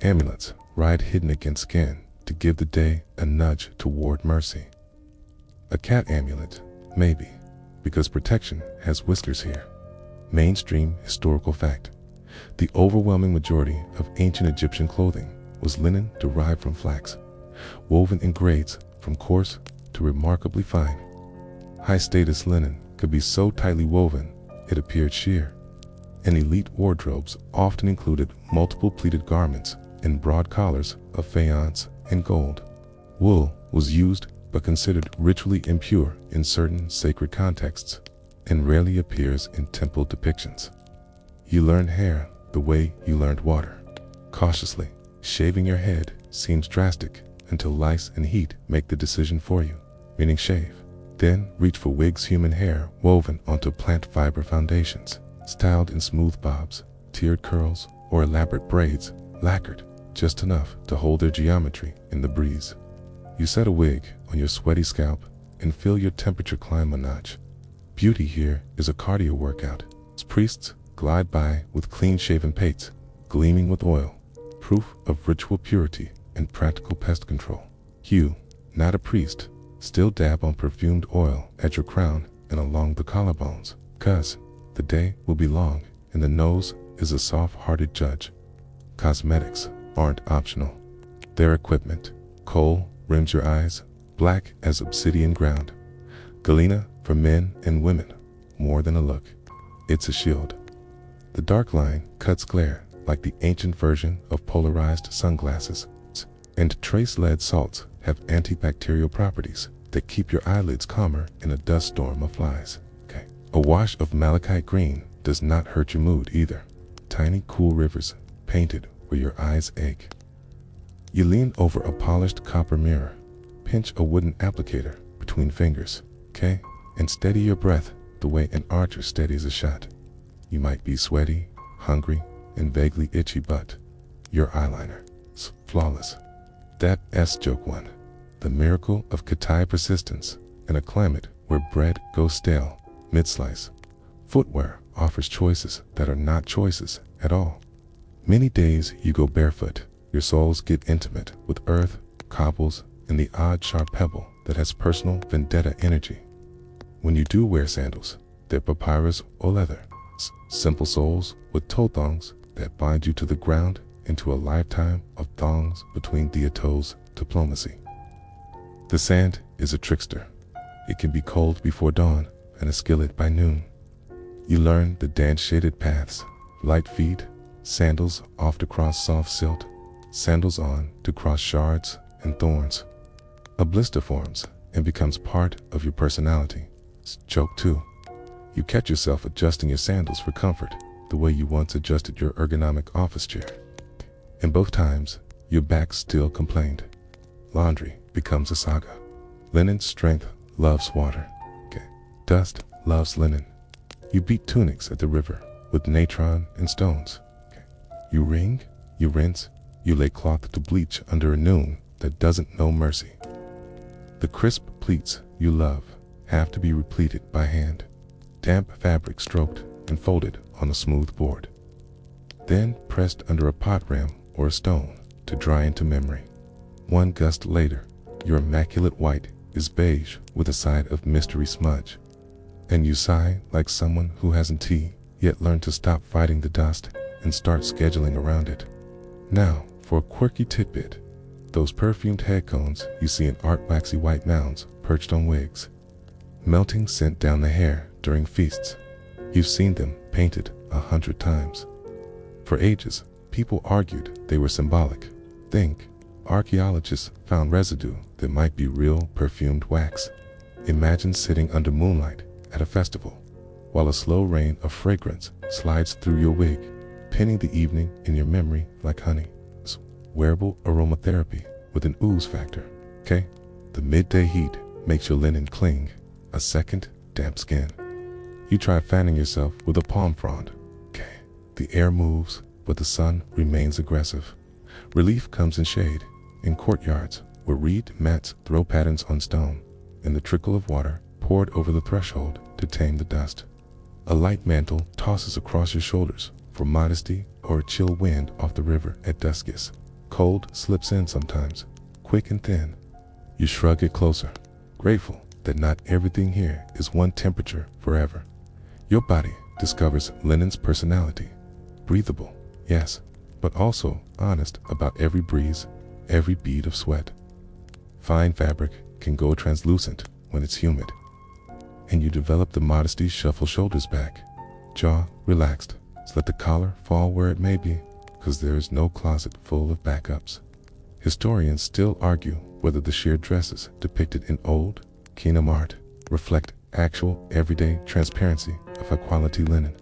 Amulets ride hidden against skin to give the day a nudge toward mercy. A cat amulet, maybe, because protection has whiskers here. Mainstream historical fact: the overwhelming majority of ancient Egyptian clothing was linen derived from flax, woven in grades from coarse to remarkably fine. High-status linen could be so tightly woven it appeared sheer, and elite wardrobes often included multiple pleated garments and broad collars of faience and gold. Wool was used but considered ritually impure in certain sacred contexts, and rarely appears in temple depictions. You learn hair the way you learned water. Cautiously, shaving your head seems drastic until lice and heat make the decision for you, meaning shave. Then reach for wigs, human hair woven onto plant fiber foundations, styled in smooth bobs, tiered curls, or elaborate braids, lacquered just enough to hold their geometry in the breeze. You set a wig on your sweaty scalp and feel your temperature climb a notch. Beauty here is a cardio workout. Priests glide by with clean-shaven pates, gleaming with oil, proof of ritual purity and practical pest control. You, not a priest, still dab on perfumed oil at your crown and along the collarbones, 'cause the day will be long and the nose is a soft-hearted judge. Cosmetics aren't optional. They're equipment. Kohl rims your eyes, black as obsidian ground. Galena for men and women, more than a look. It's a shield. The dark line cuts glare like the ancient version of polarized sunglasses. And trace lead salts have antibacterial properties that keep your eyelids calmer in a dust storm of flies. Okay. A wash of malachite green does not hurt your mood either. Tiny cool rivers painted where your eyes ache. You lean over a polished copper mirror, pinch a wooden applicator between fingers, okay? And steady your breath the way an archer steadies a shot. You might be sweaty, hungry, and vaguely itchy, but your eyeliner's flawless. That S-joke one. The miracle of Katai persistence in a climate where bread goes stale mid-slice. Footwear offers choices that are not choices at all. Many days you go barefoot, your soles get intimate with earth, cobbles, and the odd sharp pebble that has personal vendetta energy. When you do wear sandals, they're papyrus or leather, simple soles with toe thongs that bind you to the ground into a lifetime of thongs between the toes diplomacy. The sand is a trickster. It can be cold before dawn and a skillet by noon. You learn the dance-shaded paths, light feet, sandals off to cross soft silt, sandals on to cross shards and thorns. A blister forms and becomes part of your personality. Joke 2. You catch yourself adjusting your sandals for comfort the way you once adjusted your ergonomic office chair. And both times, your back still complained. Laundry becomes a saga. Linen's strength loves water. Okay. Dust loves linen. You beat tunics at the river with natron and stones. Okay. You wring, you rinse, you lay cloth to bleach under a noon that doesn't know mercy. The crisp pleats you love have to be repleated by hand. Damp fabric stroked and folded on a smooth board. Then pressed under a pot ram or a stone to dry into memory. One gust later, your immaculate white is beige with a side of mystery smudge. And you sigh like someone who hasn't yet learned to stop fighting the dust and start scheduling around it. Now, for a quirky tidbit, those perfumed head cones you see in art waxy white mounds perched on wigs. Melting scent down the hair during feasts. You've seen them painted 100 times. For ages, people argued they were symbolic. Think, archaeologists found residue that might be real perfumed wax. Imagine sitting under moonlight at a festival, while a slow rain of fragrance slides through your wig, pinning the evening in your memory like honey. It's wearable aromatherapy with an ooze factor, okay? The midday heat makes your linen cling, a second damp skin. You try fanning yourself with a palm frond, okay? The air moves, but the sun remains aggressive. Relief comes in shade, in courtyards where reed mats throw patterns on stone, and the trickle of water poured over the threshold to tame the dust. A light mantle tosses across your shoulders for modesty or a chill wind off the river at duskies. Cold slips in sometimes, quick and thin. You shrug it closer, grateful that not everything here is one temperature forever. Your body discovers linen's personality. Breathable, yes, but also honest about every breeze, every bead of sweat. Fine fabric can go translucent when it's humid. And you develop the modesty shuffle shoulders back, jaw relaxed, so let the collar fall where it may be, because there is no closet full of backups. Historians still argue whether the sheer dresses depicted in old Kingdom art reflect actual everyday transparency of high-quality linen,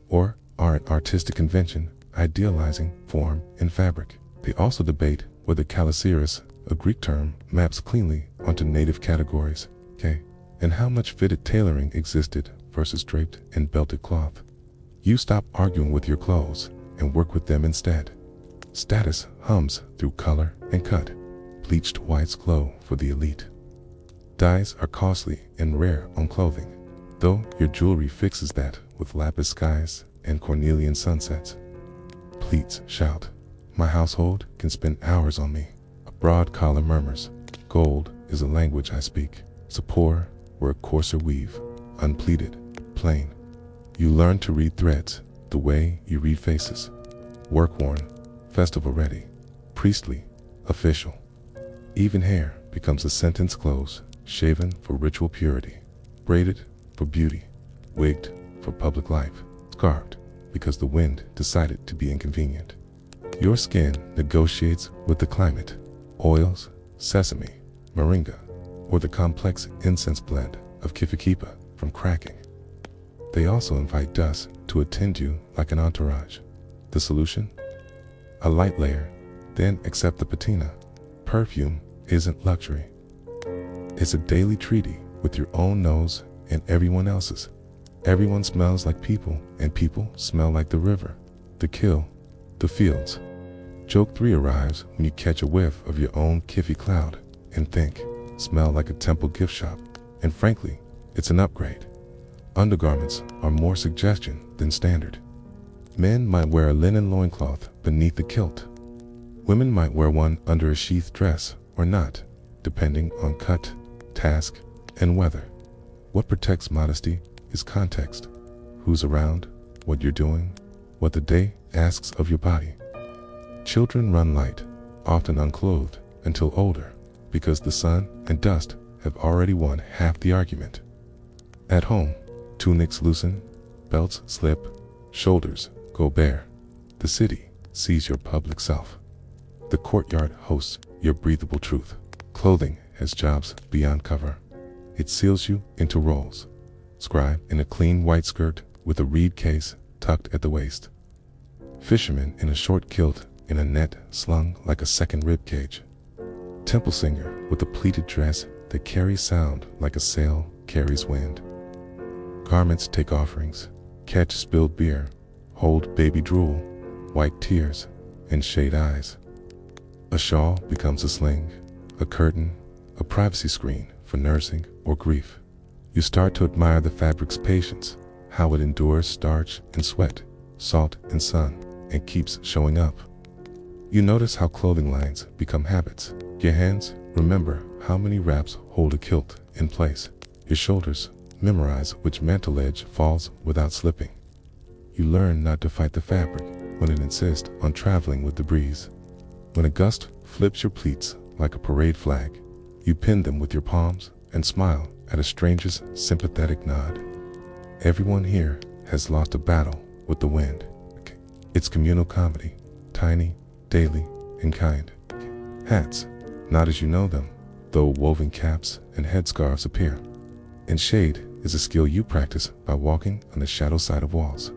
or are an artistic convention idealizing form and fabric. They also debate whether caliceris, a Greek term, maps cleanly onto native categories, okay, and how much fitted tailoring existed versus draped and belted cloth. You stop arguing with your clothes and work with them instead. Status hums through color and cut. Bleached whites glow for the elite. Dyes are costly and rare on clothing, though your jewelry fixes that with lapis skies and cornelian sunsets. Pleats shout, "My household can spend hours on me." A broad collar murmurs, "Gold is a language I speak." So poor or a coarser weave, unpleated, plain. You learn to read threads the way you read faces. Work-worn, festival-ready, priestly, official. Even hair becomes a sentence close, shaven for ritual purity, braided for beauty, wigged for public life, scarved because the wind decided to be inconvenient. Your skin negotiates with the climate. Oils, sesame, moringa, or the complex incense blend of kifikipa from cracking. They also invite dust to attend you like an entourage. The solution? A light layer, then accept the patina. Perfume isn't luxury. It's a daily treaty with your own nose and everyone else's. Everyone smells like people, and people smell like the river, the kill, the fields. Joke 3 arrives when you catch a whiff of your own kiffy cloud and think, smell like a temple gift shop. And frankly, it's an upgrade. Undergarments are more suggestion than standard. Men might wear a linen loincloth beneath the kilt. Women might wear one under a sheath dress or not, depending on cut, task, and weather. What protects modesty is context. Who's around, what you're doing, what the day asks of your body. Children run light, often unclothed, until older, because the sun and dust have already won half the argument. At home, tunics loosen, belts slip, shoulders go bare. The city sees your public self. The courtyard hosts your breathable truth. Clothing has jobs beyond cover. It seals you into roles. Scribe in a clean white skirt with a reed case tucked at the waist. Fisherman in a short kilt in a net slung like a second rib cage. Temple singer with a pleated dress that carries sound like a sail carries wind. Garments take offerings, catch spilled beer, hold baby drool, wipe tears, and shade eyes. A shawl becomes a sling, a curtain, a privacy screen for nursing or grief. You start to admire the fabric's patience, how it endures starch and sweat, salt and sun, and keeps showing up. You notice how clothing lines become habits. Your hands remember how many wraps hold a kilt in place. Your shoulders memorize which mantle edge falls without slipping. You learn not to fight the fabric when it insists on traveling with the breeze. When a gust flips your pleats like a parade flag, you pin them with your palms and smile at a stranger's sympathetic nod. Everyone here has lost a battle with the wind. It's communal comedy, tiny, daily, and kind. Hats, not as you know them, though woven caps and headscarves appear. And shade is a skill you practice by walking on the shadow side of walls.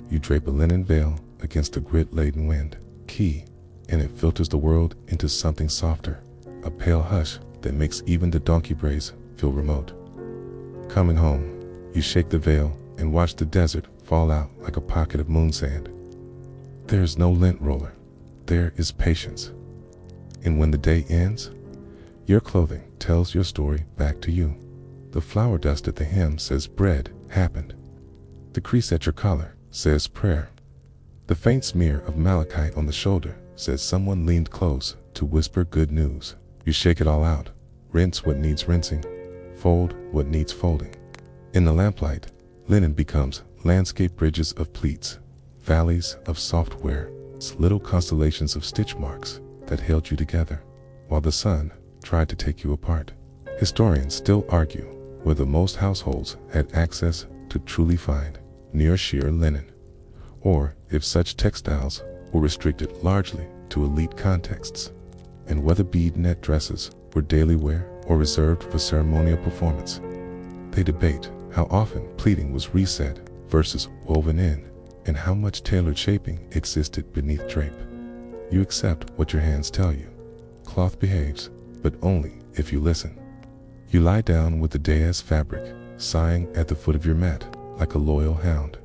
You drape a linen veil against the grit-laden wind. Key, and it filters the world into something softer, a pale hush that makes even the donkey brays feel remote. Coming home, you shake the veil and watch the desert fall out like a pocket of moon sand. There is no lint roller. There is patience. And when the day ends, your clothing tells your story back to you. The flour dust at the hem says bread happened. The crease at your collar says prayer. The faint smear of malachite on the shoulder says someone leaned close to whisper good news. You shake it all out, rinse what needs rinsing, fold what needs folding. In the lamplight, linen becomes landscape bridges of pleats, valleys of software, little constellations of stitch marks that held you together, while the sun tried to take you apart. Historians still argue whether most households had access to truly fine, near sheer linen, or if such textiles were restricted largely to elite contexts, and whether bead net dresses were daily wear or reserved for ceremonial performance. They debate how often pleating was reset versus woven in, and how much tailored shaping existed beneath drape. You accept what your hands tell you. Cloth behaves, but only if you listen. You lie down with the day as fabric, sighing at the foot of your mat like a loyal hound.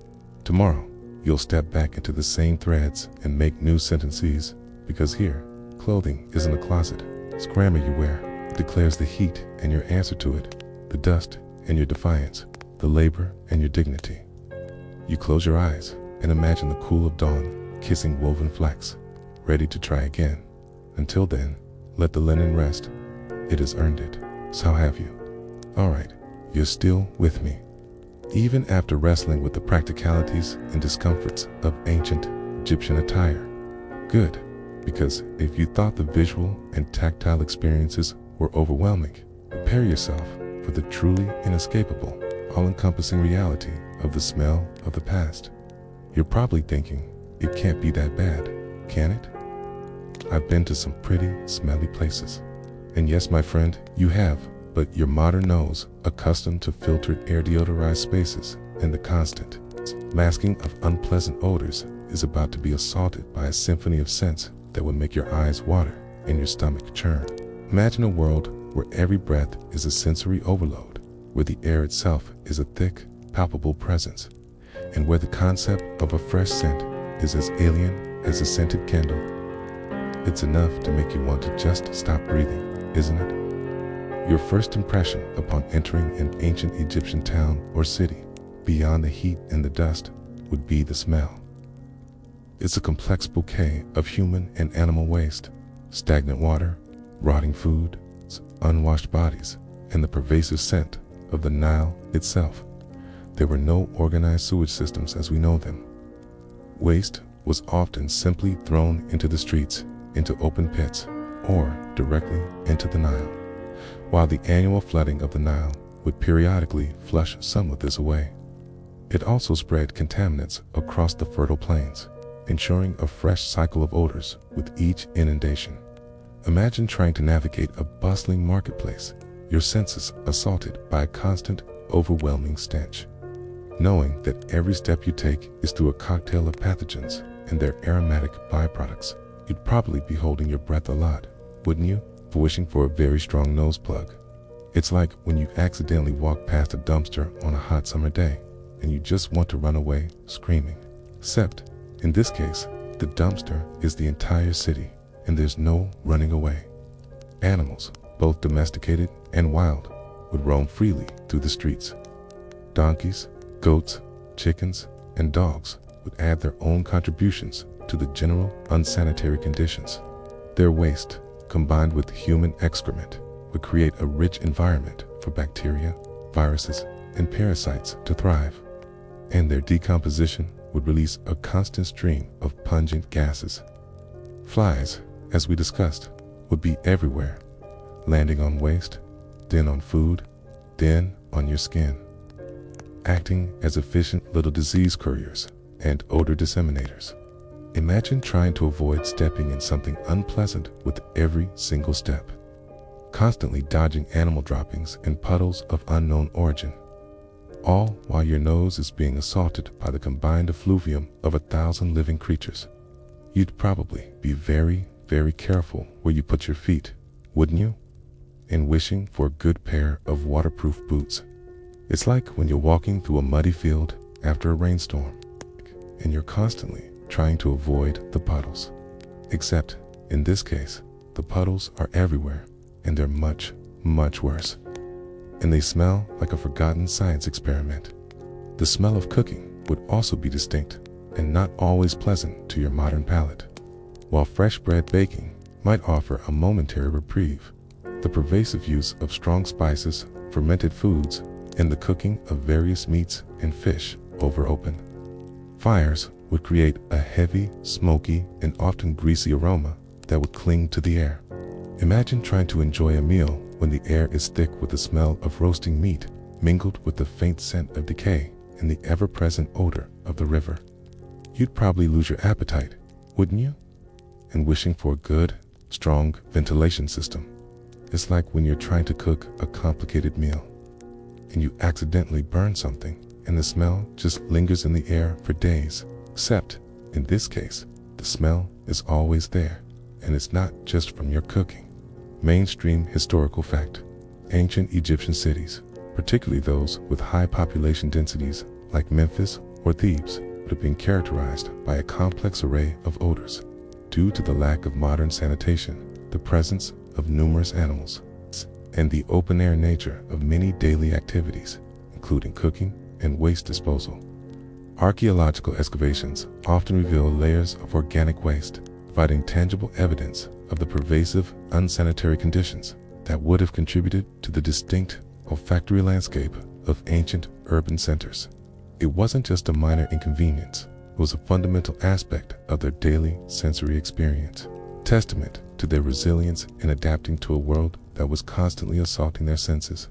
Tomorrow, you'll step back into the same threads and make new sentences, because here, clothing isn't a closet. It's grammar you wear. It declares the heat and your answer to it, the dust and your defiance, the labor and your dignity. You close your eyes and imagine the cool of dawn kissing woven flax, ready to try again. Until then, let the linen rest. It has earned it. So have you. All right, you're still with me. Even after wrestling with the practicalities and discomforts of ancient Egyptian attire. Good, because if you thought the visual and tactile experiences were overwhelming, prepare yourself for the truly inescapable, all-encompassing reality of the smell of the past. You're probably thinking, it can't be that bad, can it? I've been to some pretty smelly places. And yes, my friend, you have, but your modern nose, accustomed to filtered air deodorized spaces and the constant masking of unpleasant odors, is about to be assaulted by a symphony of scents that will make your eyes water and your stomach churn. Imagine a world where every breath is a sensory overload, where the air itself is a thick, palpable presence, and where the concept of a fresh scent is as alien as a scented candle. It's enough to make you want to just stop breathing, isn't it? Your first impression upon entering an ancient Egyptian town or city, beyond the heat and the dust, would be the smell. It's a complex bouquet of human and animal waste, stagnant water, rotting food, unwashed bodies, and the pervasive scent of the Nile itself. There were no organized sewage systems as we know them. Waste was often simply thrown into the streets, into open pits, or directly into the Nile, while the annual flooding of the Nile would periodically flush some of this away. It also spread contaminants across the fertile plains, ensuring a fresh cycle of odors with each inundation. Imagine trying to navigate a bustling marketplace, your senses assaulted by a constant, overwhelming stench, knowing that every step you take is through a cocktail of pathogens and their aromatic byproducts. You'd probably be holding your breath a lot, wouldn't you, for wishing for a very strong nose plug? It's like when you accidentally walk past a dumpster on a hot summer day and you just want to run away screaming. Except, in this case, the dumpster is the entire city, and there's no running away. Animals, both domesticated and wild, would roam freely through the streets. Donkeys, goats, chickens, and dogs would add their own contributions to the general unsanitary conditions. Their waste, combined with human excrement, would create a rich environment for bacteria, viruses, and parasites to thrive. And their decomposition would release a constant stream of pungent gases. Flies, as we discussed, would be everywhere, landing on waste, then on food, then on your skin, acting as efficient little disease couriers and odor disseminators. Imagine trying to avoid stepping in something unpleasant with every single step, constantly dodging animal droppings and puddles of unknown origin, all while your nose is being assaulted by the combined effluvium of 1,000 living creatures. You'd probably be very, very careful where you put your feet, wouldn't you? And wishing for a good pair of waterproof boots. It's like when you're walking through a muddy field after a rainstorm, and you're constantly trying to avoid the puddles. Except, in this case, the puddles are everywhere, and they're much, much worse. And they smell like a forgotten science experiment. The smell of cooking would also be distinct and not always pleasant to your modern palate. While fresh bread baking might offer a momentary reprieve, the pervasive use of strong spices, fermented foods, and the cooking of various meats and fish over open fires would create a heavy, smoky, and often greasy aroma that would cling to the air. Imagine trying to enjoy a meal when the air is thick with the smell of roasting meat, mingled with the faint scent of decay and the ever-present odor of the river. You'd probably lose your appetite, wouldn't you? And wishing for a good, strong ventilation system. It's like when you're trying to cook a complicated meal, and you accidentally burn something, and the smell just lingers in the air for days. Except, in this case, the smell is always there, and it's not just from your cooking. Mainstream historical fact: ancient Egyptian cities, particularly those with high population densities like Memphis or Thebes, would have been characterized by a complex array of odors. Due to the lack of modern sanitation, the presence of numerous animals, and the open-air nature of many daily activities, including cooking and waste disposal. Archaeological excavations often reveal layers of organic waste, providing tangible evidence of the pervasive, unsanitary conditions that would have contributed to the distinct olfactory landscape of ancient urban centers. It wasn't just a minor inconvenience, it was a fundamental aspect of their daily sensory experience, testament to their resilience in adapting to a world that was constantly assaulting their senses.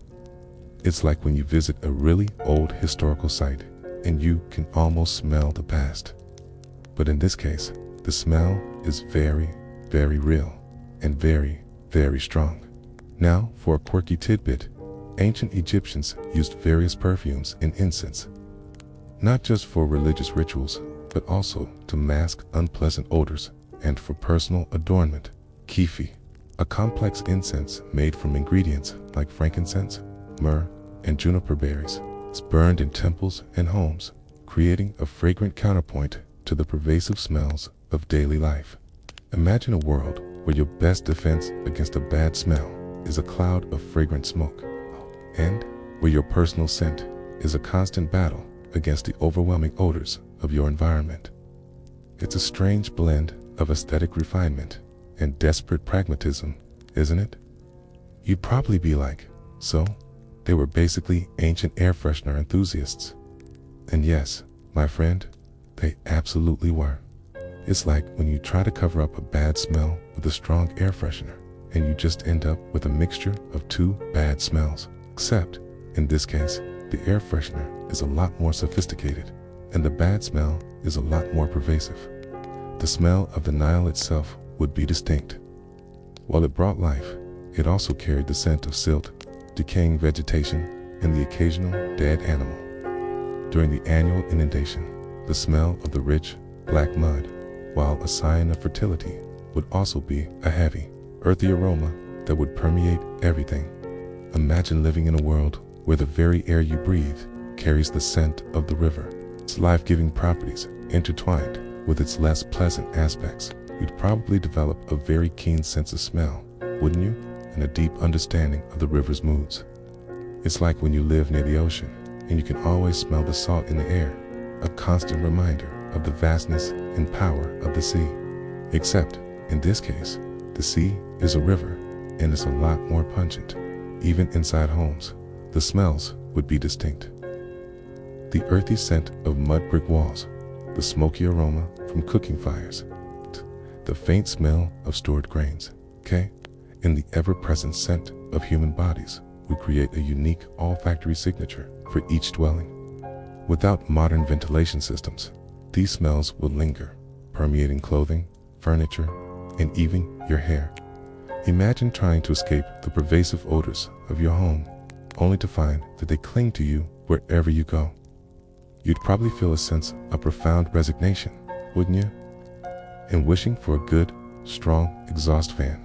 It's like when you visit a really old historical site, and you can almost smell the past. But in this case, the smell is very, very real and very, very strong. Now, for a quirky tidbit, ancient Egyptians used various perfumes and incense, not just for religious rituals, but also to mask unpleasant odors and for personal adornment. Kefi, a complex incense made from ingredients like frankincense, myrrh, and juniper berries, is burned in temples and homes, creating a fragrant counterpoint to the pervasive smells of daily life. Imagine a world where your best defense against a bad smell is a cloud of fragrant smoke, and where your personal scent is a constant battle against the overwhelming odors of your environment. It's a strange blend of aesthetic refinement and desperate pragmatism, isn't it? You'd probably be like, so? They were basically ancient air freshener enthusiasts. And yes, my friend, they absolutely were. It's like when you try to cover up a bad smell with a strong air freshener, and you just end up with a mixture of two bad smells. Except, in this case, the air freshener is a lot more sophisticated, and the bad smell is a lot more pervasive. The smell of the Nile itself would be distinct. While it brought life, it also carried the scent of silt, decaying vegetation, and the occasional dead animal. During the annual inundation, the smell of the rich, black mud, while a sign of fertility, would also be a heavy, earthy aroma that would permeate everything. Imagine living in a world where the very air you breathe carries the scent of the river, its life-giving properties intertwined with its less pleasant aspects. You'd probably develop a very keen sense of smell, wouldn't you? And a deep understanding of the river's moods. It's like when you live near the ocean, and you can always smell the salt in the air, a constant reminder of the vastness and power of the sea. Except, in this case, the sea is a river, and it's a lot more pungent. Even inside homes, the smells would be distinct. The earthy scent of mud brick walls, the smoky aroma from cooking fires, the faint smell of stored grains, and the ever-present scent of human bodies would create a unique olfactory signature for each dwelling. Without modern ventilation systems, these smells will linger, permeating clothing, furniture, and even your hair. Imagine trying to escape the pervasive odors of your home, only to find that they cling to you wherever you go. You'd probably feel a sense of profound resignation, wouldn't you? And wishing for a good, strong exhaust fan.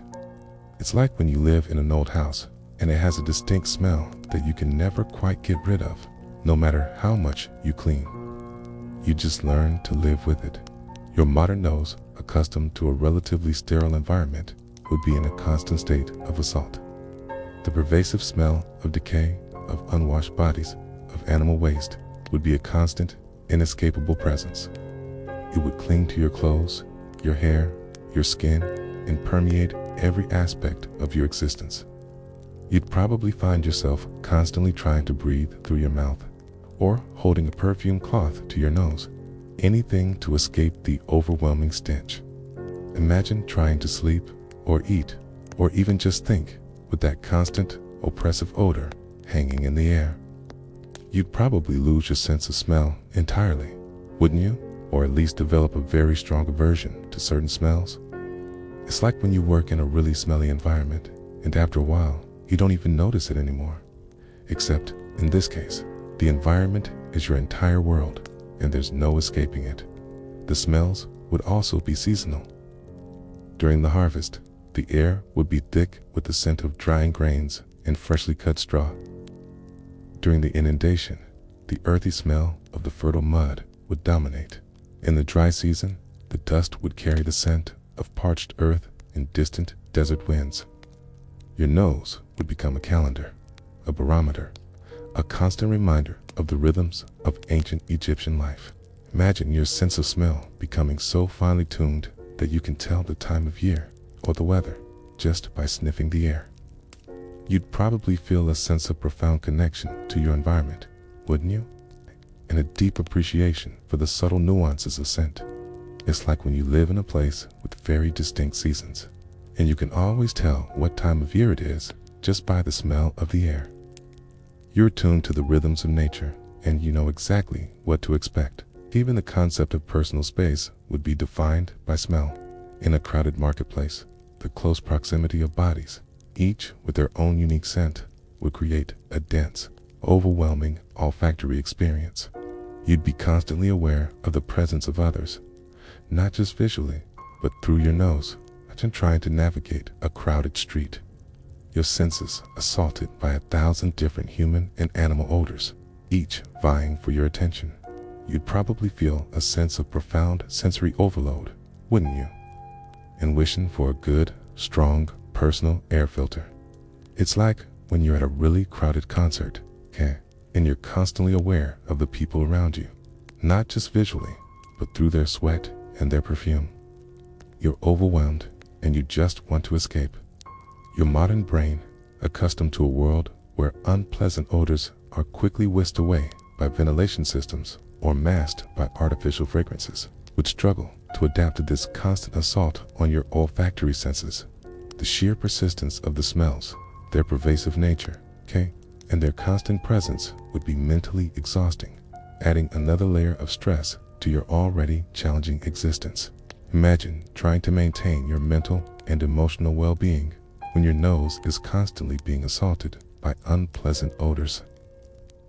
It's like when you live in an old house and it has a distinct smell that you can never quite get rid of, no matter how much you clean. You just learn to live with it. Your modern nose, accustomed to a relatively sterile environment, would be in a constant state of assault. The pervasive smell of decay, of unwashed bodies, of animal waste would be a constant, inescapable presence. It would cling to your clothes, your hair, your skin, and permeate every aspect of your existence. You'd probably find yourself constantly trying to breathe through your mouth, or holding a perfume cloth to your nose, anything to escape the overwhelming stench. Imagine trying to sleep, or eat, or even just think, with that constant, oppressive odor hanging in the air. You'd probably lose your sense of smell entirely, wouldn't you? Or at least develop a very strong aversion to certain smells. It's like when you work in a really smelly environment, and after a while, you don't even notice it anymore. Except, in this case, the environment is your entire world, and there's no escaping it. The smells would also be seasonal. During the harvest, the air would be thick with the scent of drying grains and freshly cut straw. During the inundation, the earthy smell of the fertile mud would dominate. In the dry season, the dust would carry the scent of parched earth and distant desert winds. Your nose would become a calendar, a barometer, a constant reminder of the rhythms of ancient Egyptian life. Imagine your sense of smell becoming so finely tuned that you can tell the time of year or the weather just by sniffing the air. You'd probably feel a sense of profound connection to your environment, wouldn't you? And a deep appreciation for the subtle nuances of scent. It's like when you live in a place with very distinct seasons, and you can always tell what time of year it is just by the smell of the air. You're tuned to the rhythms of nature, and you know exactly what to expect. Even the concept of personal space would be defined by smell. In a crowded marketplace, the close proximity of bodies, each with their own unique scent, would create a dense, overwhelming olfactory experience. You'd be constantly aware of the presence of others, not just visually, but through your nose. Imagine trying to navigate a crowded street, your senses assaulted by 1,000 different human and animal odors, each vying for your attention. You'd probably feel a sense of profound sensory overload, wouldn't you? And wishing for a good, strong, personal air filter. It's like when you're at a really crowded concert, and you're constantly aware of the people around you, not just visually, but through their sweat and their perfume. You're overwhelmed and you just want to escape. Your modern brain, accustomed to a world where unpleasant odors are quickly whisked away by ventilation systems or masked by artificial fragrances, would struggle to adapt to this constant assault on your olfactory senses. The sheer persistence of the smells, their pervasive nature, and their constant presence would be mentally exhausting, adding another layer of stress to your already challenging existence. Imagine trying to maintain your mental and emotional well-being when your nose is constantly being assaulted by unpleasant odors,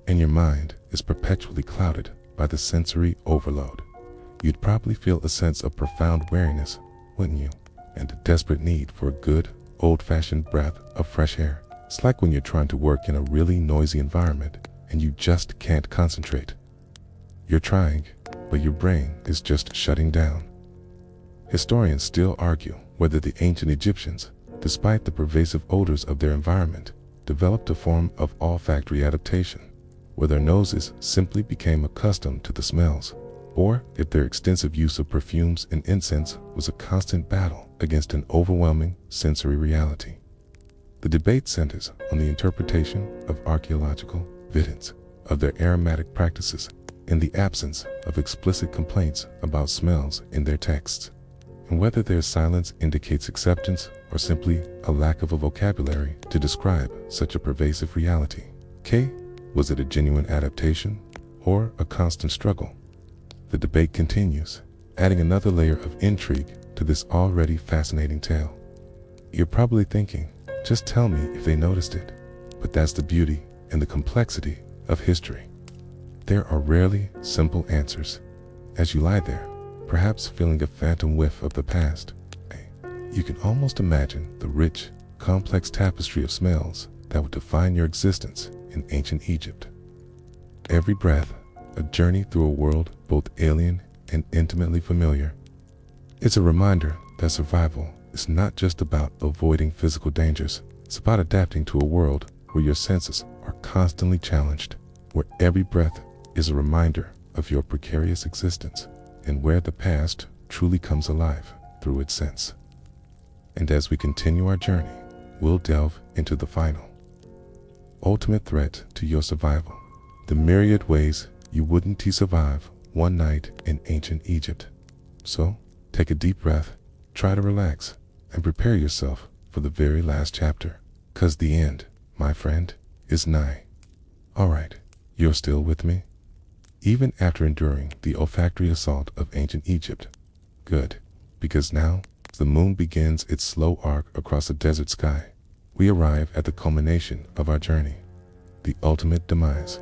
and your mind is perpetually clouded by the sensory overload. You'd probably feel a sense of profound weariness, wouldn't you? And a desperate need for a good, old-fashioned breath of fresh air. It's like when you're trying to work in a really noisy environment and you just can't concentrate. You're trying, but your brain is just shutting down. Historians still argue whether the ancient Egyptians, despite the pervasive odors of their environment, developed a form of olfactory adaptation, where their noses simply became accustomed to the smells, or if their extensive use of perfumes and incense was a constant battle against an overwhelming sensory reality. The debate centers on the interpretation of archaeological evidence of their aromatic practices and the absence of explicit complaints about smells in their texts, and whether their silence indicates acceptance or simply a lack of a vocabulary to describe such a pervasive reality. Was it a genuine adaptation or a constant struggle? The debate continues, adding another layer of intrigue to this already fascinating tale. You're probably thinking, just tell me if they noticed it. But that's the beauty and the complexity of history. There are rarely simple answers. As you lie there, perhaps feeling a phantom whiff of the past, you can almost imagine the rich, complex tapestry of smells that would define your existence in ancient Egypt. Every breath, a journey through a world both alien and intimately familiar. It's a reminder that survival is not just about avoiding physical dangers. It's about adapting to a world where your senses are constantly challenged, where every breath is a reminder of your precarious existence, and where the past truly comes alive through its scents. And as we continue our journey, we'll delve into the final, ultimate threat to your survival, the myriad ways you wouldn't survive one night in ancient Egypt. So, take a deep breath, try to relax, and prepare yourself for the very last chapter, 'cause the end, my friend, is nigh. Alright, you're still with me? Even after enduring the olfactory assault of ancient Egypt. Good, because now, as the moon begins its slow arc across a desert sky, we arrive at the culmination of our journey, the ultimate demise.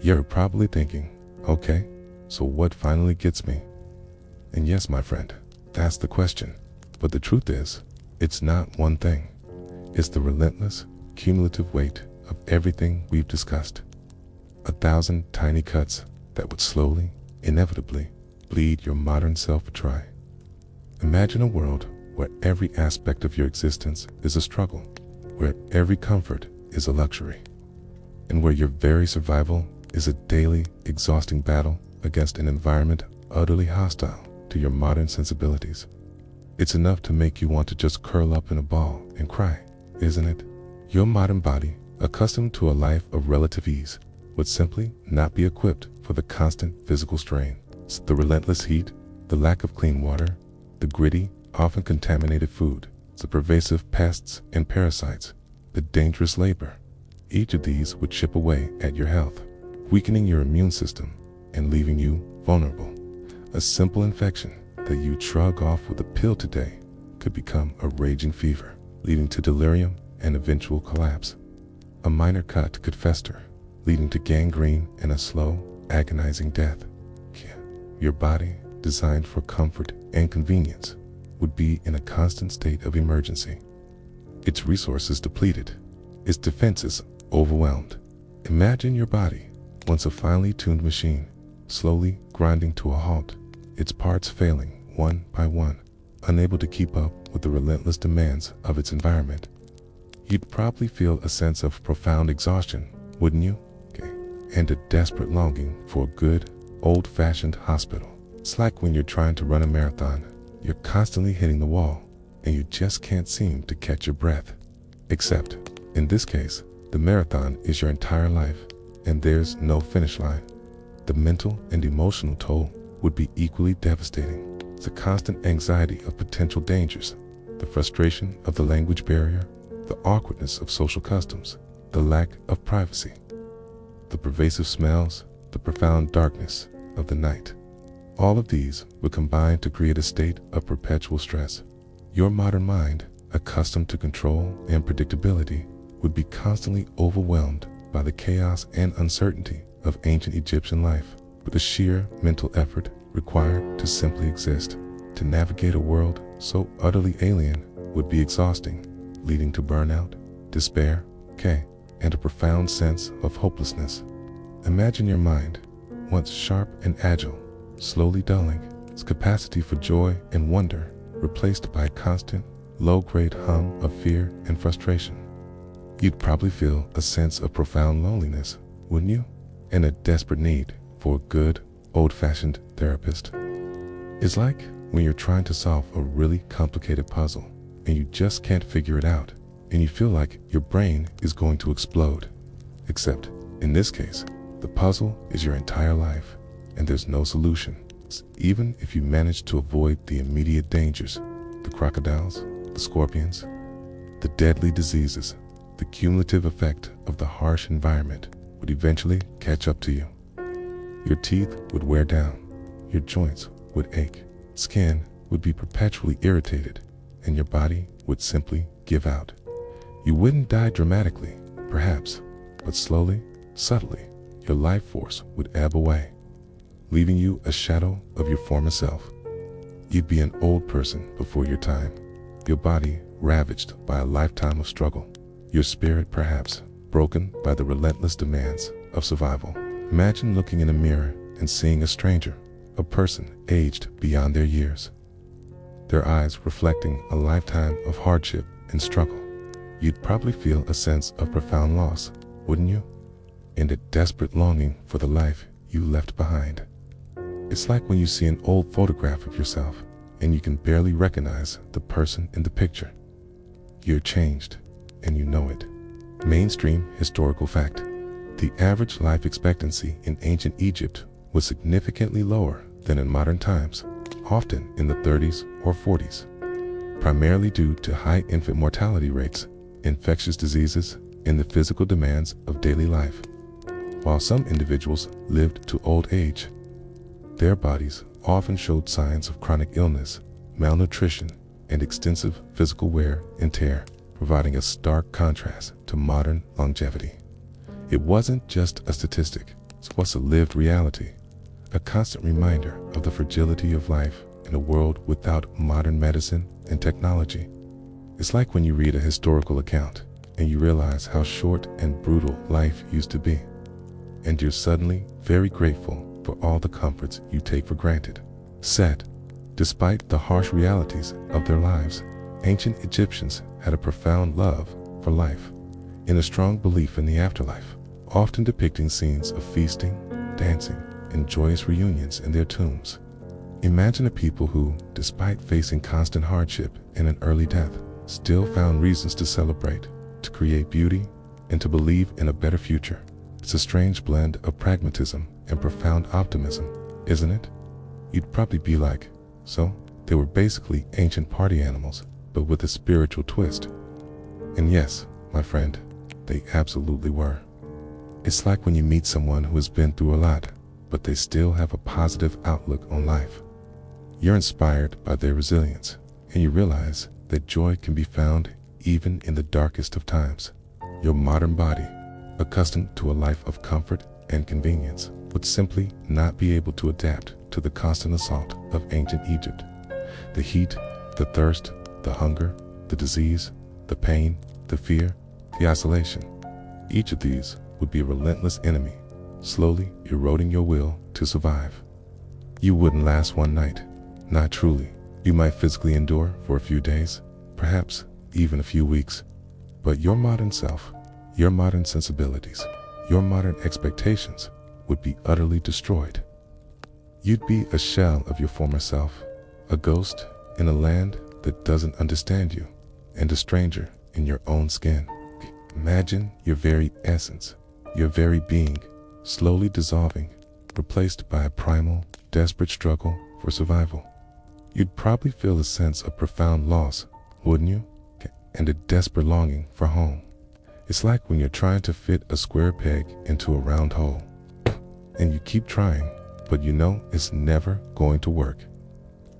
You're probably thinking, okay, so what finally gets me? And yes, my friend, that's the question. But the truth is, it's not one thing. It's the relentless, cumulative weight of everything we've discussed. 1,000 tiny cuts that would slowly, inevitably, bleed your modern self dry. Imagine a world where every aspect of your existence is a struggle, where every comfort is a luxury, and where your very survival is a daily, exhausting battle against an environment utterly hostile to your modern sensibilities. It's enough to make you want to just curl up in a ball and cry, isn't it? Your modern body, accustomed to a life of relative ease, would simply not be equipped for the constant physical strain. The relentless heat, the lack of clean water, the gritty, often contaminated food, the pervasive pests and parasites, the dangerous labor. Each of these would chip away at your health, weakening your immune system and leaving you vulnerable. A simple infection that you shrug off with a pill today could become a raging fever, leading to delirium and eventual collapse. A minor cut could fester, leading to gangrene and a slow, agonizing death. Your body, designed for comfort and convenience, would be in a constant state of emergency. Its resources depleted, its defenses overwhelmed. Imagine your body, once a finely tuned machine, slowly grinding to a halt, its parts failing one by one, unable to keep up with the relentless demands of its environment. You'd probably feel a sense of profound exhaustion, wouldn't you? And a desperate longing for a good, old-fashioned hospital. It's like when you're trying to run a marathon. You're constantly hitting the wall, and you just can't seem to catch your breath. Except, in this case, the marathon is your entire life, and there's no finish line. The mental and emotional toll would be equally devastating. The constant anxiety of potential dangers, the frustration of the language barrier, the awkwardness of social customs, the lack of privacy, the pervasive smells, the profound darkness of the night. All of these would combine to create a state of perpetual stress. Your modern mind, accustomed to control and predictability, would be constantly overwhelmed by the chaos and uncertainty of ancient Egyptian life, with the sheer mental effort required to simply exist. To navigate a world so utterly alien would be exhausting, leading to burnout, despair, and a profound sense of hopelessness. Imagine your mind, once sharp and agile, slowly dulling, its capacity for joy and wonder replaced by a constant, low-grade hum of fear and frustration. You'd probably feel a sense of profound loneliness, wouldn't you? And a desperate need for a good, old-fashioned therapist. It's like when you're trying to solve a really complicated puzzle and you just can't figure it out, and you feel like your brain is going to explode. Except, in this case, the puzzle is your entire life, and there's no solution. Even if you manage to avoid the immediate dangers, the crocodiles, the scorpions, the deadly diseases, the cumulative effect of the harsh environment would eventually catch up to you. Your teeth would wear down, your joints would ache, skin would be perpetually irritated, and your body would simply give out. You wouldn't die dramatically, perhaps, but slowly, subtly, your life force would ebb away, leaving you a shadow of your former self. You'd be an old person before your time, your body ravaged by a lifetime of struggle, your spirit perhaps broken by the relentless demands of survival. Imagine looking in a mirror and seeing a stranger, a person aged beyond their years, their eyes reflecting a lifetime of hardship and struggle. You'd probably feel a sense of profound loss, wouldn't you? And a desperate longing for the life you left behind. It's like when you see an old photograph of yourself and you can barely recognize the person in the picture. You're changed, and you know it. Mainstream historical fact: the average life expectancy in ancient Egypt was significantly lower than in modern times, often in the 30s or 40s, primarily due to high infant mortality rates, infectious diseases, and the physical demands of daily life. While some individuals lived to old age, their bodies often showed signs of chronic illness, malnutrition, and extensive physical wear and tear, providing a stark contrast to modern longevity. It wasn't just a statistic, it was a lived reality, a constant reminder of the fragility of life in a world without modern medicine and technology. It's like when you read a historical account and you realize how short and brutal life used to be, and you're suddenly very grateful for all the comforts you take for granted. Said, despite the harsh realities of their lives, ancient Egyptians had a profound love for life and a strong belief in the afterlife, often depicting scenes of feasting, dancing, and joyous reunions in their tombs. Imagine a people who, despite facing constant hardship and an early death, still found reasons to celebrate, to create beauty, and to believe in a better future. It's a strange blend of pragmatism and profound optimism, isn't it? You'd probably be like, so, they were basically ancient party animals, but with a spiritual twist. And yes, my friend, they absolutely were. It's like when you meet someone who has been through a lot, but they still have a positive outlook on life. You're inspired by their resilience, and you realize that joy can be found even in the darkest of times. Your modern body, accustomed to a life of comfort and convenience, would simply not be able to adapt to the constant assault of ancient Egypt. The heat, the thirst, the hunger, the disease, the pain, the fear, the isolation. Each of these would be a relentless enemy, slowly eroding your will to survive. You wouldn't last one night, not truly. You might physically endure for a few days, perhaps even a few weeks, but your modern self, your modern sensibilities, your modern expectations would be utterly destroyed. You'd be a shell of your former self, a ghost in a land that doesn't understand you, and a stranger in your own skin. Imagine your very essence, your very being, slowly dissolving, replaced by a primal, desperate struggle for survival. You'd probably feel a sense of profound loss, wouldn't you? And a desperate longing for home. It's like when you're trying to fit a square peg into a round hole, and you keep trying, but you know it's never going to work.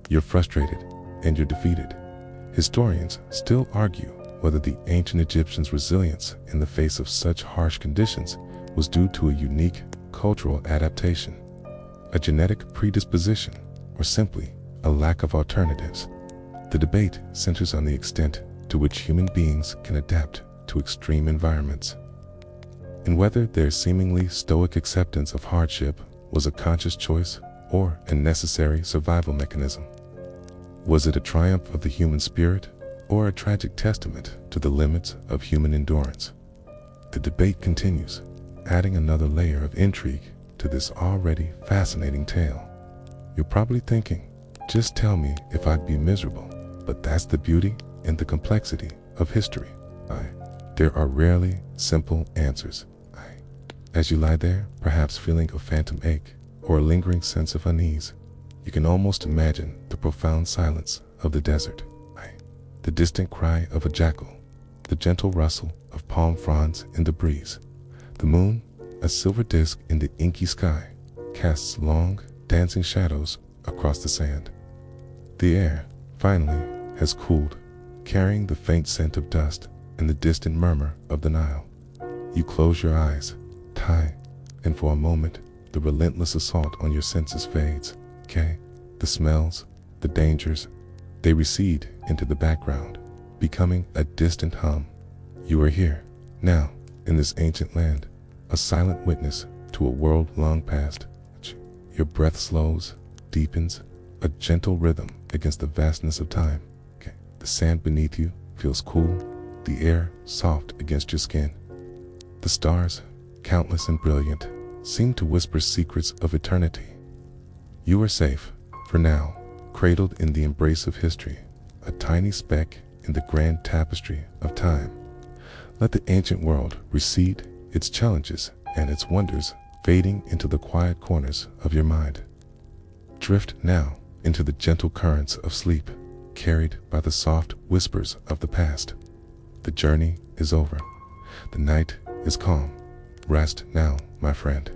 You're frustrated and you're defeated. Historians still argue whether the ancient Egyptians' resilience in the face of such harsh conditions was due to a unique cultural adaptation, a genetic predisposition, or simply a lack of alternatives. The debate centers on the extent to which human beings can adapt to extreme environments, and whether their seemingly stoic acceptance of hardship was a conscious choice or a necessary survival mechanism. Was it a triumph of the human spirit or a tragic testament to the limits of human endurance? The debate continues, adding another layer of intrigue to this already fascinating tale. You're probably thinking, just tell me if I'd be miserable, but that's the beauty and the complexity of history. There are rarely simple answers. As you lie there, perhaps feeling a phantom ache or a lingering sense of unease, you can almost imagine the profound silence of the desert. The distant cry of a jackal, the gentle rustle of palm fronds in the breeze. The moon, a silver disk in the inky sky, casts long, dancing shadows across the sand. The air, finally, has cooled, carrying the faint scent of dust and the distant murmur of the Nile. You close your eyes, and for a moment, the relentless assault on your senses fades. The smells, the dangers, they recede into the background, becoming a distant hum. You are here, now, in this ancient land, a silent witness to a world long past. Your breath slows, deepens, a gentle rhythm against the vastness of time. The sand beneath you feels cool, the air soft against your skin. The stars, countless and brilliant, seem to whisper secrets of eternity. You are safe, for now, cradled in the embrace of history, a tiny speck in the grand tapestry of time. Let the ancient world recede, its challenges and its wonders fading into the quiet corners of your mind. Drift now into the gentle currents of sleep, carried by the soft whispers of the past. The journey is over. The night is calm. Rest now, my friend.